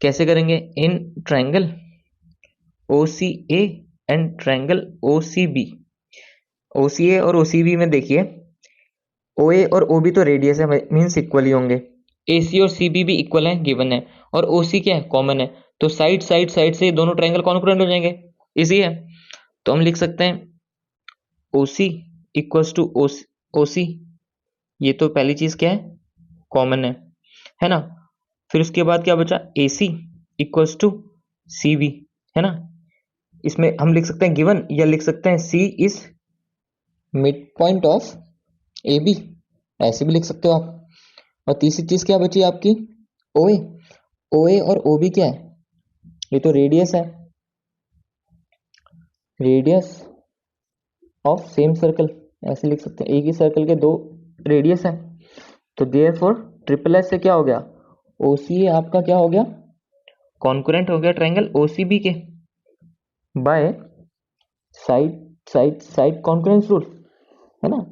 कैसे करेंगे, in triangle O C A and triangle O C B, O C A और ओ सी बी में देखिए ओ ए और ओ बी तो रेडियस है मीन्स इक्वल ही होंगे, ए सी और सी बी भी इक्वल है गिवन है, और ओ सी क्या है, कॉमन है। तो साइड साइड साइड से दोनों ट्रायंगल कॉन्ग्रुएंट हो जाएंगे, इजी है। तो हम लिख सकते हैं O C equals to O सी, ये तो पहली चीज क्या है, कॉमन है ना। फिर उसके बाद क्या बचा, ए C equals to C B, है ना। इसमें हम लिख सकते हैं गिवन, या लिख सकते हैं C is mid point of A B, ऐसे भी लिख सकते हो आप। और तीसरी चीज क्या बची आपकी, ओ ए, ओ ए और ओ बी क्या है, ये तो रेडियस है, रेडियस ऑफ सेम सर्कल, ऐसे लिख सकते हैं, एक ही सर्कल के दो रेडियस है। तो देयरफॉर ट्रिपल एस से क्या हो गया, ओ सी ए आपका क्या हो गया, कॉन्करेंट हो गया ट्रायंगल ओ सी बी के by side side side concurrence rule, है ना।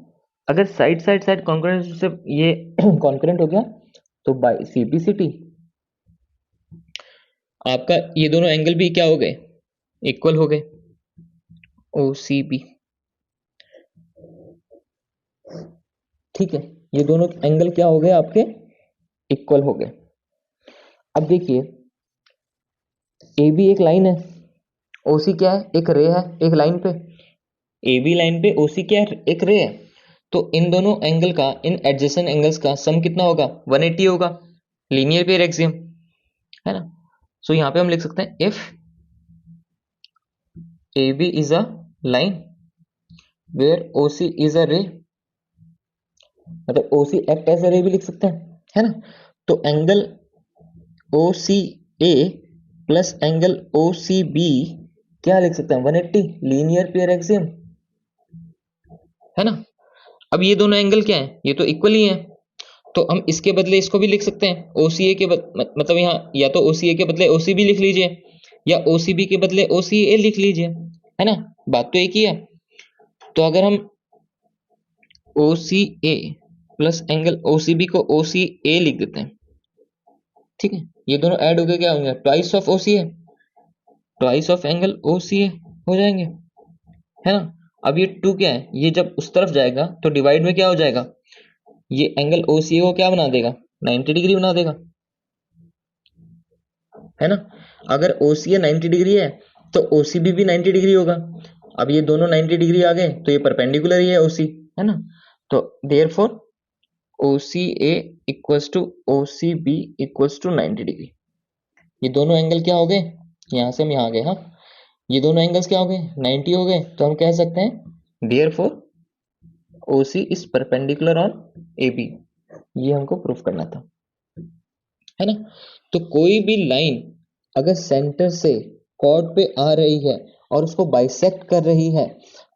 अगर साइड साइड साइड कॉन्करेंस से ये कॉन्करेंट हो गया तो बाय सीपीसीटी आपका ये दोनों एंगल भी क्या हो गए, इक्वल हो गए, ओ सी बी। ठीक है, ये दोनों एंगल क्या हो गए आपके, इक्वल हो गए। अब देखिए ए बी एक लाइन है, ओ सी क्या है, एक रे है एक लाइन पे, ए बी लाइन पे ओ सी क्या है, एक रे है। तो इन दोनों एंगल का, इन एडजेसेंट एंगल्स का सम कितना होगा, 180 होगा, लीनियर पेयर एक्सियम, है ना। सो यहाँ पे हम लिख सकते हैं if A B is a line where O C is a ray, मतलब ओ सी एक्ट एज अ रे भी लिख सकते हैं, है ना। तो angle O C A plus angle O C B क्या लिख सकते हैं, 180, लीनियर पेयर एक्सियम, है ना। अब ये दोनों एंगल क्या है, ये तो इक्वल ही है, तो हम इसके बदले इसको भी लिख सकते हैं, OCA के मतलब यहाँ या तो OCA के बदले OCB लिख लीजिए, या OCB के बदले OCA लिख लीजिए, है ना। बात तो एक ही है। तो अगर हम OCA प्लस एंगल OCB को OCA लिख देते हैं, ठीक है, ये दोनों ऐड होकर क्या होंगे, twice of OCA, twice of angle OCA हो जाएंगे, है ना। अब ये टू क्या है, ये जब उस तरफ जाएगा तो डिवाइड में क्या हो जाएगा, ये एंगल OCA को क्या बना देगा, 90 डिग्री बना देगा, है ना। अगर OCA 90 डिग्री है तो OCB भी 90 डिग्री होगा। अब ये दोनों 90 डिग्री आ गए तो ये परपेंडिकुलर ही है OC, है ना। तो therefore OCA equals to OCB equals to 90 degree. ये दोनों एंगल क्या हो गए, यहां से हम यहाँ आ गए, हाँ, ये दोनों एंगल्स क्या हो गए, 90 हो गए। तो हम कह सकते हैं therefore OC is perpendicular on AB, ये हमको प्रूफ करना था, है ना। तो कोई भी लाइन अगर सेंटर से कॉर्ड पे आ रही है और उसको बाइसेक्ट कर रही है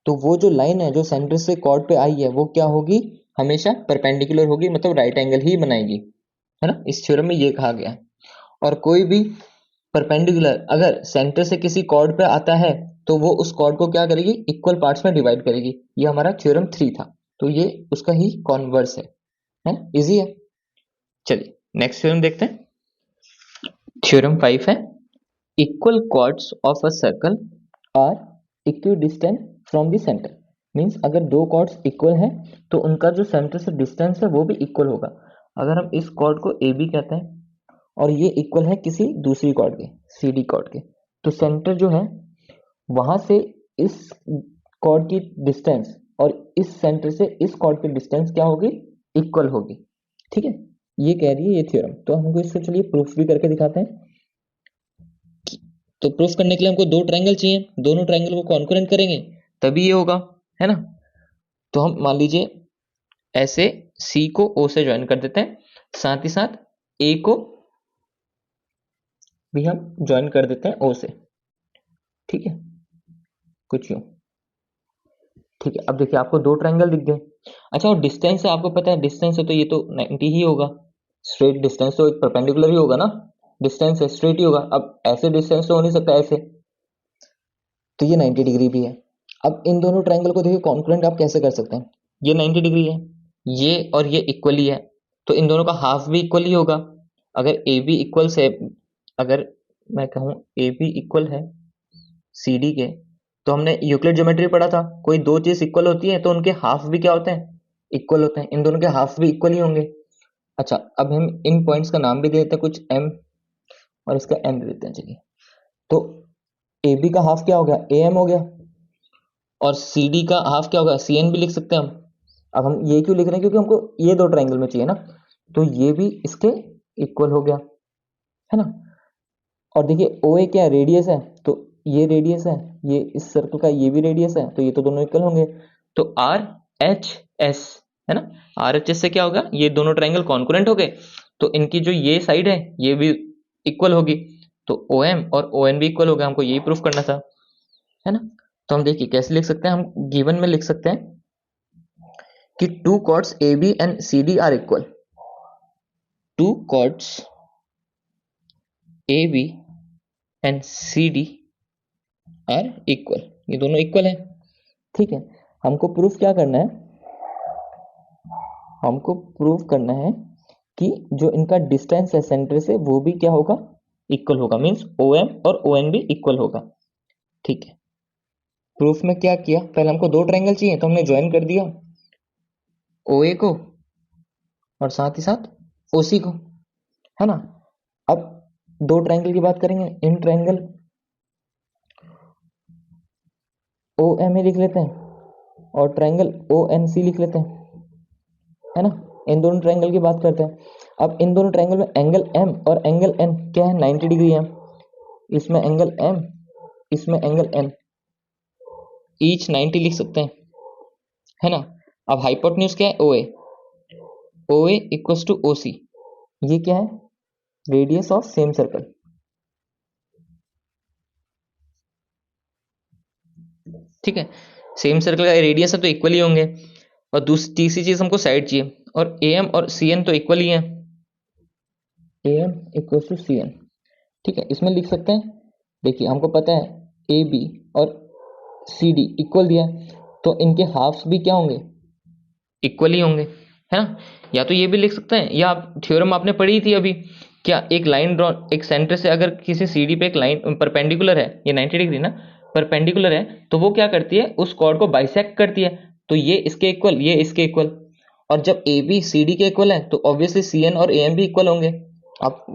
तो वो जो लाइन है जो सेंटर से कॉर्ड पे आई है वो क्या होगी, हमेशा परपेंडिकुलर होगी, मतलब राइट एंगल ही बनाएगी, है ना। इस थ्योरम में ये कहा गया है। और कोई भी परपेंडिकुलर अगर सेंटर से किसी कॉर्ड पे आता है तो वो उस कॉर्ड को क्या करेगी, इक्वल पार्ट्स में डिवाइड करेगी। ये हमारा थ्योरम 3 था, तो ये उसका ही कॉन्वर्स है ना, इजी है। चलिए नेक्स्ट थ्योरम देखते हैं। थ्योरम 5 है, equal chords of a circle are equidistant from the centre. Means अगर दो कॉर्ड्स इक्वल हैं तो उनका जो सेंटर से डिस्टेंस है वो भी इक्वल होगा। अगर हम इस कॉर्ड को ए बी कहते हैं और ये इक्वल है किसी दूसरी कॉर्ड के, सी डी कॉर्ड के, तो सेंटर जो है वहां से इस कॉर्ड की डिस्टेंस और इस सेंटर से इस कॉर्ड की डिस्टेंस क्या होगी, इक्वल होगी। ठीक है, ये कह रही है ये थ्योरम। तो हमको इसको चलिए प्रूफ भी करके दिखाते हैं। तो प्रूफ करने के लिए हमको दो ट्रायंगल चाहिए, दोनों ट्रायंगल को कॉन्करेंट करेंगे तभी ये होगा, है ना। तो हम मान लीजिए ऐसे सी को ओ से ज्वाइन कर देते हैं, साथ ही साथ ए को भी हम ज्वाइन कर देते हैं ओ से, ठीक है, कुछ यूं, ठीक है। अब देखिए आपको दो ट्रायंगल दिख गए। अच्छा, और डिस्टेंस है, आपको पता है डिस्टेंस है तो ये तो 90 ही होगा, स्ट्रेट डिस्टेंस तो एक परपेंडिकुलर ही होगा ना, डिस्टेंस है स्ट्रेट ही होगा। अब ऐसे डिस्टेंस तो हो नहीं सकता ऐसे, तो ये 90 डिग्री भी है। अब इन दोनों ट्रायंगल को देखिए कॉन्ग्रुएंट आप कैसे कर सकते हैं, ये 90 डिग्री है, ये और ये इक्वली है, तो इन दोनों का हाफ भी इक्वल ही होगा। अगर ए बी इक्वल से, अगर मैं कहूँ ए बी इक्वल है सी डी के, तो हमने यूक्लिड ज्योमेट्री पढ़ा था, कोई दो चीज इक्वल होती है तो उनके हाफ भी क्या होते हैं, इक्वल होते हैं। इन दोनों के हाफ भी इक्वल ही होंगे। अच्छा, अब हम इन पॉइंट्स का नाम भी दे देते हैं कुछ एम, और इसका एन दे देते हैं, चलिए। तो ए बी का हाफ क्या हो गया, ए एम हो गया, और सी डी का हाफ क्या होगा, सी एन भी लिख सकते हैं हम। अब हम ये क्यों लिख रहे हैं, क्योंकि हमको ये दो ट्रायंगल में चाहिए ना, तो ये भी इसके इक्वल हो गया, है ना। और देखिए ओ ए क्या रेडियस है, तो ये रेडियस है, ये इस सर्कल का ये भी रेडियस है, तो ये तो दोनों इक्वल होंगे। तो आर एच एस, है ना, आर एच एस से क्या होगा, ये दोनों ट्रायंगल कॉन्करेंट हो गए, तो इनकी जो ये साइड है ये भी इक्वल होगी, तो ओ एम और ओ एन भी इक्वल होगा। हमको यही प्रूफ करना था, है ना। तो हम देखिए कैसे लिख सकते हैं, हम गिवन में लिख सकते हैं कि two chords A B and C D are equal, two chords A B and C D are equal, ये दोनों इक्वल है, ठीक है। हमको प्रूफ क्या करना है, हमको प्रूफ करना है कि जो इनका डिस्टेंस है सेंटर से वो भी क्या होगा, इक्वल होगा, मींस ओ एम और ओ एन भी इक्वल होगा, ठीक है। प्रूफ में क्या किया, पहले हमको दो ट्रायंगल चाहिए तो हमने ज्वाइन कर दिया ओ ए को और साथ ही साथ ओ सी को, है ना। अब दो ट्रायंगल की बात करेंगे, इन ट्रायंगल ओ एम ही लिख लेते हैं और ट्रायंगल ओ एन सी लिख लेते हैं, है ना। इन दोनों ट्रायंगल की बात करते हैं। अब इन दोनों ट्रायंगल में एंगल एम और एंगल एन क्या है, 90 डिग्री है। इसमें एंगल एम, इसमें एंगल एन, ईच 90 लिख सकते हैं, है ना। अब हाइपोटेन्यूज क्या है, ओ A, O A equals to O सी, ये क्या है, रेडियस ऑफ सेम सर्कल, ठीक है। सेम सर्कल का रेडियस है तो इक्वल ही होंगे। और दूसरी तीसरी चीज हमको साइड चाहिए, और ए एम और सी एन तो इक्वल ही है, A M equals to C N, ठीक है। इसमें लिख सकते हैं, देखिए हमको पता है ए बी और सी डी इक्वल दिया है, तो इनके हाफ्स भी क्या होंगे, इक्वल ही होंगे, है ना। या तो ये भी लिख सकते हैं, या थ्योरम आपने पढ़ी थी अभी, क्या एक लाइन ड्रॉ, एक सेंटर से अगर किसी सी डी पे एक लाइन परपेंडिकुलर है, ये 90 डिग्री ना परपेंडिकुलर है, तो वो क्या करती है, उस कॉर्ड को बाइसेक्ट करती है, तो ये इसके इक्वल, ये इसके इक्वल। और जब ए बी सी डी के इक्वल है तो ऑब्वियसली सी एन और ए एम भी इक्वल होंगे। आप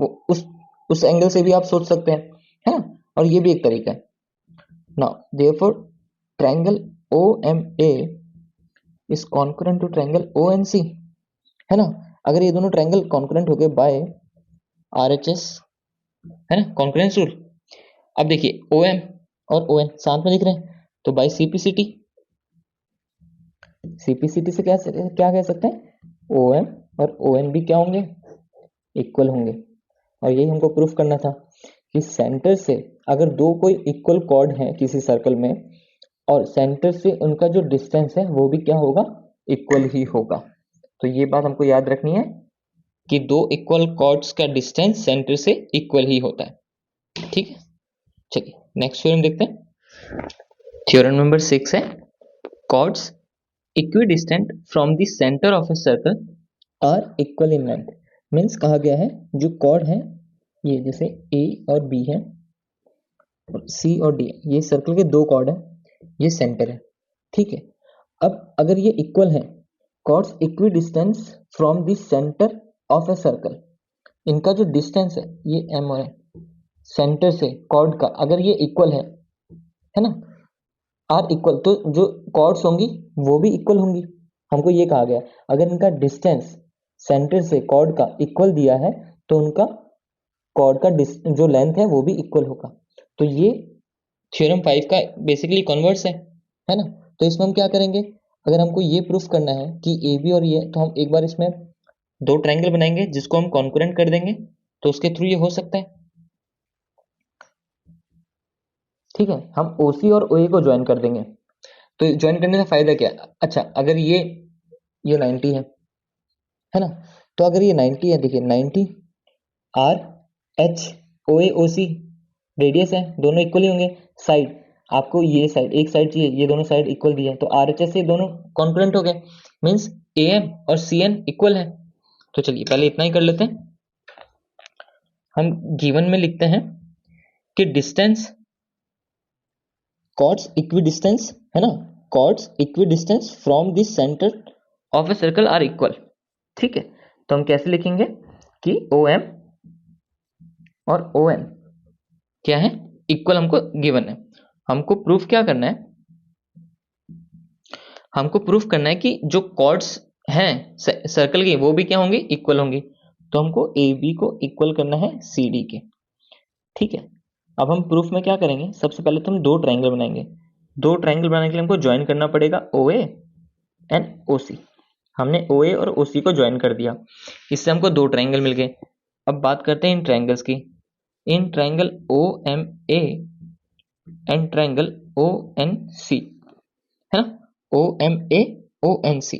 उस एंगल से भी आप सोच सकते हैं, है ना। और ये भी एक तरीका है। Now therefore triangle O M A is concurrent to triangle O N C, है ना। अगर ये दोनों ट्रायंगल कॉन्करेंट हो गए बाय आर एच एस, है ना, कॉन्करेंस रूल। अब देखिए ओ एम और ओ एन साथ में लिख रहे हैं, तो बाय सीपीसीटी, सीपीसीटी से क्या क्या कह सकते हैं, ओ एम और ओ एन भी क्या होंगे, इक्वल होंगे। और यही हमको प्रूफ करना था कि सेंटर से अगर दो कोई इक्वल कॉर्ड हैं किसी सर्कल में, और सेंटर से उनका जो डिस्टेंस है वो भी क्या होगा, इक्वल ही होगा। तो ये बात हमको याद रखनी है कि दो इक्वल कॉर्ड्स का डिस्टेंस सेंटर से इक्वल ही होता है, ठीक है। चलिए नेक्स्ट थ्योरम देखते हैं। थ्योरम नंबर 6 है, chords equidistant from the centre of a circle are equal in length. Means कहा गया है जो कॉर्ड है, ये जैसे ए और बी है और सी और डी है, ये सर्कल के दो कॉर्ड है, ये सेंटर है, ठीक है। अब अगर ये इक्वल है, chords equidistance from the centre of a circle, इनका जो डिस्टेंस है ये एम है, सेंटर से कॉर्ड का अगर ये इक्वल है ना, आर इक्वल, तो जो कॉर्ड्स होंगी वो भी इक्वल होंगी। हमको ये कहा गया अगर इनका डिस्टेंस सेंटर से कॉर्ड का इक्वल दिया है तो उनका कॉर्ड का जो लेंथ है वो भी इक्वल होगा। तो ये थ्योरम 5 का बेसिकली कन्वर्स है ना। तो इसमें हम क्या करेंगे, अगर हमको ये प्रूफ करना है कि ए बी और ये, तो हम एक बार इसमें दो ट्रायंगल बनाएंगे जिसको हम कॉन्करेंट कर देंगे, तो उसके थ्रू ये हो सकता है। ठीक है, हम OC और OA को ज्वाइन कर देंगे। तो ज्वाइन करने का फायदा क्या? अच्छा, अगर ये 90 है ना, तो अगर ये 90 है, देखिए 90 RH OA OC रेडियस है, दोनों इक्वल ही होंगे। साइड आपको ये साइड, एक साइड चाहिए, ये दोनों साइड इक्वल दी है, तो RHS से दोनों कॉन्करेंट हो गए, मीन्स AM और CN इक्वल है। तो चलिए पहले इतना ही कर लेते हैं। हम गिवन में लिखते हैं कि डिस्टेंस कॉर्ड्स इक्विडिस्टेंस है ना, chords equidistance from the centre of a circle are equal. ठीक है, तो हम कैसे लिखेंगे कि OM और ON क्या है, इक्वल हमको गिवन है। हमको प्रूफ क्या करना है, हमको प्रूफ करना है कि जो कॉर्ड्स हैं सर्कल की वो भी क्या होंगी, इक्वल होंगी। तो हमको AB को इक्वल करना है CD के। ठीक है, अब हम प्रूफ में क्या करेंगे, सबसे पहले तो हम दो ट्रायंगल बनाएंगे। दो ट्रायंगल बनाने के लिए हमको ज्वाइन करना पड़ेगा OA एंड OC। हमने OA और OC को ज्वाइन कर दिया, इससे हमको दो ट्रायंगल मिल गए। अब बात करते हैं इन ट्रायंगल्स की। In triangle OMA and triangle ONC है ना, OMA ONC,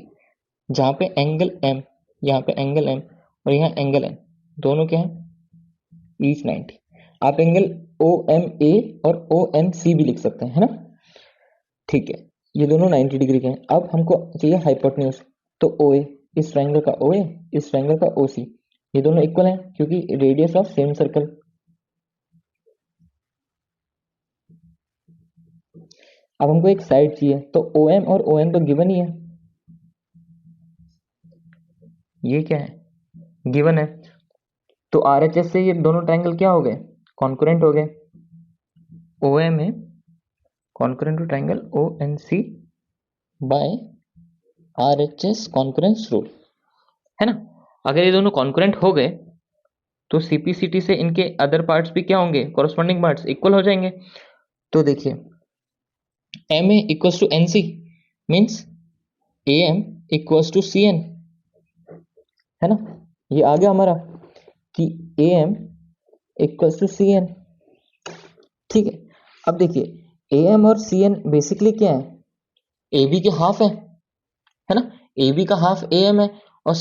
जहां पे एंगल M, यहाँ पे एंगल M और यहाँ एंगल N, दोनों क्या है, ईच 90। आप एंगल OMA और OMC भी लिख सकते हैं, है ना। ठीक है, ये दोनों 90 डिग्री के हैं। अब हमको चाहिए हाइपोटेन्यूज, तो OA, इस ट्रायंगल का OA, इस ट्रायंगल का OC, ये दोनों इक्वल हैं क्योंकि रेडियस ऑफ सेम सर्कल। अब हमको एक साइड चाहिए, तो OM और ON तो गिवन ही है, ये क्या है, गिवन है। तो RHS से ये दोनों ट्रायंगल क्या हो गए, कॉन्करेंट हो गए। OM है concurrent to triangle ONC by RHS concurrence rule, है ना। अगर ये दोनों कॉन्करेंट हो गए तो CPCT से इनके अदर पार्ट्स भी क्या होंगे, कॉरस्पॉन्डिंग पार्ट्स इक्वल हो जाएंगे। तो देखिए MA equals to NC means AM equals to CN, है ना। ये आ गया हमारा कि AM इक्वल्स टू CN। ठीक है, अब देखिए AM और CN बेसिकली क्या है, AB के हाफ है ना। AB का हाफ AM है और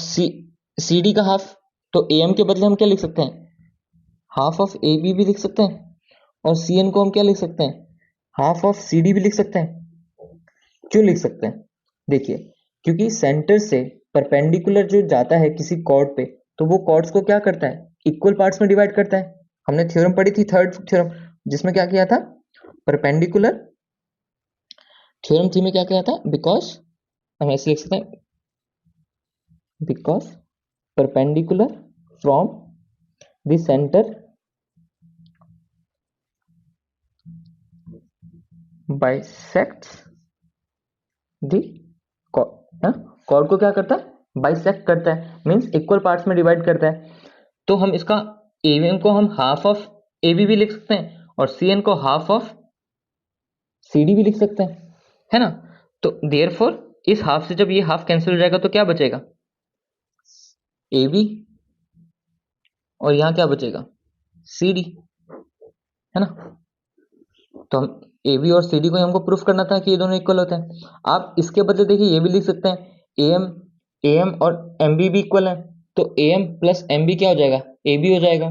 CD का हाफ, तो AM के बदले हम क्या लिख सकते हैं, हाफ ऑफ AB भी लिख सकते हैं, और CN को हम क्या लिख सकते हैं, हाफ ऑफ CD भी लिख सकते हैं। क्यों लिख सकते हैं, देखिए क्योंकि सेंटर से परपेंडिकुलर जो जाता है किसी कॉर्ड पे, तो वो कॉर्ड्स को क्या करता है, इक्वल पार्ट्स में डिवाइड करता है। हमने थ्योरम पढ़ी थी, थर्ड थ्योरम, जिसमें क्या किया था, परपेंडिकुलर थ्योरम थी में क्या किया था, बिकॉज हम ऐसे लिख सकते हैं, because perpendicular from the centre bisects the chord. Chord को क्या करता है, बाइसेक्ट करता है, मींस इक्वल पार्ट्स में डिवाइड करता है। तो हम इसका AM को हम हाफ ऑफ AB भी लिख सकते हैं और CN को हाफ ऑफ CD भी लिख सकते हैं, है ना। तो देयरफॉर इस हाफ से जब ये हाफ कैंसिल हो जाएगा तो क्या बचेगा, AB, और यहां क्या बचेगा, CD, है ना। तो हम AB और CD को हमको प्रूफ करना था कि ये दोनों इक्वल होते हैं। आप इसके बदले देखिए ये भी लिख सकते हैं, AM और MB भी इक्वल है, तो AM प्लस MB क्या हो जाएगा, AB हो जाएगा,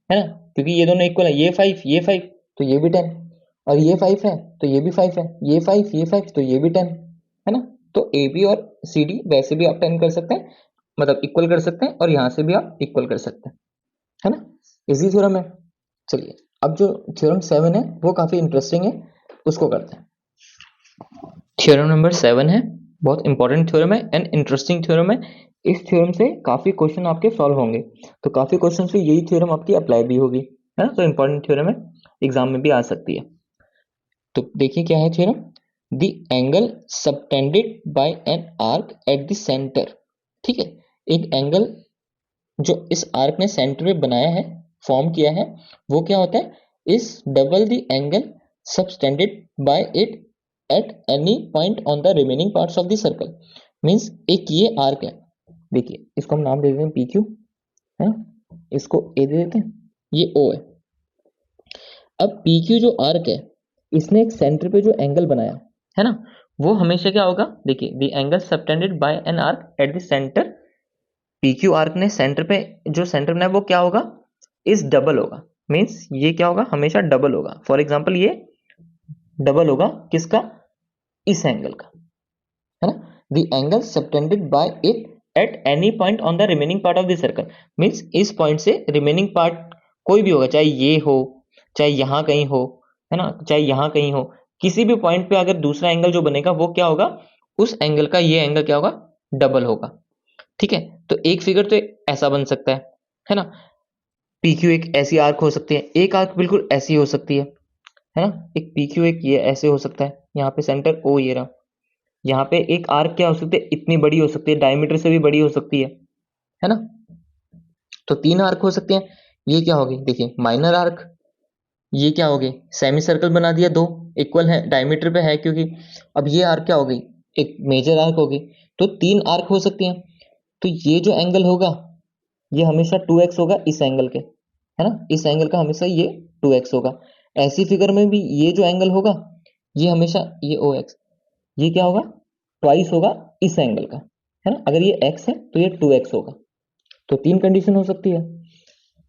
है ना, क्योंकि ये दोनों इक्वल है। ये 5 तो ये भी 10, और ये 5 है तो ये भी 5 है, ये 5 तो ये भी 10, है ना। तो AB और CD वैसे भी आप 10 कर सकते हैं, मतलब इक्वल कर सकते हैं, और यहां से भी आप इक्वल कर सकते हैं, है ना। इजी थ्योरम है। चलिए अब जो थ्योरम 7 है वो काफी इंटरेस्टिंग है, उसको करते हैं। थ्योरम नंबर 7 है, बहुत इंपॉर्टेंट थ्योरम है एंड इंटरेस्टिंग थ्योरम है। इस थ्योरम से काफी क्वेश्चन आपके सॉल्व होंगे, तो काफी क्वेश्चन से यही थ्योरम आपकी अप्लाई भी होगी, है ना। तो इंपॉर्टेंट थ्योरम है, एग्जाम में भी आ सकती है। तो देखिए क्या है theorem, the angle subtended bye an arc eight the centre. ठीक है, एक एंगल जो इस आर्क ने सेंटर में बनाया है, फॉर्म किया है, वो क्या होता है, is double the angle subtended by it at any point on the remaining parts of the circle. Means एक ये आर्क है, देखिए इसको हम नाम दे देते हैं PQ, है ना, इसको A दे देते हैं, ये O है। अब PQ जो आर्क है इसने एक सेंटर पे जो एंगल बनाया है ना, वो हमेशा क्या होगा, देखिए the angle subtended bye an arc eight the centre, PQ arc ने सेंटर पे जो सेंटर बनाया वो क्या होगा, इस डबल होगा, मीन्स ये क्या होगा, हमेशा डबल होगा। फॉर एग्जाम्पल ये डबल होगा किसका, इस एंगल का, है ना। The angle subtended by it at any point on the remaining part of the circle, means इस पॉइंट से रिमेनिंग पार्ट कोई भी होगा, चाहे ये हो, चाहे यहां कहीं हो, है ना, चाहे यहां कहीं हो, किसी भी पॉइंट पे अगर दूसरा एंगल जो बनेगा वो क्या होगा, उस एंगल का ये एंगल क्या होगा, डबल होगा। ठीक है, तो एक फिगर तो ऐसा बन सकता है ना, PQ एक ऐसी आर्क हो सकती है, एक आर्क बिल्कुल ऐसी हो सकती है ना, एक PQ एक ये ऐसे हो सकता है, यहाँ पे सेंटर O ये रहा, यहाँ पे एक आर्क क्या हो सकती है, इतनी बड़ी हो सकती है, डायमीटर से भी बड़ी हो सकती है ना। तो तीन आर्क हो सकते हैं, ये क्या होगी, देखिए माइनर आर्क, ये क्या होगी, सेमी सर्कल बना दिया, दो इक्वल है डायमीटर पे है क्योंकि, अब ये आर्क क्या होगी, एक मेजर आर्क होगी, तो तीन आर्क हो सकती हैं। तो ये जो एंगल होगा ये हमेशा 2x होगा इस एंगल के, है ना, इस एंगल का हमेशा ये 2x होगा। ऐसी फिगर में भी ये जो एंगल होगा ये हमेशा ये OX, ये क्या होगा, ट्वाइस होगा इस एंगल का, है ना, अगर ये x है तो ये 2x होगा। तो तीन कंडीशन हो सकती है।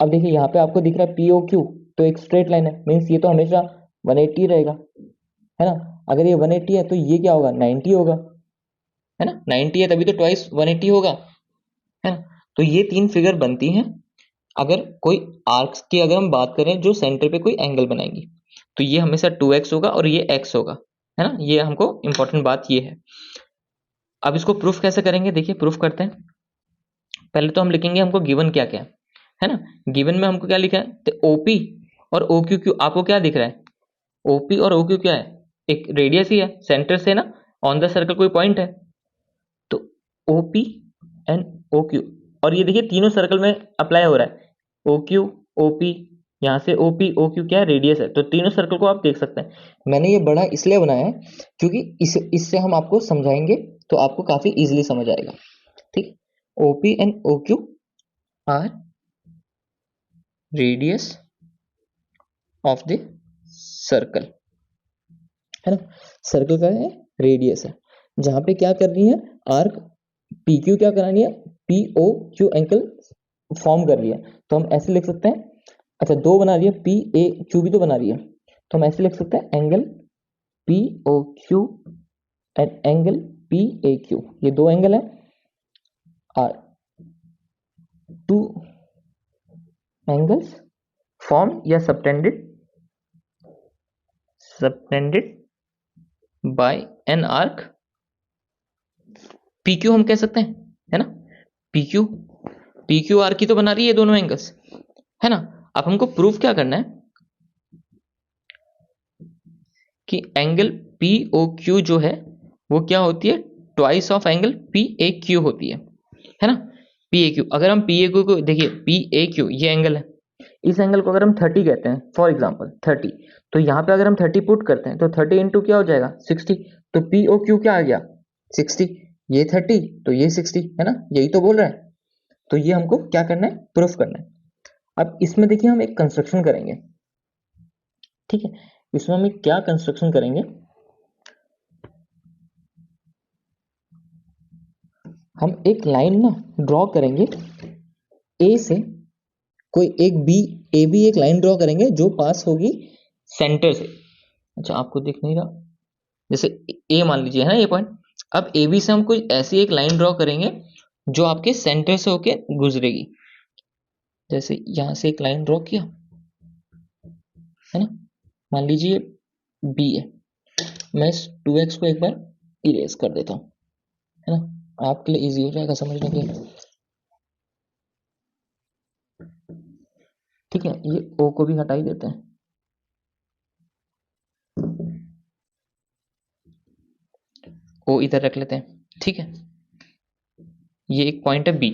अब देखिए यहाँ पे आपको दिख रहा है POQ, तो एक स्ट्रेट लाइन है, मीन्स ये तो हमेशा 180 रहेगा, है ना। अगर ये 180 है तो ये क्या होगा, 90 होगा, है ना, 90 है तभी तो ट्वाइस 180 होगा, है ना। तो ये तीन फिगर बनती हैं अगर कोई आर्क्स की अगर हम बात करें जो सेंटर पे कोई एंगल बनाएंगी, तो ये हमेशा 2x होगा और ये x होगा, है ना, ये हमको इंपॉर्टेंट बात ये है। अब इसको प्रूफ कैसे करेंगे, देखिए प्रूफ करते हैं। पहले तो हम लिखेंगे हमको गिवन क्या क्या है ना, गिवन में हमको क्या लिखा है, तो OP और OQQ, आपको क्या दिख रहा है, OP और OQ क्या है, एक रेडियस ही है सेंटर से ना, ऑन द सर्कल कोई पॉइंट है, तो OP एंड OQ, और ये देखिए तीनों सर्कल में अप्लाई हो रहा है, OQ OP, यहाँ से OP OQ क्या है, रेडियस है, तो तीनों सर्कल को आप देख सकते हैं। मैंने ये बड़ा इसलिए बनाया है क्योंकि इससे हम आपको समझाएंगे तो आपको काफी इजीली समझ आएगा। ठीक, OP and OQ are radius of the circle, है ना, सर्कल का है रेडियस है, जहां पे क्या कर रही है आर्क PQ क्या करानी है, POQ एंगल फॉर्म कर रही है, तो हम ऐसे लिख सकते हैं, अच्छा दो बना रही है, PAQ भी तो बना रही है, तो हम ऐसे लिख सकते हैं angle POQ and angle PAQ, ये दो एंगल है, आर टू एंगल्स फॉर्म या subtended bye an arc PQ, हम कह सकते हैं, है ना, PQ PQR की तो बना रही है दोनों एंगल्स, है ना। अब हमको प्रूफ क्या करना है कि एंगल POQ जो है वो क्या होती है, ट्वाइस ऑफ एंगल PAQ होती है ना। PAQ, अगर हम PAQ को देखिए, PAQ ये एंगल है, इस एंगल को अगर हम 30 कहते हैं फॉर एग्जांपल 30, तो यहाँ पे अगर हम 30 पुट करते हैं तो 30 इंटू क्या हो जाएगा 60, तो POQ क्या आ गया 60, ये 30 तो ये 60, है ना, यही तो बोल रहा है। तो ये हमको क्या करना है, प्रूफ करना है। अब इसमें देखिए हम एक कंस्ट्रक्शन करेंगे, ठीक है, इसमें हम क्या कंस्ट्रक्शन करेंगे, हम एक लाइन ना ड्रॉ करेंगे ए से, कोई एक बी, ए बी एक लाइन ड्रॉ करेंगे जो पास होगी सेंटर से, अच्छा आपको दिख नहीं रहा, जैसे ए मान लीजिए है ना ये पॉइंट, अब ए बी से हम कोई ऐसी एक लाइन ड्रॉ करेंगे जो आपके सेंटर से होके गुजरेगी, जैसे यहां से एक लाइन ड्रॉ किया, है ना, मान लीजिए बी है, मैं इस 2x को एक बार इरेज कर देता हूँ, है ना, आपके लिए इजी हो जाएगा समझने के लिए। ठीक है, ये ओ को भी हटा ही देते हैं, ओ इधर रख लेते हैं, ठीक है, ये एक पॉइंट है बी,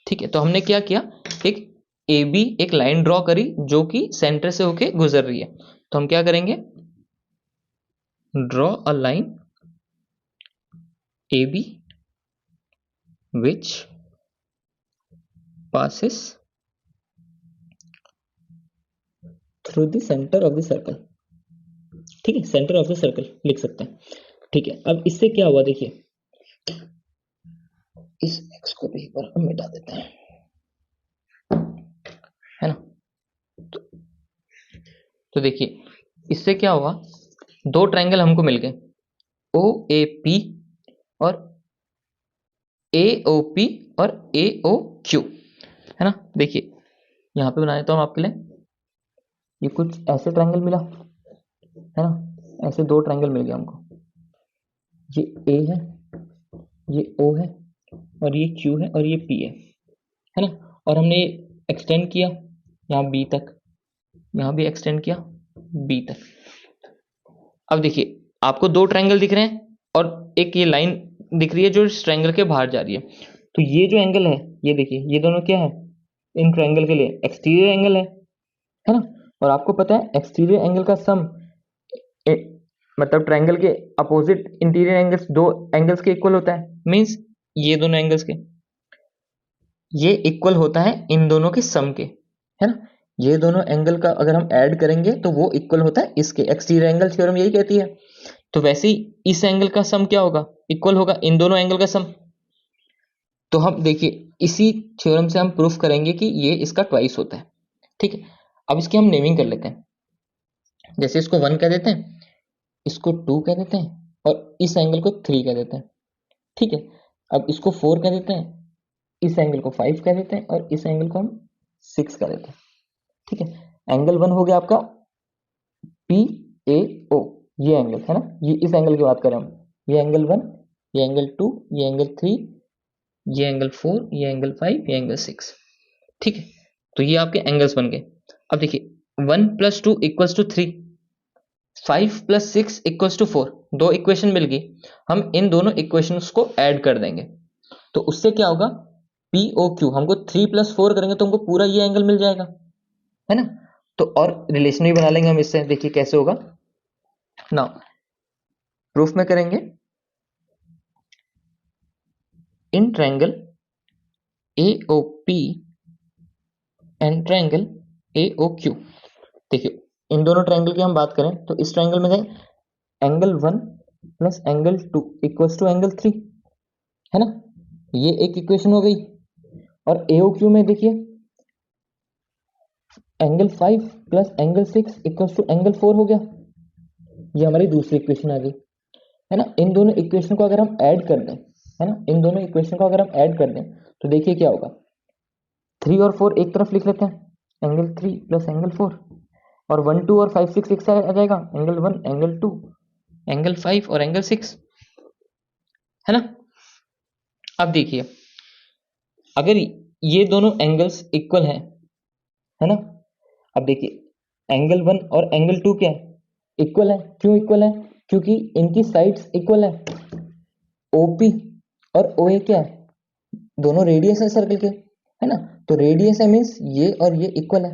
ठीक है, तो हमने क्या किया, एक ए बी एक लाइन ड्रॉ करी जो कि सेंटर से होके गुजर रही है, तो हम क्या करेंगे, draw a line A B which passes through the center of the circle, ठीक है, सेंटर ऑफ द सर्कल लिख सकते हैं। ठीक है, अब इससे क्या हुआ देखिए, इस x को भी एक बार हम मिटा देते हैं, है ना। तो देखिए इससे क्या हुआ, दो ट्रायंगल हमको मिल गए, ओ ए पी और ए ओ पी और ए ओ क्यू, है ना। देखिए यहाँ पे बना देता हूँ आपके लिए, ये कुछ ऐसे ट्रायंगल मिला, है ना, ऐसे दो ट्रायंगल मिल गया हमको, ये ए है, ये ओ है, और ये क्यू है, और ये पी है ना। और हमने एक्सटेंड किया यहाँ बी तक, यहाँ भी एक्सटेंड किया बी तक। अब देखिए आपको दो ट्रायंगल दिख रहे हैं और एक ये लाइन दिख रही है जो इस ट्रायंगल के बाहर जा रही है। तो ये जो एंगल है, ये देखिए, ये दोनों क्या है, इन ट्रायंगल के लिए एक्सटीरियर एंगल है ना। और आपको पता है एक्सटीरियर एंगल का सम मतलब ट्रायंगल के अपोजिट इंटीरियर एंगल्स, दो एंगल्स के इक्वल होता है। मींस ये दोनों एंगल्स के ये इक्वल होता है इन दोनों के सम के, है ना। ये दोनों एंगल का अगर हम ऐड करेंगे तो वो इक्वल होता है इसके, एक्सटीरियर एंगल थ्योरम यही कहती है। तो वैसे ही इस एंगल का सम क्या होगा, इक्वल होगा इन दोनों एंगल का सम। तो हम देखिए इसी थ्योरम से हम प्रूफ करेंगे कि ये इसका ट्वाइस होता है। ठीक है, अब इसकी हम नेमिंग कर लेते हैं, जैसे इसको 1 कह देते हैं, इसको 2 कह देते हैं, और इस एंगल को 3 कह देते हैं। ठीक है, अब इसको 4 कह देते हैं, इस एंगल को 5 कह देते हैं, और इस एंगल को हम 6 कह देते हैं। ठीक है, एंगल 1 हो गया आपका पी ए ओ, ये एंगल है ना, ये इस एंगल की बात करें हम, ये एंगल 1, ये एंगल 2, ये एंगल 3, ये एंगल 4, ये एंगल 5, ये एंगल 6। ठीक है, तो ये आपके एंगल्स बन गए। अब देखिए 1 + 2 = 3, 5 + 6 = 4, दो इक्वेशन मिल गई। हम इन दोनों इक्वेशंस को ऐड कर देंगे, तो उससे क्या होगा, पी ओ क्यू, हमको 3 + 4 करेंगे तो हमको पूरा ये एंगल मिल जाएगा, है ना। तो और रिलेशन भी बना लेंगे हम इससे, देखिए कैसे होगा ना, प्रूफ में करेंगे। In triangle A O P and triangle A O Q, देखिए इन दोनों ट्रायंगल की हम बात करें तो इस ट्रायंगल में एंगल 1 + एंगल 2 = एंगल 3, है ना, ये एक इक्वेशन हो गई। और ए ओ क्यू में देखिए एंगल 5 + एंगल 6 = एंगल 4 हो गया, ये हमारी दूसरी इक्वेशन आ गई, है ना। इन दोनों इक्वेशन को अगर हम ऐड कर दें, है ना, इन दोनों इक्वेशन को अगर हम ऐड कर दें तो देखिए क्या होगा, 3 और 4 एक तरफ लिख लेते हैं, एंगल 3 + एंगल 4, और 1 2 और 5 6 एक साइड आ जाएगा, एंगल 1 एंगल 2 एंगल 5 और एंगल 6, है ना। अब देखिए अगर ये दोनों एंगल्स इक्वल हैं, है ना, अब देखिए एंगल 1 और एंगल 2 क्या है, इक्वल है। क्यों इक्वल है, क्योंकि इनकी साइड्स इक्वल है। ओपी और ओए क्या है, दोनों रेडियस है सर्कल के, है ना। तो रेडियस है मीन्स ये और ये इक्वल है।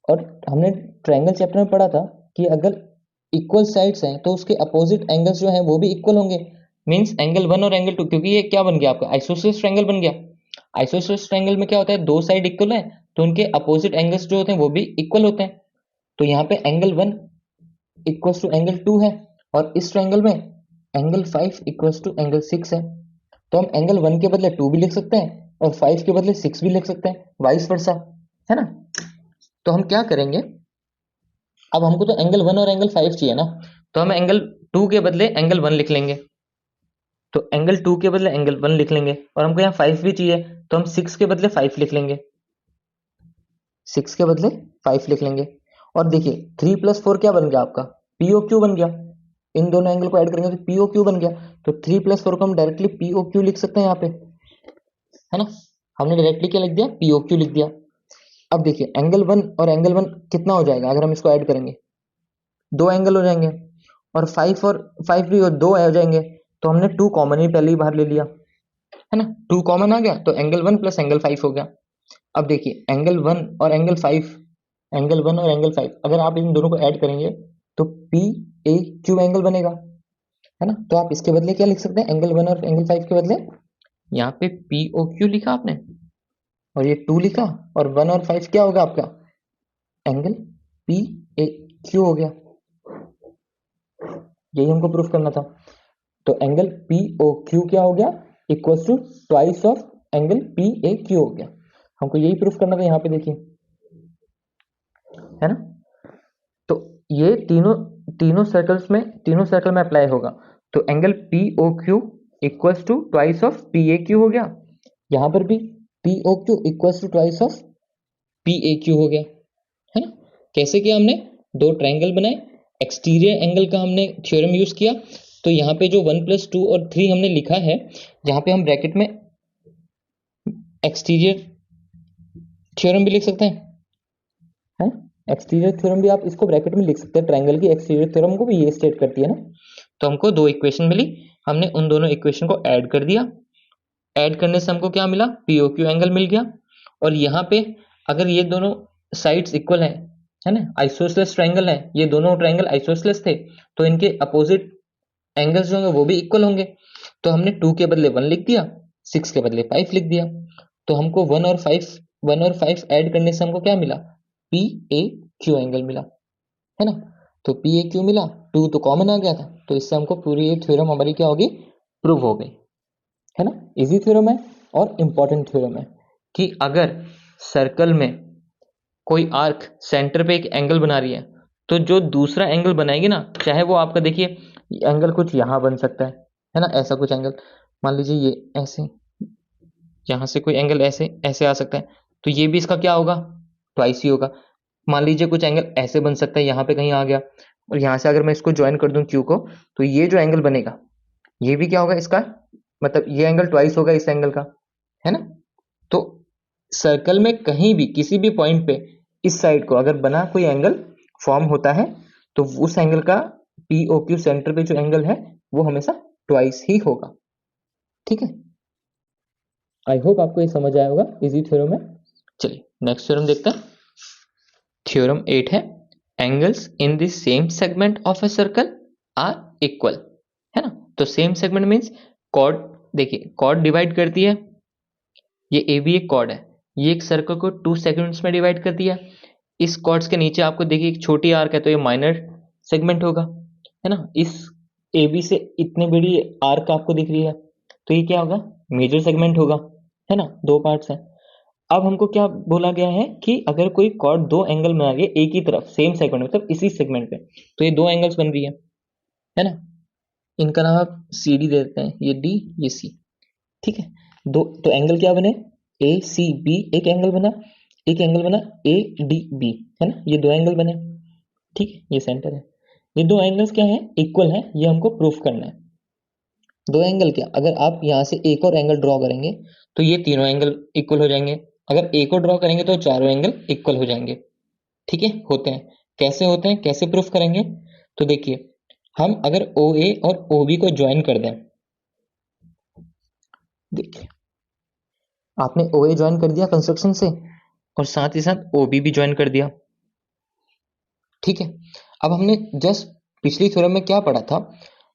और हमने ट्रायंगल चैप्टर में पढ़ा था कि अगर इक्वल साइड्स हैं तो उसके अपोजिट एंगल्स जो हैं वो भी इक्वल होंगे। मींस एंगल 1 और एंगल 2, क्योंकि ये क्या बन गया आपका, आइसोसेलेस ट्रायंगल बन गया। आइसोसेलेस ट्रायंगल में क्या होता है, दो साइड इक्वल है तो उनके अपोजिट एंगल्स जो होते हैं वो भी इक्वल होते हैं। तो यहाँ पे एंगल 1 = एंगल 2 है, और इस ट्रायंगल में एंगल 5 = एंगल 6 है। तो हम एंगल 1 के बदले 2 भी लिख सकते हैं और 5 के बदले 6 भी लिख सकते हैं, वाइस वर्सा, है ना। तो हम क्या करेंगे, अब हमको तो एंगल 1 और एंगल 5 चाहिए ना, तो हम एंगल 2 के बदले एंगल 1 लिख लेंगे, तो एंगल 2 के बदले एंगल 1 लिख लेंगे। और हमको यहाँ 5 भी चाहिए तो हम 6 के बदले 5 लिख लेंगे, 6 के बदले 5 लिख लेंगे। और देखिए 3 + 4 क्या बन गया आपका, पीओ क्यू बन गया। इन दोनों एंगल को ऐड करेंगे तो पीओ क्यू बन गया। तो 3 + 4 को हम डायरेक्टली पीओ क्यू लिख सकते हैं यहाँ पे, है ना। हमने डायरेक्टली क्या लिख दिया, पीओ क्यू लिख दिया। अब देखिए एंगल 1 और एंगल 1 कितना हो जाएगा अगर हम इसको ऐड करेंगे, दो एंगल हो जाएंगे, और 5 और 5 भी दो हो जाएंगे। तो हमने 2 कॉमन ही पहले ही बाहर ले लिया, है ना, 2 कॉमन आ गया तो एंगल 1 + एंगल 5 हो गया। अब देखिए एंगल 1 और एंगल 5, एंगल 1 और एंगल 5 अगर आप इन दोनों को ऐड करेंगे तो पी ए क्यू एंगल बनेगा, है ना। तो आप इसके बदले क्या लिख सकते हैं, एंगल 1 और एंगल 5 के बदले यहाँ पे पी ओ क्यू लिखा आपने, और ये 2 लिखा, और 1 और 5 क्या होगा आपका, एंगल पी ए क्यू हो गया, यही हमको प्रूफ करना था। तो एंगल पी ओ क्यू क्या हो गया, equal to twice of angle P A Q हो गया। हमको यही प्रूफ करना था, यहाँ पे देखिए, है ना। तो ये तीनों सर्कल में अप्लाई होगा। तो angle P O Q equals to twice of P A Q हो गया। यहां पर भी P O Q equals to twice of P A Q हो गया, है ना। कैसे किया हमने, दो ट्रायंगल बनाए, एक्सटीरियर एंगल का हमने थ्योरम यूज किया। तो यहाँ पे जो 1 + 2 और 3 हमने लिखा है, जहां पे हम ब्रैकेट में एक्सटीरियर थ्योरम भी लिख सकते हैं, एक्सटीरियर थ्योरम भी आप इसको ब्रैकेट में लिख सकते हैं। ट्रायंगल की एक्सटीरियर थ्योरम को भी ये स्टेट करती है ना। तो हमको दो इक्वेशन मिली, हमने उन दोनों इक्वेशन को ऐड कर दिया। ऐड करने से हमको क्या मिला, पीओक्यू एंगल मिल गया। और यहाँ पे अगर ये दोनों साइड्स इक्वल है ना, आइसोसेलेस ट्रायंगल है, ये दोनों ट्रायंगल आइसोसेलेस थे, तो इनके अपोजिट एंगल्स जो होंगे वो भी इक्वल होंगे। तो हमने 2 के बदले 1 लिख दिया, 6 के बदले 5 लिख दिया। तो हमको 1 और 5 ऐड करने से हमको क्या मिला, पी ए क्यू एंगल मिला, है ना। तो पी ए क्यू मिला, 2 तो कॉमन आ गया था, तो इससे हमको पूरी ये थ्योरम हमारी क्या होगी, प्रूव हो गई, है ना। इजी थ्योरम है और इंपॉर्टेंट थ्योरम है कि अगर सर्कल में कोई आर्क सेंटर पे एक एंगल बना रही है, तो जो दूसरा एंगल बनाएगी ना, चाहे वो आपका देखिए एंगल कुछ यहां बन सकता है ना, ऐसा कुछ एंगल, मान लीजिए ये ऐसे, यहां से कोई एंगल ऐसे ऐसे आ सकता है, तो ये भी इसका क्या होगा, ट्वाइस ही होगा। मान लीजिए कुछ एंगल ऐसे बन सकता है, यहाँ पे कहीं आ गया, और यहां से अगर मैं इसको ज्वाइन कर दूं क्यू को, तो ये जो एंगल बनेगा ये भी क्या होगा इसका, मतलब ये एंगल ट्वाइस होगा इस एंगल का, है ना। तो सर्कल में कहीं भी किसी भी पॉइंट पे इस साइड को अगर बना कोई एंगल फॉर्म होता है, तो उस एंगल का पी ओ क्यू सेंटर पे जो एंगल है वो हमेशा ट्वाइस ही होगा, ठीक है। आई होप आपको ये समझ आया होगा, इजी थ्योरम है। चलिए नेक्स्ट थ्योरम देखते हैं। थ्योरम 8 है, angles in the same segment of a circle are equal, है ना। तो सेम सेगमेंट मींस कॉर्ड, देखिए कॉर्ड डिवाइड करती है, ये ए बी एक कॉर्ड है, ये एक सर्कल को 2 सेगमेंट्स में डिवाइड कर दिया। इस कॉर्ड्स के नीचे आपको देखिए एक छोटी आर्क है, तो ये माइनर सेगमेंट होगा, है ना। इस ए बी से इतनी बड़ी आर्क आपको दिख रही है, तो ये क्या होगा, मेजर सेगमेंट होगा, है ना। दो पार्ट्स हैं। अब हमको क्या बोला गया है कि अगर कोई कॉर्ड दो एंगल बना रही है एक ही तरफ सेम सेगमेंट मतलब इसी सेगमेंट पे, तो ये दो एंगल्स बन रही है ना। इनका नाम आप सी डी दे देते हैं, ये डी ये सी, ठीक है। दो तो एंगल क्या बने, ए सी बी एक एंगल बना, एक एंगल बना ए डी बी, है ना, ये दो एंगल बने, ठीक है। ये सेंटर है, ये दो एंगल्स क्या है, इक्वल है, ये हमको प्रूफ करना है। दो एंगल क्या, अगर आप यहाँ से एक और एंगल ड्रॉ करेंगे तो ये तीनों एंगल इक्वल हो जाएंगे, अगर एक और ड्रॉ करेंगे तो चारों एंगल इक्वल हो जाएंगे, ठीक है। होते हैं, कैसे होते हैं, कैसे प्रूफ करेंगे, तो देखिए हम अगर ओ ए और ओ बी को ज्वाइन कर दें, देखिए आपने ओ ए ज्वाइन कर दिया कंस्ट्रक्शन से, और साथ ही साथ ओ बी भी ज्वाइन कर दिया, ठीक है। अब हमने जस्ट पिछली थ्योरम में क्या पढ़ा था,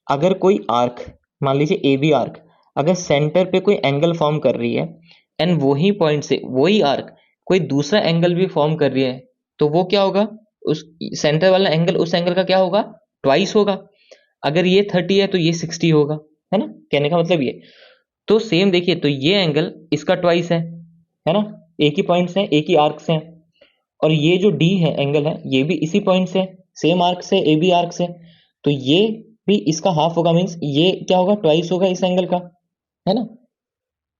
अगर कोई आर्क, मान लीजिए ए बी आर्क, अगर सेंटर पे कोई एंगल फॉर्म कर रही है एंड वही पॉइंट से वही आर्क कोई दूसरा एंगल भी फॉर्म कर रही है, तो वो क्या होगा, उस सेंटर वाला एंगल उस एंगल का क्या होगा, ट्वाइस होगा। अगर ये 30 है तो ये 60 होगा, है ना, कहने का मतलब ये। तो सेम देखिए, तो ये एंगल इसका ट्वाइस है ना, एक ही पॉइंट से एक ही आर्क से, और ये जो डी है एंगल है ये भी इसी पॉइंट से, सेम आर्क से, ए बी आर्क से, तो ये भी इसका हाफ होगा, मीन्स ये क्या होगा, ट्वाइस होगा इस एंगल का, है ना।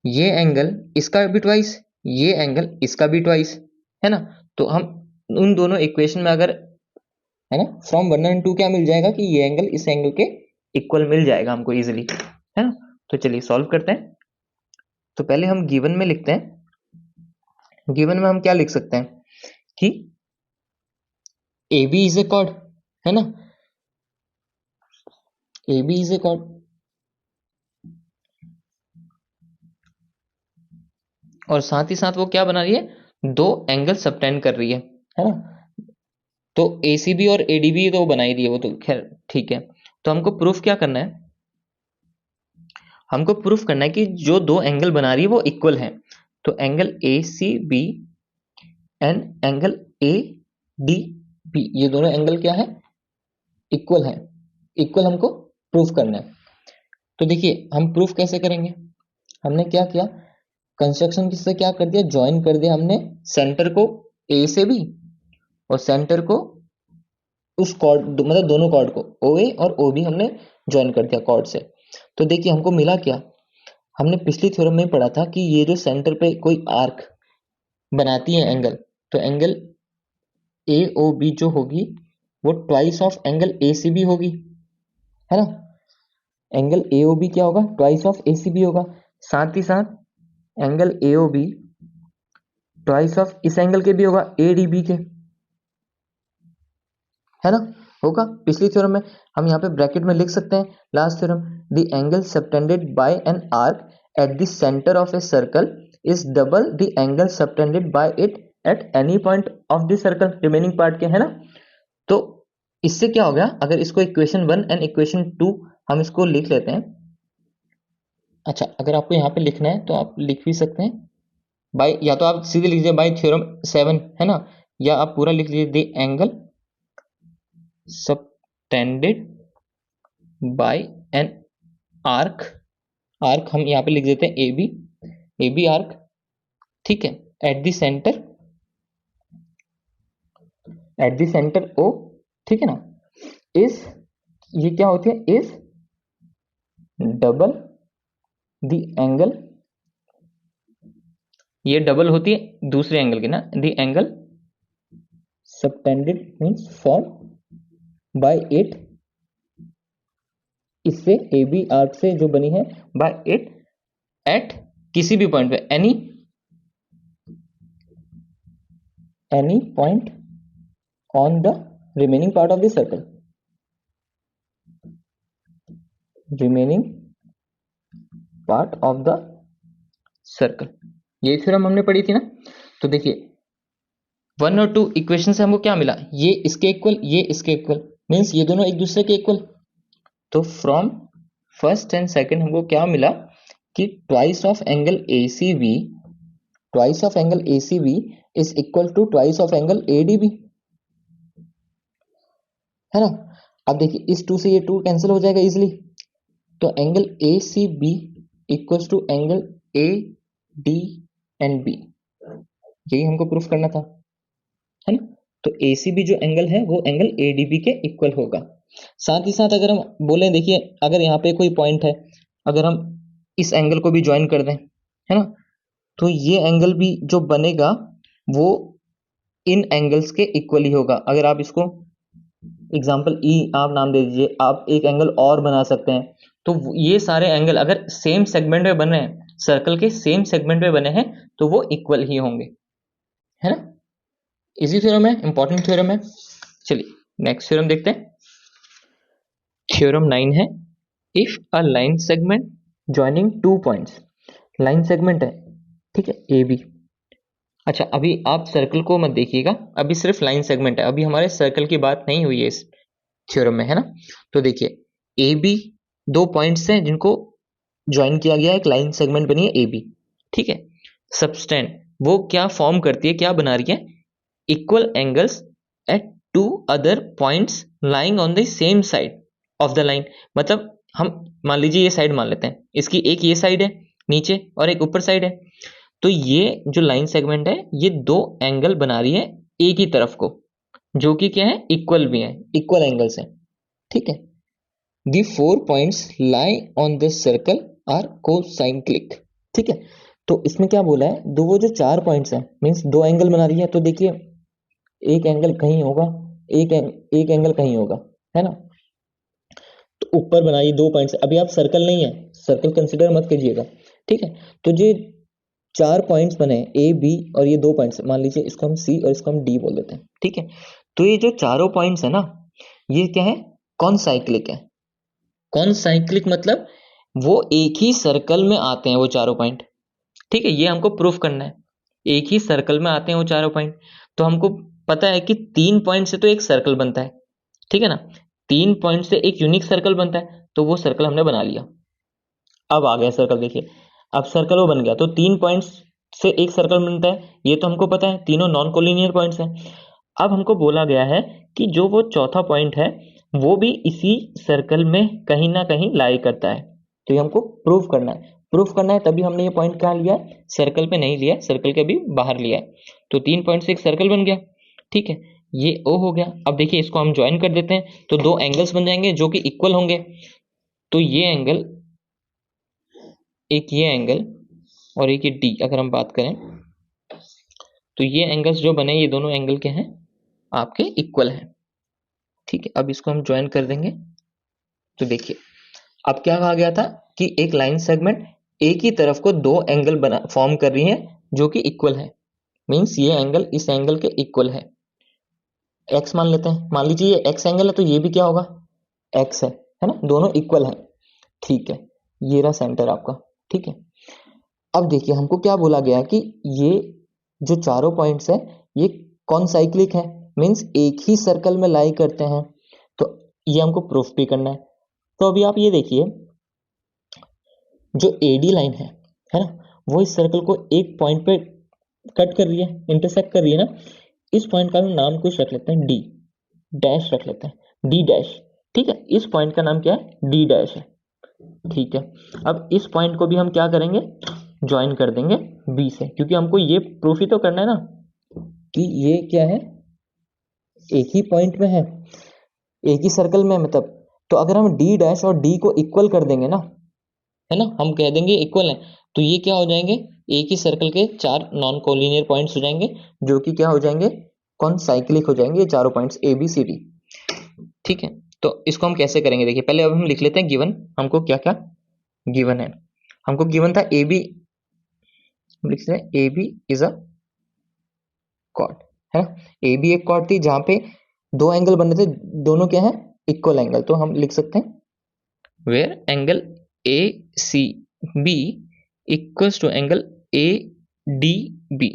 ये एंगल इसका भी ट्वाइस, ये एंगल इसका भी ट्वाइस, है ना। तो हम उन दोनों इक्वेशन में अगर, है ना, फ्रॉम 1 एंड 2 क्या मिल जाएगा कि ये एंगल इस एंगल के इक्वल मिल जाएगा हमको इजिली, है ना। तो चलिए सॉल्व करते हैं। तो पहले हम गिवन में लिखते हैं, गिवन में हम क्या लिख सकते हैं कि A B is a chord, है ना, A B is a chord, और साथ ही साथ वो क्या बना रही है, दो एंगल सबटेंड कर रही है ना। तो एसीबी और एडीबी तो बना ही दिए, वो तो खैर ठीक है। तो हमको प्रूफ क्या करना है, हमको प्रूफ करना है कि जो दो एंगल बना रही है वो इक्वल है। तो angle A C B and angle A D B, ये दोनों एंगल क्या है, इक्वल है, इक्वल हमको प्रूफ करना है। तो देखिए हम प्रूफ कैसे करेंगे, हमने क्या किया, कंस्ट्रक्शन किससे क्या कर दिया, ज्वाइन कर दिया हमने सेंटर को ए से भी और सेंटर को उस कॉर्ड मतलब दोनों कॉर्ड को ओ ए और ओ बी हमने ज्वाइन कर दिया कॉर्ड से। तो देखिए हमको मिला क्या, हमने पिछली थ्योरम में पढ़ा था कि ये जो सेंटर पे कोई आर्क बनाती है एंगल, तो एंगल ए ओ बी जो होगी वो twice of angle A C B होगी, है ना। एंगल ए ओ बी क्या होगा, twice of A C B होगा। साथ ही साथ angle A O B twice of इस एंगल के भी होगा, ए डी बी के, है ना, होगा। पिछली थ्योरम में हम यहाँ पे ब्रैकेट में लिख सकते हैं last theorem, the angle subtended bye an arc eight the centre of a circle is double the angle subtended by it at any point of the circle remaining part के, है ना। तो इससे क्या हो गया, अगर इसको इक्वेशन 1 एंड इक्वेशन 2 हम इसको लिख लेते हैं। अच्छा, अगर आपको यहाँ पे लिखना है तो आप लिख भी सकते हैं बाय, या तो आप सीधे लिख दीजिए बाय थ्योरम 7, है ना, या आप पूरा लिख लीजिए the angle subtended bye an arc, arc हम यहाँ पे लिख देते हैं ए बी आर्क, ठीक है, एट द सेंटर ओ, ठीक है ना, इस ये क्या होती है, इस डबल द एंगल, ये डबल होती है दूसरे एंगल की ना, the angle subtended means form by it, इससे ए बी आर्क से जो बनी है, बाय इट एट किसी भी पॉइंट पे, any point on the remaining part of the circle, remaining part of the circle, ये थ्योरम हमने पढ़ी थी ना। तो देखिए 1 और 2 इक्वेशन से हमको क्या मिला, ये इसके इक्वल, ये इसके इक्वल, मींस ये दोनों एक दूसरे के इक्वल। तो फ्रॉम फर्स्ट एंड सेकंड हमको क्या मिला कि twice of angle A C B, twice of angle A C B is equal to twice of angle A D B, है ना। अब देखिए इस 2 से ये 2 कैंसिल हो जाएगा इजिली, तो angle A C B equals to angle A D and B, यही हमको प्रूफ करना था, है ना। तो ए सी बी जो एंगल है वो एंगल ए डी बी के इक्वल होगा। साथ ही साथ अगर हम बोले, देखिए अगर यहाँ पे कोई पॉइंट है, अगर हम इस एंगल को भी ज्वाइन कर दें, है ना, तो ये एंगल भी जो बनेगा वो इन एंगल्स के इक्वल ही होगा। अगर आप इसको एग्जाम्पल ई आप नाम दे दीजिए, आप एक एंगल और बना सकते हैं, तो ये सारे एंगल अगर सेम सेगमेंट में बने हैं, सर्कल के सेम सेगमेंट में बने हैं, तो वो इक्वल ही होंगे, है ना। इजी थ्योरम है, इंपॉर्टेंट थ्योरम है। चलिए नेक्स्ट थ्योरम देखते हैं। थ्योरम 9 है, if a line segment joining 2 points, line segment है, ठीक है, ए बी। अच्छा अभी आप सर्कल को मत देखिएगा, अभी सिर्फ लाइन सेगमेंट है, अभी हमारे सर्कल की बात नहीं हुई है इस थ्योरम में, है ना। तो देखिए ए बी 2 पॉइंट्स हैं जिनको ज्वाइन किया गया, एक लाइन सेगमेंट बनी है ए बी, ठीक है। सबस्टेंड वो क्या फॉर्म करती है, क्या बना रही है, equal angles eight 2 other points lying on the same side of the line. मतलब हम मान लीजिए ये साइड मान लेते हैं, इसकी एक ये साइड है नीचे और एक ऊपर साइड है, तो ये जो लाइन सेगमेंट है ये 2 एंगल बना रही है एक ही तरफ को, जो कि क्या है, इक्वल भी है, इक्वल एंगल्स हैं, ठीक है। The 4 points lie on this circle are concyclic, ठीक है। तो इसमें क्या बोला है, दो वो जो 4 पॉइंट्स हैं मींस 2 एंगल बना रही है, तो देखिए एक एंगल कहीं होगा, एक एंगल कहीं होगा, है ना। तो ऊपर बनाइए 2 पॉइंट्स, अभी आप सर्कल नहीं है, सर्कल कंसिडर मत कीजिएगा, ठीक है। तो जो 4 पॉइंट्स बने ए बी और ये 2 पॉइंट्स, मान लीजिए इसको हम सी और इसको हम डी बोल देते हैं, ठीक है। तो ये जो चारों पॉइंट्स है ना, ये क्या है, कॉनसाइक्लिक है। कॉनसाइक्लिक मतलब वो एक ही सर्कल में आते हैं वो चारों पॉइंट, ठीक है, ये हमको प्रूफ करना है, एक ही सर्कल में आते हैं वो चारों पॉइंट। तो हमको पता है कि 3 पॉइंट से तो एक सर्कल बनता है, ठीक है ना, 3 पॉइंट से एक यूनिक सर्कल बनता है, तो वो सर्कल हमने बना लिया। अब आ गया सर्कल, देखिए अब सर्कल वो बन गया, तो 3 पॉइंट्स से एक सर्कल बनता है, ये तो हमको पता है, तीनों नॉन कोलिनियर पॉइंट्स हैं। अब हमको बोला गया है कि जो वो चौथा पॉइंट है वो भी इसी सर्कल में कहीं ना कहीं लाई करता है। तो ये हमको प्रूफ करना है, तभी हमने ये पॉइंट कहाँ लिया है, सर्कल पे नहीं लिया, सर्कल के भी बाहर लिया है। तो 3 पॉइंट से एक सर्कल बन गया। ठीक है, ये ओ हो गया। अब देखिए इसको हम ज्वाइन कर देते हैं तो दो एंगल्स बन जाएंगे जो कि इक्वल होंगे। तो ये एंगल, एक ये एंगल और एक ये डी, अगर हम बात करें तो ये एंगल्स जो बने ये दोनों एंगल के हैं, आपके इक्वल हैं। ठीक है, अब इसको हम ज्वाइन कर देंगे। तो देखिए अब क्या कहा गया था कि एक लाइन सेगमेंट एक ही तरफ को दो एंगल बना फॉर्म कर रही है जो कि इक्वल है। मींस ये एंगल इस एंगल के इक्वल है। एक्स मान लेते हैं, मान लीजिए ये एक्स एंगल है तो ये भी क्या होगा, एक्स है ना, दोनों इक्वल है। ठीक है, ये रहा सेंटर आपका। ठीक है, अब देखिए हमको क्या बोला गया है कि ये जो चारों पॉइंट्स है ये कौन साइक्लिक है, मींस एक ही सर्कल में लाई करते हैं। तो ये हमको प्रूफ भी करना है। तो अभी आप ये देखिए जो एडी लाइन है ना, वो इस सर्कल को एक पॉइंट पे कट कर रही है, इंटरसेक्ट कर रही है ना। इस पॉइंट का हम नाम कुछ रख लेते हैं डी डैश, रख लेते हैं डी डैश। ठीक है, इस पॉइंट का नाम क्या है, डी डैश है। ठीक है, अब इस पॉइंट को भी हम क्या करेंगे, ज्वाइन कर देंगे बी से, क्योंकि हमको ये प्रूफ ही तो करना है ना कि ये क्या है, एक ही पॉइंट में है, एक ही सर्कल में मतलब। तो अगर हम डी डैश और डी को इक्वल कर देंगे ना, है ना, हम कह देंगे इक्वल है, तो ये क्या हो जाएंगे, एक ही सर्कल के चार नॉन कोलिनियर पॉइंट्स हो जाएंगे जो कि क्या हो जाएंगे, कौन साइक्लिक हो जाएंगे, ये चारों points A B C D. ठीक है, तो इसको हम कैसे करेंगे, देखिए पहले अब हम लिख लेते हैं गिवन, हमको क्या क्या गिवन है। हमको गिवन था ए बी, हम लिखते हैं A B is a chord, है ना। ए बी एक कॉर्ड थी जहां पे दो एंगल बने थे, दोनों क्या है, इक्वल एंगल। तो हम लिख सकते हैं where angle A C B equals to angle A D B,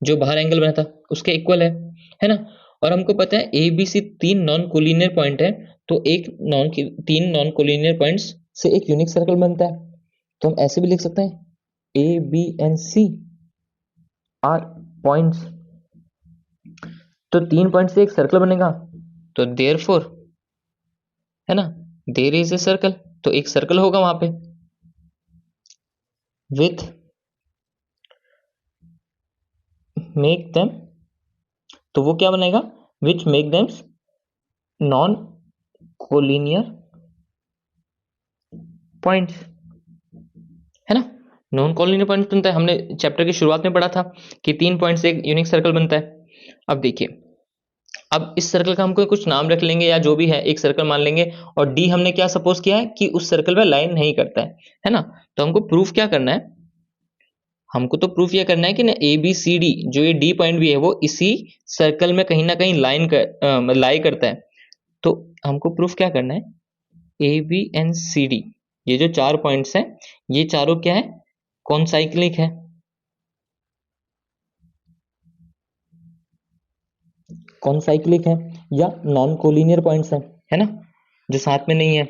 जो बाहर एंगल बना था उसके इक्वल है ना। और हमको पता है ए बी सी तीन नॉन कोलिनियर पॉइंट है, तो तीन नॉन कोलिनियर पॉइंट्स से एक यूनिक सर्कल बनता है। तो हम ऐसे भी लिख सकते हैं A B and C are points, तो 3 पॉइंट से एक सर्कल बनेगा। तो देयरफॉर, है ना, देयर इज ए सर्कल, तो एक सर्कल होगा वहां पे विथ मेक देम, तो वो क्या बनेगा, which make them non collinear points, है ना। नॉन कोलिनियर पॉइंट्स बनता है, हमने चैप्टर की शुरुआत में पढ़ा था कि 3 पॉइंट से एक यूनिक सर्कल बनता है। अब देखिए, अब इस सर्कल का हमको कुछ नाम रख लेंगे या जो भी है, एक सर्कल मान लेंगे। और डी हमने क्या सपोज किया है कि उस सर्कल में लाइन नहीं करता है ना। तो हमको प्रूफ क्या करना है, हमको तो प्रूफ यह करना है कि ना ए बी सी डी, जो ये डी पॉइंट भी है वो इसी सर्कल में कहीं ना कहीं लाई करता है। तो हमको प्रूफ क्या करना है, A B and C D, ये जो चार पॉइंट्स हैं ये चारों क्या है, कौन साइक्लिक है, कौन साइक्लिक है या नॉन कोलिनियर पॉइंट्स है ना, जो साथ में नहीं है,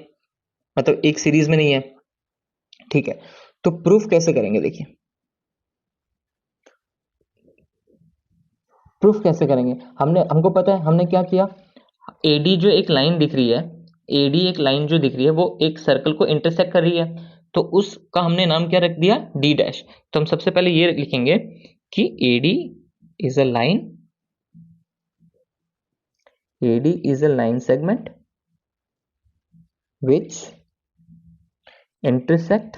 मतलब एक सीरीज में नहीं है। ठीक है, तो प्रूफ कैसे करेंगे, देखिए प्रूफ कैसे करेंगे, हमको पता है हमने क्या किया, एडी जो एक लाइन दिख रही है, एडी एक लाइन जो दिख रही है वो एक सर्कल को इंटरसेक्ट कर रही है, तो उसका हमने नाम क्या रख दिया, डी डैश। तो हम सबसे पहले ये लिखेंगे कि AD is a line, AD is a line segment which intersect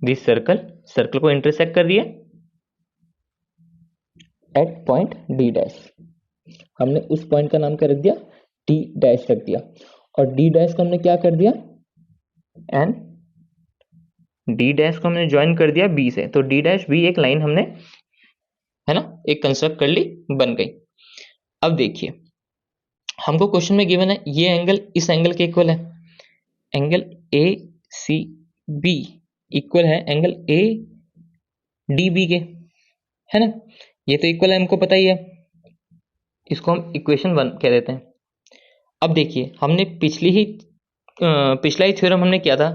this circle, circle को इंटरसेक्ट कर रही है एट पॉइंट डी डैश। हमने उस पॉइंट का नाम क्या रख दिया, डी डैश रख दिया। और डी डैश को हमने क्या कर दिया, एंड डी डैश को हमने ज्वाइन कर दिया बी से, तो डी डैश बी एक लाइन हमने, है ना, एक कंस्ट्रक्ट कर ली, बन गई। अब देखिए हमको क्वेश्चन में गिवन है ये एंगल इस एंगल के इक्वल है, angle A C B equal है एंगल ए डी बी के, है ना। ये तो इक्वल है, हमको पता ही है, इसको हम इक्वेशन 1 कह देते हैं। अब देखिए हमने पिछला ही थ्योरम हमने किया था,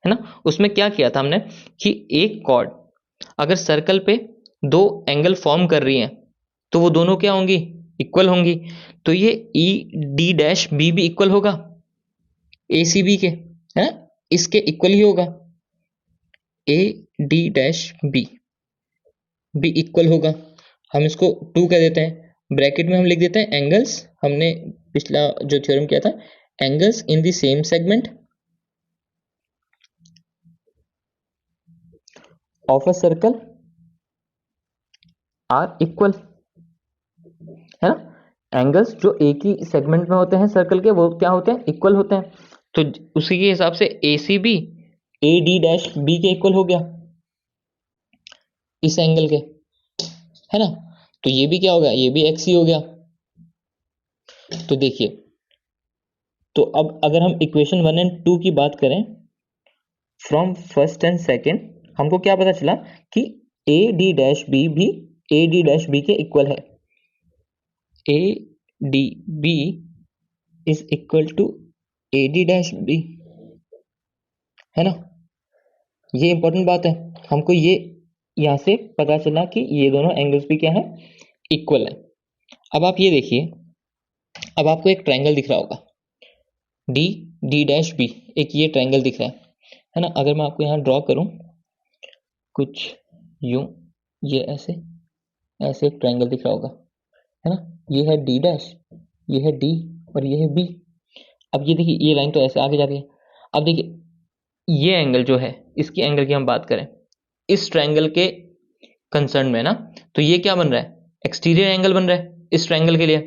है ना, उसमें क्या किया था हमने कि एक कॉर्ड अगर सर्कल पे दो एंगल फॉर्म कर रही है तो वो दोनों क्या होंगी, इक्वल होंगी, तो ये ई डी डैश बी भी इक्वल होगा ए सी बी के, है ना, इसके इक्वल ही होगा। ए डी डैश बी भी इक्वल होगा। हम इसको 2 कर देते हैं, ब्रैकेट में हम लिख देते हैं एंगल्स। हमने पिछला जो थ्योरम किया था, angles in the same segment of a circle are equal, है ना। एंगल्स जो एक ही सेगमेंट में होते हैं सर्कल के, वो क्या होते हैं, इक्वल होते हैं। तो उसी के हिसाब से A C B A D dash B के इक्वल हो गया इस एंगल के, है ना। तो ये भी क्या हो गया, ये भी एक्स ही हो गया। तो देखिए, तो अब अगर हम इक्वेशन 1 एंड 2 की बात करें, फ्रॉम फर्स्ट एंड सेकेंड हमको क्या पता चला कि ए डी डैश बी भी ए डी डैश बी के इक्वल है। A D B is equal to A D dash B, है ना। ये इंपॉर्टेंट बात है, हमको ये यहां से पता चला कि ये दोनों एंगल्स भी क्या है, इक्वल है। अब आप ये देखिए, अब आपको एक ट्रायंगल दिख रहा होगा डी डी डैश बी, एक ये ट्रायंगल दिख रहा है ना। अगर मैं आपको यहाँ ड्रॉ करूं कुछ यूं, ये ऐसे ऐसे एक ट्रायंगल दिख रहा होगा, है ना। ये है डी डैश, ये है डी और ये है बी। अब ये देखिए, ये लाइन तो ऐसे आगे जा रही है। अब देखिए ये एंगल जो है, इसकी एंगल की हम बात करें इस ट्रायंगल के कंसर्न में ना, तो ये क्या बन रहा है, एक्सटीरियर एंगल बन रहा है इस ट्रायंगल के लिए।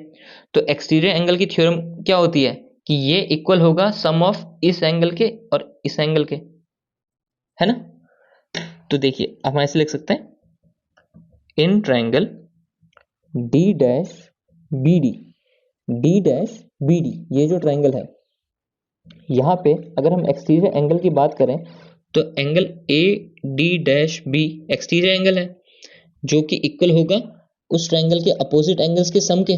तो एक्सटीरियर एंगल की थ्योरम क्या होती है कि ये इक्वल होगा सम ऑफ इस एंगल के और इस एंगल के, है ना। तो देखिए हम ऐसे लिख सकते हैं in triangle D dash B D, D dash B D, ये जो ट्रायंगल है, यहाँ पे अगर हम एक्सटीरियर एंगल की बात करें तो angle A D dash B exterior angle है जो कि इक्वल होगा उस ट्रायंगल के अपोजिट एंगल्स के सम के।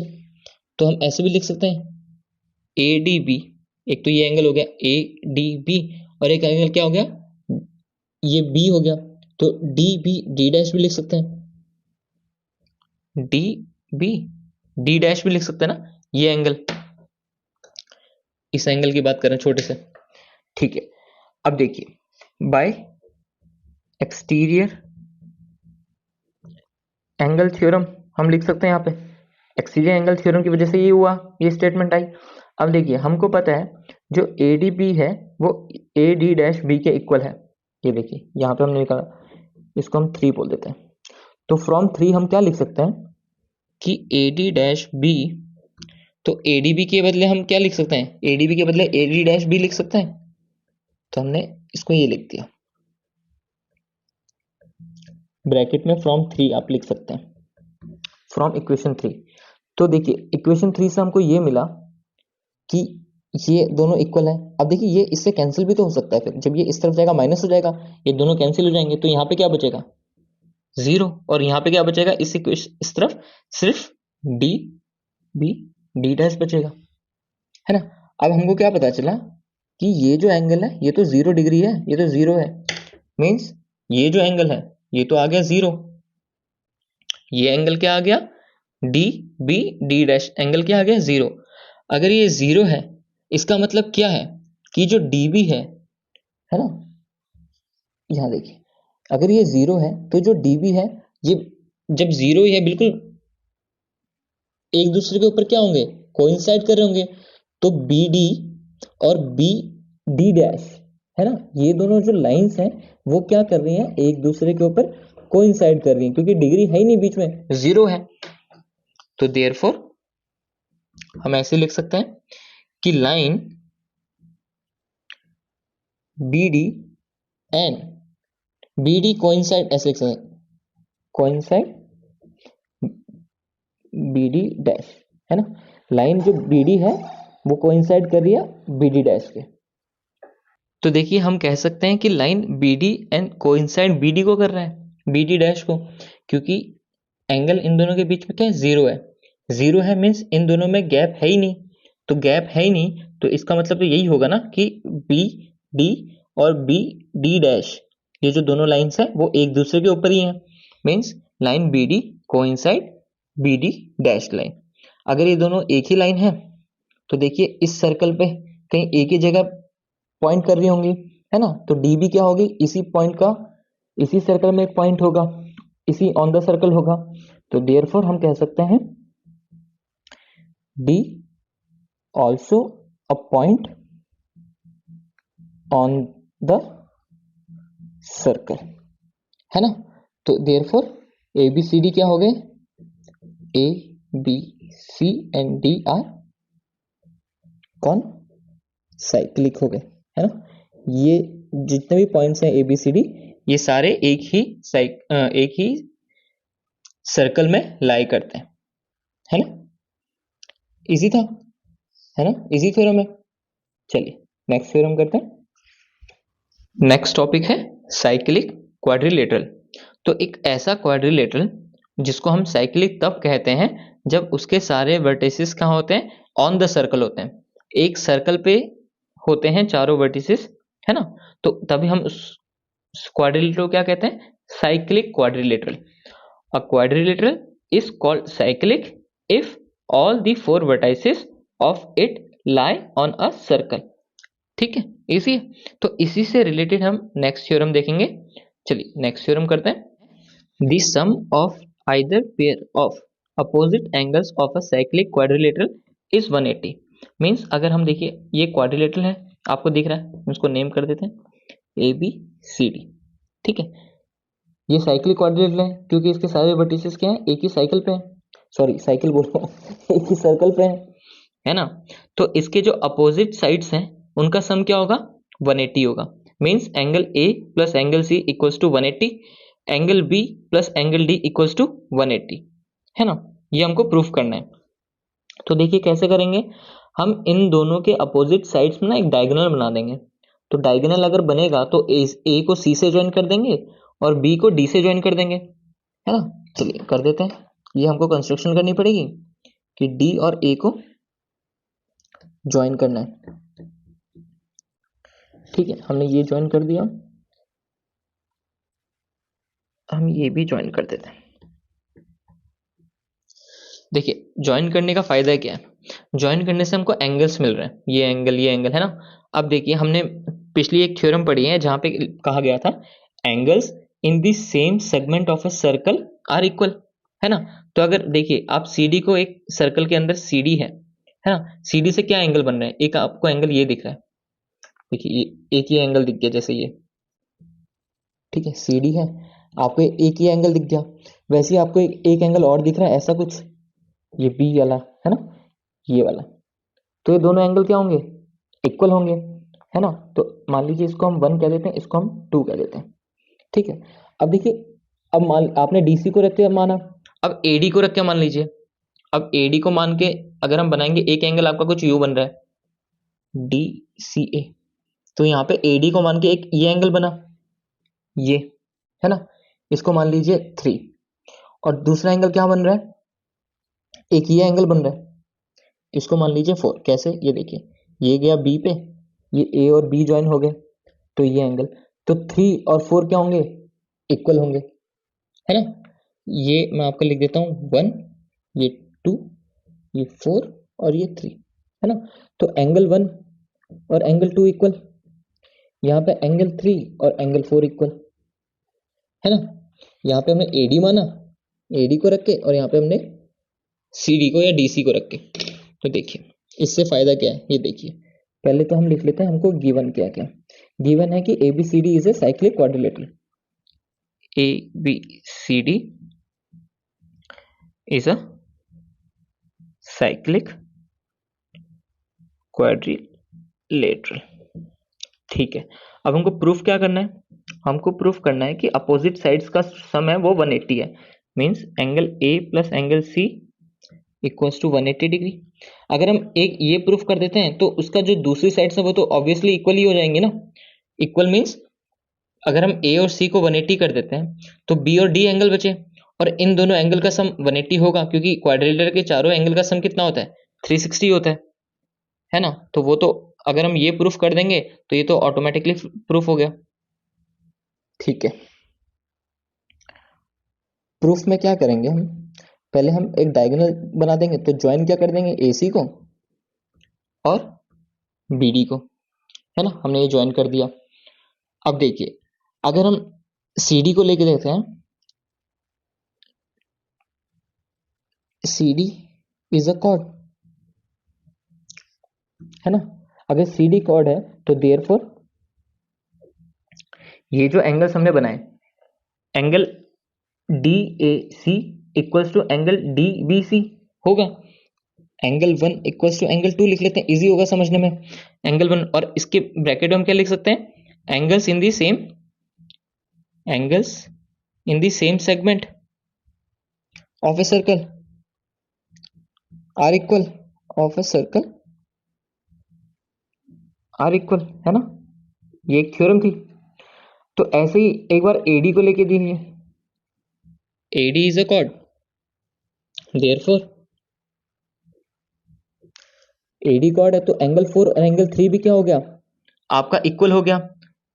तो हम ऐसे भी लिख सकते हैं ए डी बी, एक तो ये एंगल हो गया ए डी बी और एक एंगल क्या हो गया, ये बी हो गया। तो डी बी डी डैश भी लिख सकते हैं, डी बी डी डैश भी लिख सकते हैं ना, ये एंगल, इस एंगल की बात करें छोटे से, ठीक है। अब देखिए बाय एक्सटीरियर एंगल थ्योरम हम लिख सकते हैं यहाँ पे, एक्सटीरियर एंगल थ्योरम की वजह से ये हुआ, ये स्टेटमेंट आई। अब देखिए हमको पता है जो ए डी बी है वो ए डी डैश बी के इक्वल है। ये देखिए यहाँ पे हमने निकाला, इसको हम 3 बोल देते हैं। तो फ्रॉम 3 हम क्या लिख सकते हैं कि ए डी डैश बी, तो ए डी बी के बदले हम क्या लिख सकते हैं, ए डी बी के बदले ए डी डैश बी लिख सकते हैं। तो हमने इसको ये लिख दिया, ब्रैकेट में फ्रॉम 3 आप लिख सकते हैं, फ्रॉम इक्वेशन 3। तो देखिए इक्वेशन 3 से हमको ये मिला कि ये दोनों इक्वल है। अब देखिए ये इससे कैंसिल भी तो हो सकता है, फिर जब ये इस तरफ जाएगा माइनस हो जाएगा, ये दोनों कैंसिल हो जाएंगे, तो यहाँ पे क्या बचेगा 0, और यहाँ पे क्या बचेगा इस तरफ सिर्फ डी बी डी डैश बचेगा, है ना। अब हमको क्या पता चला कि ये जो एंगल है ये तो 0 डिग्री है, ये तो 0 है, मीन्स ये जो एंगल है ये तो आ गया 0, ये एंगल क्या आ गया D B D dash, angle क्या आ गया 0। अगर ये 0 है इसका मतलब क्या है कि जो डी बी है ना, यहाँ देखिए अगर ये 0 है तो जो डी बी है ये जब 0 है बिल्कुल एक दूसरे के ऊपर क्या होंगे, कोइंसाइड कर रहे होंगे। तो बी डी और बी डी डैश, है ना, ये दोनों जो लाइंस हैं वो क्या कर रही हैं, एक दूसरे के ऊपर कोइंसाइड कर रही हैं, क्योंकि डिग्री है ही नहीं बीच में, 0 है। तो देयरफॉर हम ऐसे लिख सकते हैं कि line B D and B D coincide, ऐसे लिख सकते हैं कोइंसाइड बी डी डैश, है ना। लाइन जो बी डी है वो कोइंसाइड कर रही है बी डी डैश के। तो देखिए हम कह सकते हैं कि line B D and coincide B D को कर रहा है, बी डी डैश को, क्योंकि एंगल इन दोनों के बीच में क्या है 0 है, 0 है मीन्स इन दोनों में गैप है ही नहीं। तो गैप है ही नहीं तो इसका मतलब तो यही होगा ना कि बी डी और बी डी डैश, ये जो दोनों लाइंस है वो एक दूसरे के ऊपर ही है, means line B D coincide B D dash line. अगर ये दोनों एक ही लाइन है तो देखिए इस सर्कल पे कहीं एक ही जगह पॉइंट कर रही होंगी, है ना। तो डी भी क्या होगी, इसी पॉइंट का, इसी सर्कल में एक पॉइंट होगा, इसी ऑन द सर्कल होगा। तो देयरफॉर हम कह सकते हैं D also a point on the circle, है ना। तो therefore A B C D क्या हो गए, A B C and D are कौन, साइक्लिक हो गए, है ना। ये जितने भी पॉइंट्स हैं ए बी सी डी, ये सारे एक ही सर्कल में लाई करते हैं, है ना। इजी था, है ना, इजी थ्योरम है। चलिए नेक्स्ट थ्योरम करते हैं। नेक्स्ट टॉपिक है साइक्लिक क्वाड्रिलेटरल। तो एक ऐसा क्वाड्रिलेटरल जिसको हम साइक्लिक तब कहते हैं जब उसके सारे वर्टिसेस कहाँ होते हैं, ऑन द सर्कल होते हैं। एक सर्कल पे होते हैं चारों वर्टिसेस, है ना। तो तभी हम उस क्वाड्रिलेटरल को क्या कहते हैं, cyclic quadrilateral. A quadrilateral is called cyclic if all the four vertices of it lie on a circle. ठीक है, इजी है। तो इसी से रिलेटेड हम नेक्स्ट थ्योरम देखेंगे। चलिए नेक्स्ट थ्योरम करते हैं। The sum of either pair of opposite angles of a cyclic quadrilateral is 180। Means अगर हम देखिए ये क्वाड्रिलेटरल है, आपको दिख रहा है, इसको नेम कर देते हैं ए बी सी डी। ठीक है, ये साइक्लिक क्वाड्रिलेटरल है क्योंकि इसके सारे वर्टिसेस क्या हैं, एक ही साइकिल पे हैं, सॉरी साइकिल बोल रहा हूँ एक ही सर्कल पे है ना। तो इसके जो अपोजिट साइड्स हैं उनका सम क्या होगा, 180 होगा। Means angle A plus angle C equals to 180, angle B plus angle D equals to 180, है ना। ये हमको प्रूफ करना है। तो देखिए कैसे करेंगे, हम इन दोनों के अपोजिट साइड्स में ना एक डायगोनल बना देंगे। तो डायगोनल अगर बनेगा तो ए को सी से ज्वाइन कर देंगे और बी को डी से ज्वाइन कर देंगे, है ना। चलिए कर देते हैं। ये हमको कंस्ट्रक्शन करनी पड़ेगी कि डी और ए को ज्वाइन करना है। ठीक है, हमने ये ज्वाइन कर दिया, हम ये भी ज्वाइन कर देते हैं। देखिए ज्वाइन करने का फायदा क्या है, ज्वाइन करने से हमको एंगल्स मिल रहे हैं, ये एंगल है ना। अब देखिए हमने पिछली एक थ्योरम पढ़ी है जहां पे कहा गया था angles in the same segment of a circle are equal, है ना। तो अगर देखिए आप CD को, एक सर्कल के अंदर CD है ना, CD से क्या एंगल बन रहे हैं, एक आपको एंगल ये दिख रहा है, देखिए ये एक ही एंगल दिख गया जैसे ये, ठीक है CD है, आपको एक ही एंगल दिख गया। वैसे ही आपको एक एंगल और दिख रहा है ऐसा कुछ, ये बी वाला है ना, ये वाला। तो ये दोनों एंगल क्या होंगे, इक्वल होंगे, है ना। तो मान लीजिए इसको हम 1 कह देते हैं, इसको हम 2 कह देते हैं। ठीक है, अब देखिए, अब मान आपने DC को रख के माना, अब AD को रख के मान लीजिए। अब AD को मान के अगर हम बनाएंगे एक एंगल, आपका कुछ यू बन रहा है DCA। तो यहाँ पे AD को मान के एक ये एंगल बना, ये, है ना। इसको मान लीजिए 3, और दूसरा एंगल क्या बन रहा है, एक ये एंगल बन रहा है, इसको मान लीजिए 4। कैसे, ये देखिए ये गया B पे, ये A और B ज्वाइन हो गए, तो ये एंगल, तो 3 और 4 क्या होंगे, इक्वल होंगे, है ना। ये मैं आपको लिख देता हूँ 1, ये 2, ये 4 और ये 3, है ना। तो एंगल 1 और एंगल 2 इक्वल, यहाँ पे एंगल 3 और एंगल 4 इक्वल, है ना। यहाँ पे हमने AD माना, AD को रख के, और यहाँ पे हमने CD को या DC को रख के। तो देखिए इससे फायदा क्या है, ये देखिए पहले तो हम लिख लेते हैं हमको गिवन क्या क्या। गिवन है कि ABCD is a cyclic quadrilateral, ABCD is a cyclic quadrilateral. ठीक है, अब हमको प्रूफ क्या करना है, हमको प्रूफ करना है कि अपोजिट साइड्स का सम है वो 180 है। Means angle A plus angle C equals to 180 degree. अगर हम एक ये प्रूफ कर देते हैं तो उसका जो दूसरी साइड है वो तो ऑब्वियसली इक्वल ही हो जाएंगे ना। इक्वल मींस अगर हम A और C को 180 कर देते हैं तो B और D एंगल बचे, और इन दोनों एंगल का सम 180 होगा, क्योंकि क्वाड्रिलेटरल के चारों एंगल का सम कितना होता है, 360 होता है ना। तो वो तो अगर हम ये प्रूफ कर देंगे तो ये तो ऑटोमेटिकली प्रूफ हो गया। ठीक है, प्रूफ में क्या करेंगे हम, पहले हम एक डायगोनल बना देंगे, तो ज्वाइन क्या कर देंगे, AC को और BD को, है ना, हमने ये ज्वाइन कर दिया। अब देखिए अगर हम CD को लेके देखते हैं, CD इज अ कॉर्ड, है ना। अगर CD कॉर्ड है तो देयरफॉर ये जो एंगल्स हमने बनाए, angle DAC equals to angle DBC होगा। एंगल 1 इक्वल्स टू एंगल 2 लिख लेते हैं, इजी होगा समझने में। एंगल 1 और इसके ब्रैकेट में हम क्या लिख सकते हैं, angles in the same segment of a circle are equal of a circle are equal, है ना। ये एक थ्योरम थी। तो ऐसे ही एक बार AD को लेके दीजिए, AD is a chord, therefore AD chord है तो एंगल 4 और एंगल 3 भी क्या हो गया, आपका इक्वल हो गया।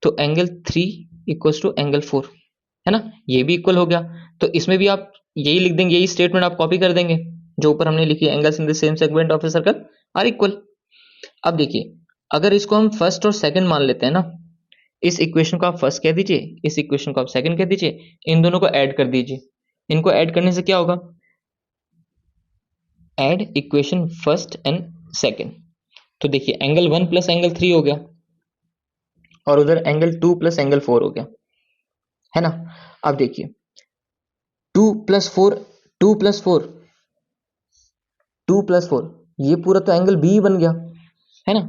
तो एंगल 3 इक्वल्स टू एंगल 4, है ना, ये भी इक्वल हो गया। तो इसमें भी आप यही लिख देंगे, यही स्टेटमेंट आप कॉपी कर देंगे जो ऊपर हमने लिखी, angles in the same segment of a circle are equal. अब देखिए अगर इसको हम फर्स्ट और सेकंड मान लेते हैं ना, इस इक्वेशन को आप फर्स्ट कह दीजिए, इस इक्वेशन को आप सेकंड कह दीजिए, इन दोनों को ऐड कर दीजिए। इनको ऐड करने से क्या होगा, add equation first and second. तो देखिए एंगल 1 प्लस एंगल 3 हो गया और उधर एंगल 2 प्लस एंगल 4 हो गया, है ना। अब देखिए 2 प्लस 4 2 प्लस 4 2 प्लस 4 ये पूरा तो एंगल बी बन गया, है ना।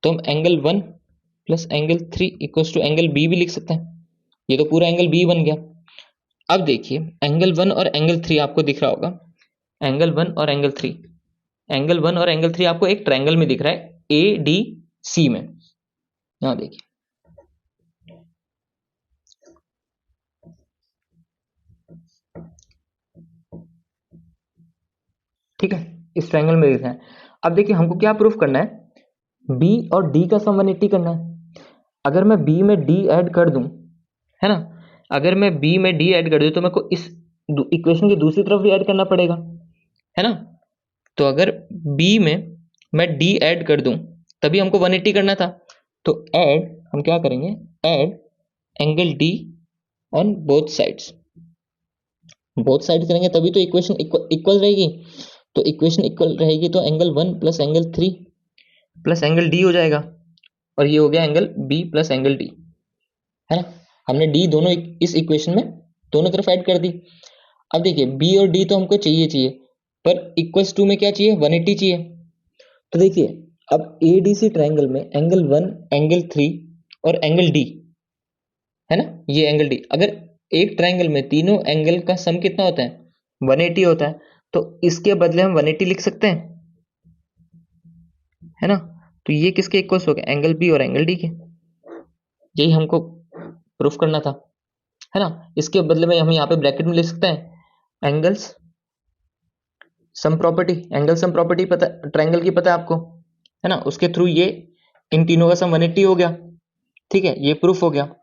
तो हम angle 1 plus angle 3 equals to angle B भी लिख सकते हैं, ये तो पूरा एंगल बी बन गया। अब देखिए एंगल 1 और एंगल 3 आपको दिख रहा होगा, एंगल 1 और एंगल 3, एंगल 1 और एंगल 3 आपको एक ट्रायंगल में दिख रहा है ADC में। यहां देखिए ठीक है, इस ट्रायंगल में दिख रहा है। अब देखिए हमको क्या प्रूफ करना है, B और D का सम 180 करना है। अगर मैं B में D ऐड कर दूं, है ना, अगर मैं B में D ऐड कर दूं तो मेरे को इस इक्वेशन की दूसरी तरफ भी ऐड करना पड़ेगा, है ना। तो अगर B में मैं D ऐड कर दूं तभी हमको 180 करना था। तो ऐड हम क्या करेंगे, add angle D on both sides, करेंगे तभी तो इक्वेशन इक्वल रहेगी। तो इक्वेशन इक्वल रहेगी तो angle 1 plus angle 3 plus angle D हो जाएगा, और ये हो गया angle B plus angle D, है ना। हमने D दोनों इस इक्वेशन में दोनों तरफ ऐड कर दी। अब देखिए B और D तो हमको चाहिए, पर इक्वल्स टू में क्या चाहिए, 180 चाहिए। तो देखिए अब ADC ट्रायंगल में एंगल 1 एंगल 3 और एंगल D, है ना, ये एंगल D, अगर एक ट्रायंगल में तीनों एंगल का सम कितना होता है, 180 होता है। तो इसके बदले हम 180 लिख सकते हैं, है ना। तो ये किसके इक्वल्स हो गए, एंगल B और एंगल D के। यही हमको प्रूफ करना था, है ना। इसके बदले में हम यहाँ पे ब्रैकेट में लिख सकते हैं angles sum property, angle sum property पता ट्रायंगल की पता है आपको, है ना, उसके थ्रू ये इन तीनों का सम 180 हो गया। ठीक है, ये प्रूफ हो गया।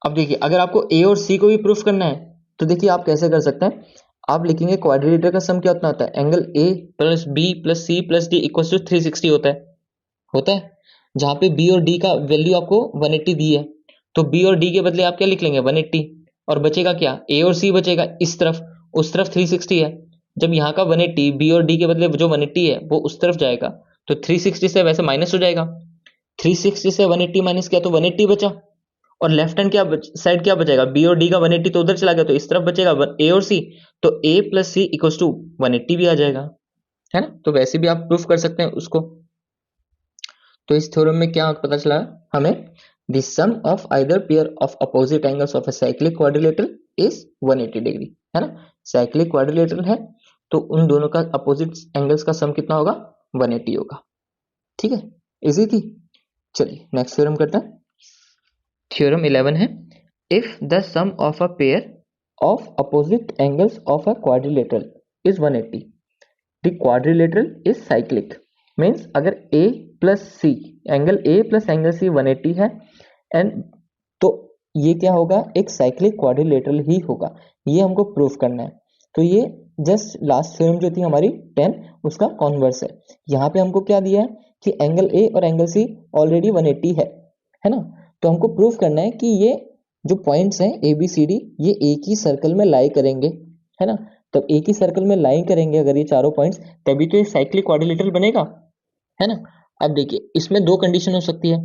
अब देखिए अगर आपको A और C को भी प्रूफ करना है तो देखिए आप कैसे कर सकते हैं, आप लिखेंगे क्वाड्रिलेटरल का सम क्या होता है, angle A plus B plus C plus D equal to 360 होता है। जहां पे B और D का वैल्यू आपको 180 दी है, तो B और D के बदले आप क्या लिख लेंगे, 180, और बचेगा क्या, A और C बचेगा इस तरफ, उस तरफ 360 है। जब यहाँ का 180 B और D के बदले जो 180 है वो उस तरफ जाएगा, तो 360 से वैसे माइनस हो जाएगा, 360 से 180 माइनस किया तो 180 बचा, और लेफ्ट हैंड क्या साइड क्या बचेगा, B और D का 180 तो उधर चला गया, तो इस तरफ बचेगा A और C, तो A plus C equal to 180 भी आ जाएगा, है ना। तो वैसे भी आप प्रूफ कर सकते हैं उसको। तो इस थ्योरम में क्या पता चला हमें, the sum of either pair of opposite angles of a cyclic quadrilateral is 180 degree, है ना। साइक्लिक क्वाड्रिलेटरल है तो उन दोनों का अपोजिट एंगल्स का सम कितना होगा, 180 होगा। ठीक है, इजी थी। चलिए नेक्स्ट थ्योरम करते हैं। थ्योरम 11 है, if the sum of a pair of opposite angles of a quadrilateral is 180, the quadrilateral is cyclic. Means अगर A plus C, angle A plus angle C 180 है, एंड तो ये क्या होगा, एक साइक्लिक क्वाड्रिलेटरल ही होगा। ये हमको प्रूफ करना है। तो ये जस्ट लास्ट थ्योरम जो थी हमारी 10 उसका कॉन्वर्स है। यहाँ पे हमको क्या दिया है कि एंगल ए और एंगल सी ऑलरेडी 180 है ना। तो हमको प्रूफ करना है कि ये जो पॉइंट्स हैं ए बी सी डी ये एक ही सर्कल में लाई करेंगे, है ना। तब एक ही सर्कल में लाई करेंगे अगर ये चारों पॉइंट्स, तभी तो ये साइक्लिक क्वाड्रिलेटरल बनेगा, है ना। अब देखिए इसमें दो कंडीशन हो सकती है,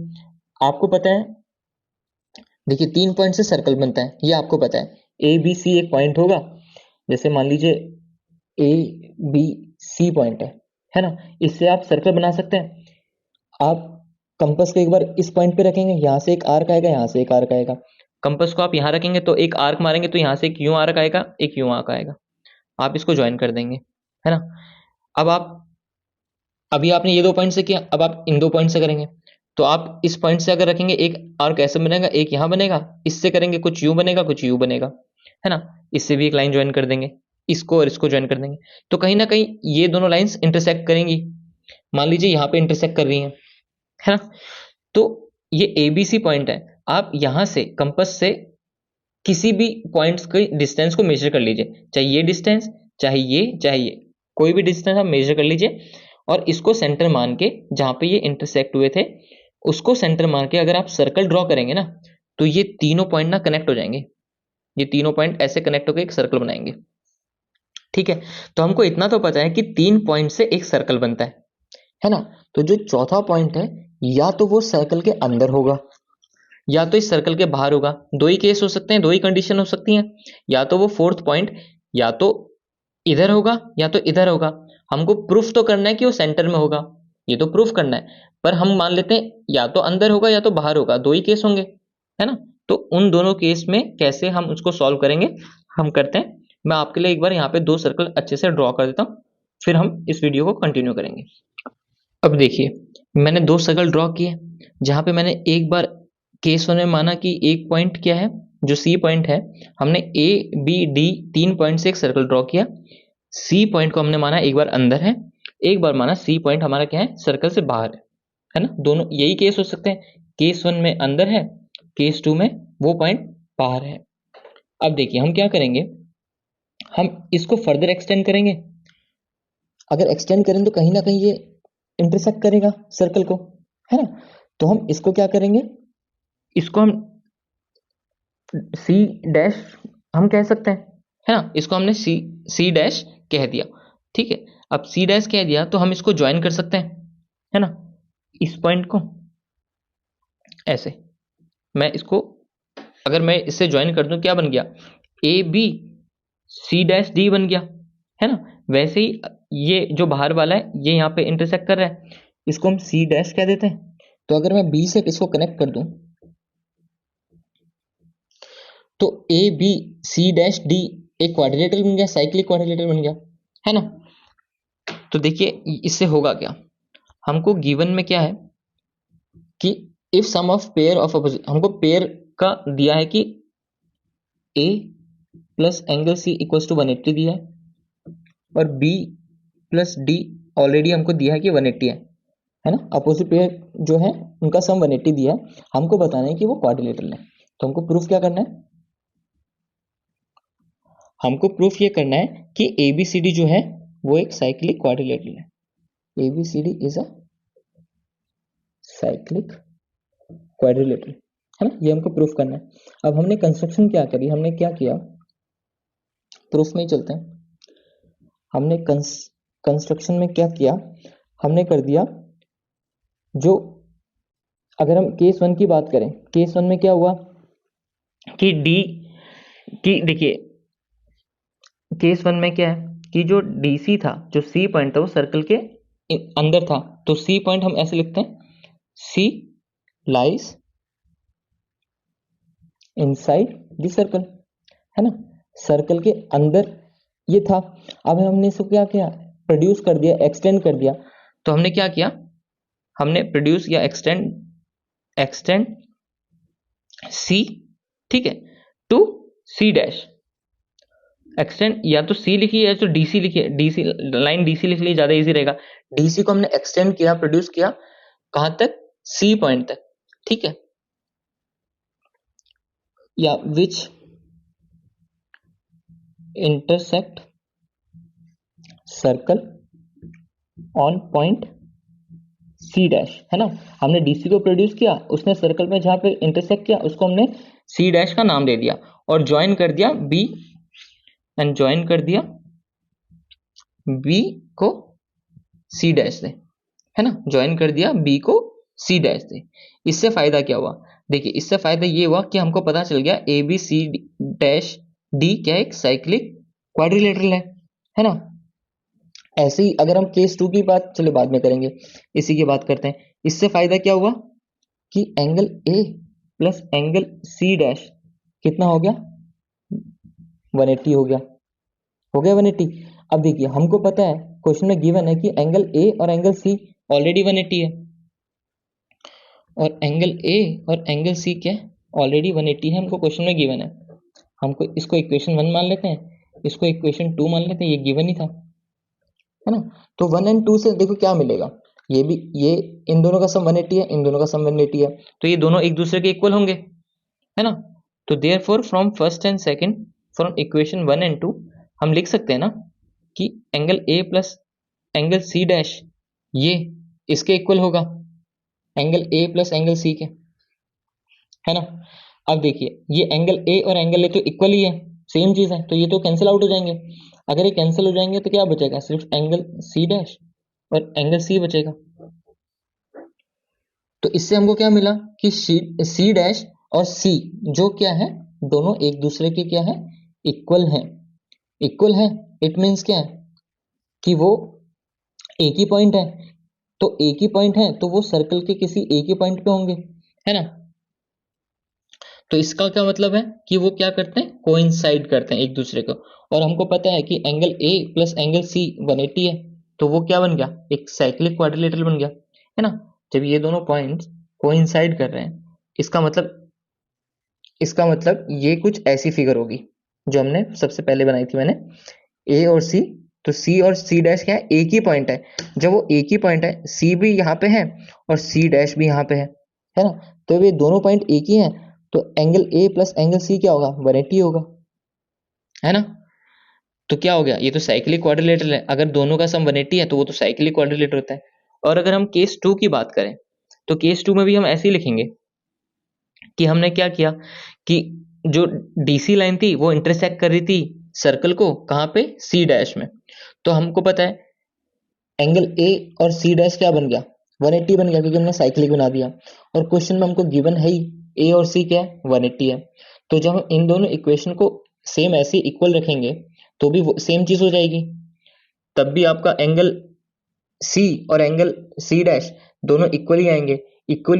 आपको पता है। देखिए 3 पॉइंट से सर्कल बनता है ये आपको पता है। ए बी सी एक पॉइंट होगा, जैसे मान लीजिए ए बी सी पॉइंट है ना। इससे आप सर्कल बना सकते हैं। आप कंपास को एक बार इस पॉइंट पे रखेंगे, यहाँ से एक आर्क आएगा, यहाँ से एक आर्क आएगा। कंपास को आप यहाँ रखेंगे तो एक आर्क मारेंगे तो यहाँ से एक यूं आर्क आएगा, एक यूं आर्क आएगा। आप इसको ज्वाइन कर देंगे, है ना। अब आप अभी आपने ये 2 पॉइंट से किया, अब आप इन 2 पॉइंट से करेंगे। तो आप इस पॉइंट से अगर रखेंगे एक आर्क ऐसे बनेगा, एक यहाँ बनेगा। इससे करेंगे कुछ यूं बनेगा, कुछ यूं बनेगा, है ना। इससे भी एक लाइन ज्वाइन कर देंगे, इसको और इसको ज्वाइन कर देंगे। तो कहीं ना कहीं ये दोनों लाइंस इंटरसेक्ट करेंगी। मान लीजिए यहाँ पे इंटरसेक्ट कर रही हैं, है ना। तो ये एबीसी पॉइंट है। आप यहां से कंपास से किसी भी पॉइंट्स के डिस्टेंस को मेजर कर लीजिए, चाहे ये डिस्टेंस, चाहे ये, कोई भी डिस्टेंस आप मेजर कर लीजिए। और इसको सेंटर मान के, जहां पे ये इंटरसेक्ट हुए थे उसको सेंटर मान के अगर आप सर्कल ड्रॉ करेंगे ना, तो ये तीनों पॉइंट ना कनेक्ट हो जाएंगे। ये तीनों पॉइंट ऐसे कनेक्ट होकर एक सर्कल बनाएंगे, ठीक है। तो हमको इतना तो पता है कि 3 पॉइंट से एक सर्कल बनता है ना। तो जो चौथा पॉइंट है या तो वो सर्कल के अंदर होगा या तो इस सर्कल के बाहर होगा। दो ही केस हो सकते हैं, दो ही कंडीशन हो सकती हैं। या तो वो फोर्थ पॉइंट या तो इधर होगा या तो इधर होगा। हमको प्रूफ तो करना है कि वो सेंटर में होगा, ये तो प्रूफ करना है। पर हम मान लेते हैं या तो अंदर होगा या तो बाहर होगा, दो ही केस होंगे, है ना। तो उन दोनों केस में कैसे हम उसको सॉल्व करेंगे, हम करते हैं। मैं आपके लिए एक बार यहाँ पे 2 सर्कल अच्छे से ड्रॉ कर देता हूँ, फिर हम इस वीडियो को कंटिन्यू करेंगे। अब देखिए मैंने 2 सर्कल ड्रॉ किए, जहां पे मैंने एक बार केस 1 में माना कि एक पॉइंट क्या है, जो सी पॉइंट है। हमने ए बी डी 3 पॉइंट से एक सर्कल ड्रॉ किया। सी पॉइंट को हमने माना एक बार अंदर है, एक बार माना सी पॉइंट हमारा क्या है, सर्कल से बाहर है ना। दोनों यही केस हो सकते हैं, केस 1 में अंदर है, केस 2 में वो पॉइंट बाहर है। अब देखिए हम क्या करेंगे, हम इसको फर्दर एक्सटेंड करेंगे। अगर एक्सटेंड करें तो कहीं ना कहीं ये इंटरसेक्ट करेगा सर्कल को, है ना। तो हम इसको क्या करेंगे, इसको हम सी डैश हम कह सकते हैं, है ना। इसको हमने सी डैश कह दिया, ठीक है। अब सी डैश कह दिया तो हम इसको ज्वाइन कर सकते हैं, है ना, इस पॉइंट को ऐसे। मैं इसको अगर मैं इससे ज्वाइन कर दूं क्या बन गया, A B C dash D बन गया, है ना। वैसे ही ये जो बाहर वाला है ये यहाँ पे इंटरसेक्ट कर रहा है, इसको हम सी डैश कह देते हैं। तो अगर मैं बी से इसको कनेक्ट कर दूं तो A B C dash D एक क्वाड्रिलेटरल बन गया, साइक्लिक क्वाड्रिलेटरल बन गया, है ना। तो देखिए इससे होगा क्या, हमको गिवन में क्या है कि if sum of pair of opposite, हमको पेयर का दिया है कि A plus angle C equals to 180 दिया है, और बी प्लस डी ऑलरेडी हमको दिया है कि 180 है ना। अपोजिट पेयर जो है उनका सम 180 दिया है, हमको बताना है कि वो क्वाड्रिलेटरल है। तो हमको प्रूफ क्या करना है, हमको प्रूफ ये करना है कि एबीसीडी जो है वो एक साइक्लिक क्वाड्रिलेटरल है। ABCD is a cyclic quadrilateral, है ना। ये हमको प्रूफ करना है। अब हमने कंस्ट्रक्शन क्या करी, हमने क्या किया, प्रूफ में ही चलते हैं। हमने कंस्ट्रक्शन में क्या किया, हमने कर दिया जो, अगर हम केस 1 की बात करें, केस 1 में क्या हुआ कि डी की, देखिए केस 1 में क्या है कि जो डीसी था, जो सी पॉइंट था वो सर्कल के अंदर था। तो सी पॉइंट हम ऐसे लिखते हैं, C lies inside the circle, है ना। सर्कल के अंदर ये था। अब हमने इसको क्या किया, प्रोड्यूस कर दिया, एक्सटेंड कर दिया। तो हमने क्या किया, हमने प्रोड्यूस या एक्सटेंड सी, ठीक है, टू सी डैश। एक्सटेंड या तो सी लिखिए या तो डीसी लिखिए, डीसी लाइन डीसी लिख लीजिए, ज्यादा इजी रहेगा। डीसी को हमने एक्सटेंड किया, प्रोड्यूस किया, कहां तक, सी पॉइंट तक, ठीक है। या which intersect circle on point C dash, है ना। हमने डीसी को प्रोड्यूस किया, उसने सर्कल में जहां पे इंटरसेक्ट किया उसको हमने सी डैश का नाम दे दिया और ज्वाइन कर दिया बी, एंड ज्वाइन कर दिया बी को सी डैश से, है ना। ज्वाइन कर दिया बी को सी डैश से। इससे फायदा क्या हुआ, देखिए इससे फायदा ये हुआ कि हमको पता चल गया A B C dash D क्या एक साइक्लिक क्वाड्रिलेटरल है ना। ऐसे ही अगर हम केस 2 की बात चलो बाद में करेंगे, इसी की बात करते हैं। इससे फायदा क्या हुआ कि angle A plus angle C dash कितना हो गया, 180 हो गया, 180। अब देखिए हमको पता है क्वेश्चन में गिवन है कि एंगल ए और एंगल सी ऑलरेडी 180 है, और एंगल ए और एंगल सी क्या ऑलरेडी 180 है, हमको क्वेश्चन में गिवन है। हमको इसको इक्वेशन 1 मान लेते हैं, इसको इक्वेशन 2 मान लेते हैं, ये गिवन ही था, है ना। तो 1 एंड 2 से देखो क्या मिलेगा, ये भी ये इन दोनों का सम 180 है, इन दोनों का सम 180 है, तो ये दोनों एक दूसरे के इक्वल होंगे, है ना। तो therefore from first and second from equation 1 and 2 हम लिख सकते हैं ना कि angle A plus angle C dash ये इसके इक्वल होगा, angle A plus angle C के, है ना। अब देखिए ये एंगल ए और एंगल ए तो इक्वल ही है, सेम चीज है, तो ये तो कैंसिल आउट हो जाएंगे। अगर ये कैंसिल हो जाएंगे तो क्या बचेगा, सिर्फ एंगल सी डैश और एंगल सी बचेगा। तो इससे हमको क्या मिला कि सी डैश और सी जो क्या है दोनों एक दूसरे के क्या है, इक्वल है। इक्वल है इट मीन्स क्या है कि वो एक ही पॉइंट है, तो एक ही पॉइंट है तो वो सर्कल के किसी एक ही पॉइंट पे होंगे, है ना। तो इसका क्या मतलब है कि वो क्या करते हैं, कोइंसाइड करते हैं एक दूसरे को। और हमको पता है कि angle A plus angle C 180 है, तो वो क्या बन गया, एक साइक्लिक क्वाड्रिलेटरल बन गया, है ना। जब ये दोनों पॉइंट्स कोइंसाइड कर रहे हैं इसका मतलब ये कुछ ऐसी फिगर होगी जो हमने सबसे पहले बनाई थी मैंने, ए और सी, तो सी और सी डैश क्या है, एक ही पॉइंट है। जब वो एक ही पॉइंट है, सी भी यहाँ पे है और सी डैश भी यहाँ पे है ना। तो ये दोनों पॉइंट एक ही हैं, तो angle A plus angle C क्या होगा, 180 होगा, है ना। तो क्या हो गया, ये तो साइक्लिक क्वाड्रिलेटरल है। अगर दोनों का सम 180 है तो वो तो साइक्लिक क्वाड्रिलेटरल होता है। और अगर हम केस 2 की बात करें तो केस 2 में भी हम ऐसे ही लिखेंगे कि हमने क्या किया कि जो डीसी लाइन थी वो इंटरसेक्ट कर रही थी सर्कल को, कहाँ पे, सी डैश में। तो हमको पता है एंगल ए और सी डैश क्या बन गया, 180 बन गया, क्योंकि हमने साइक्लिक बना दिया। और क्वेश्चन में हमको गिवन है ही ए और सी क्या है, 180 है। तो जब हम इन दोनों इक्वेशन को सेम ऐसे इक्वल रखेंगे तो भी सेम चीज हो जाएगी, तब भी आपका एंगल सी और एंगल सी डैश दोनों इक्वल ही आएंगे। इक्वल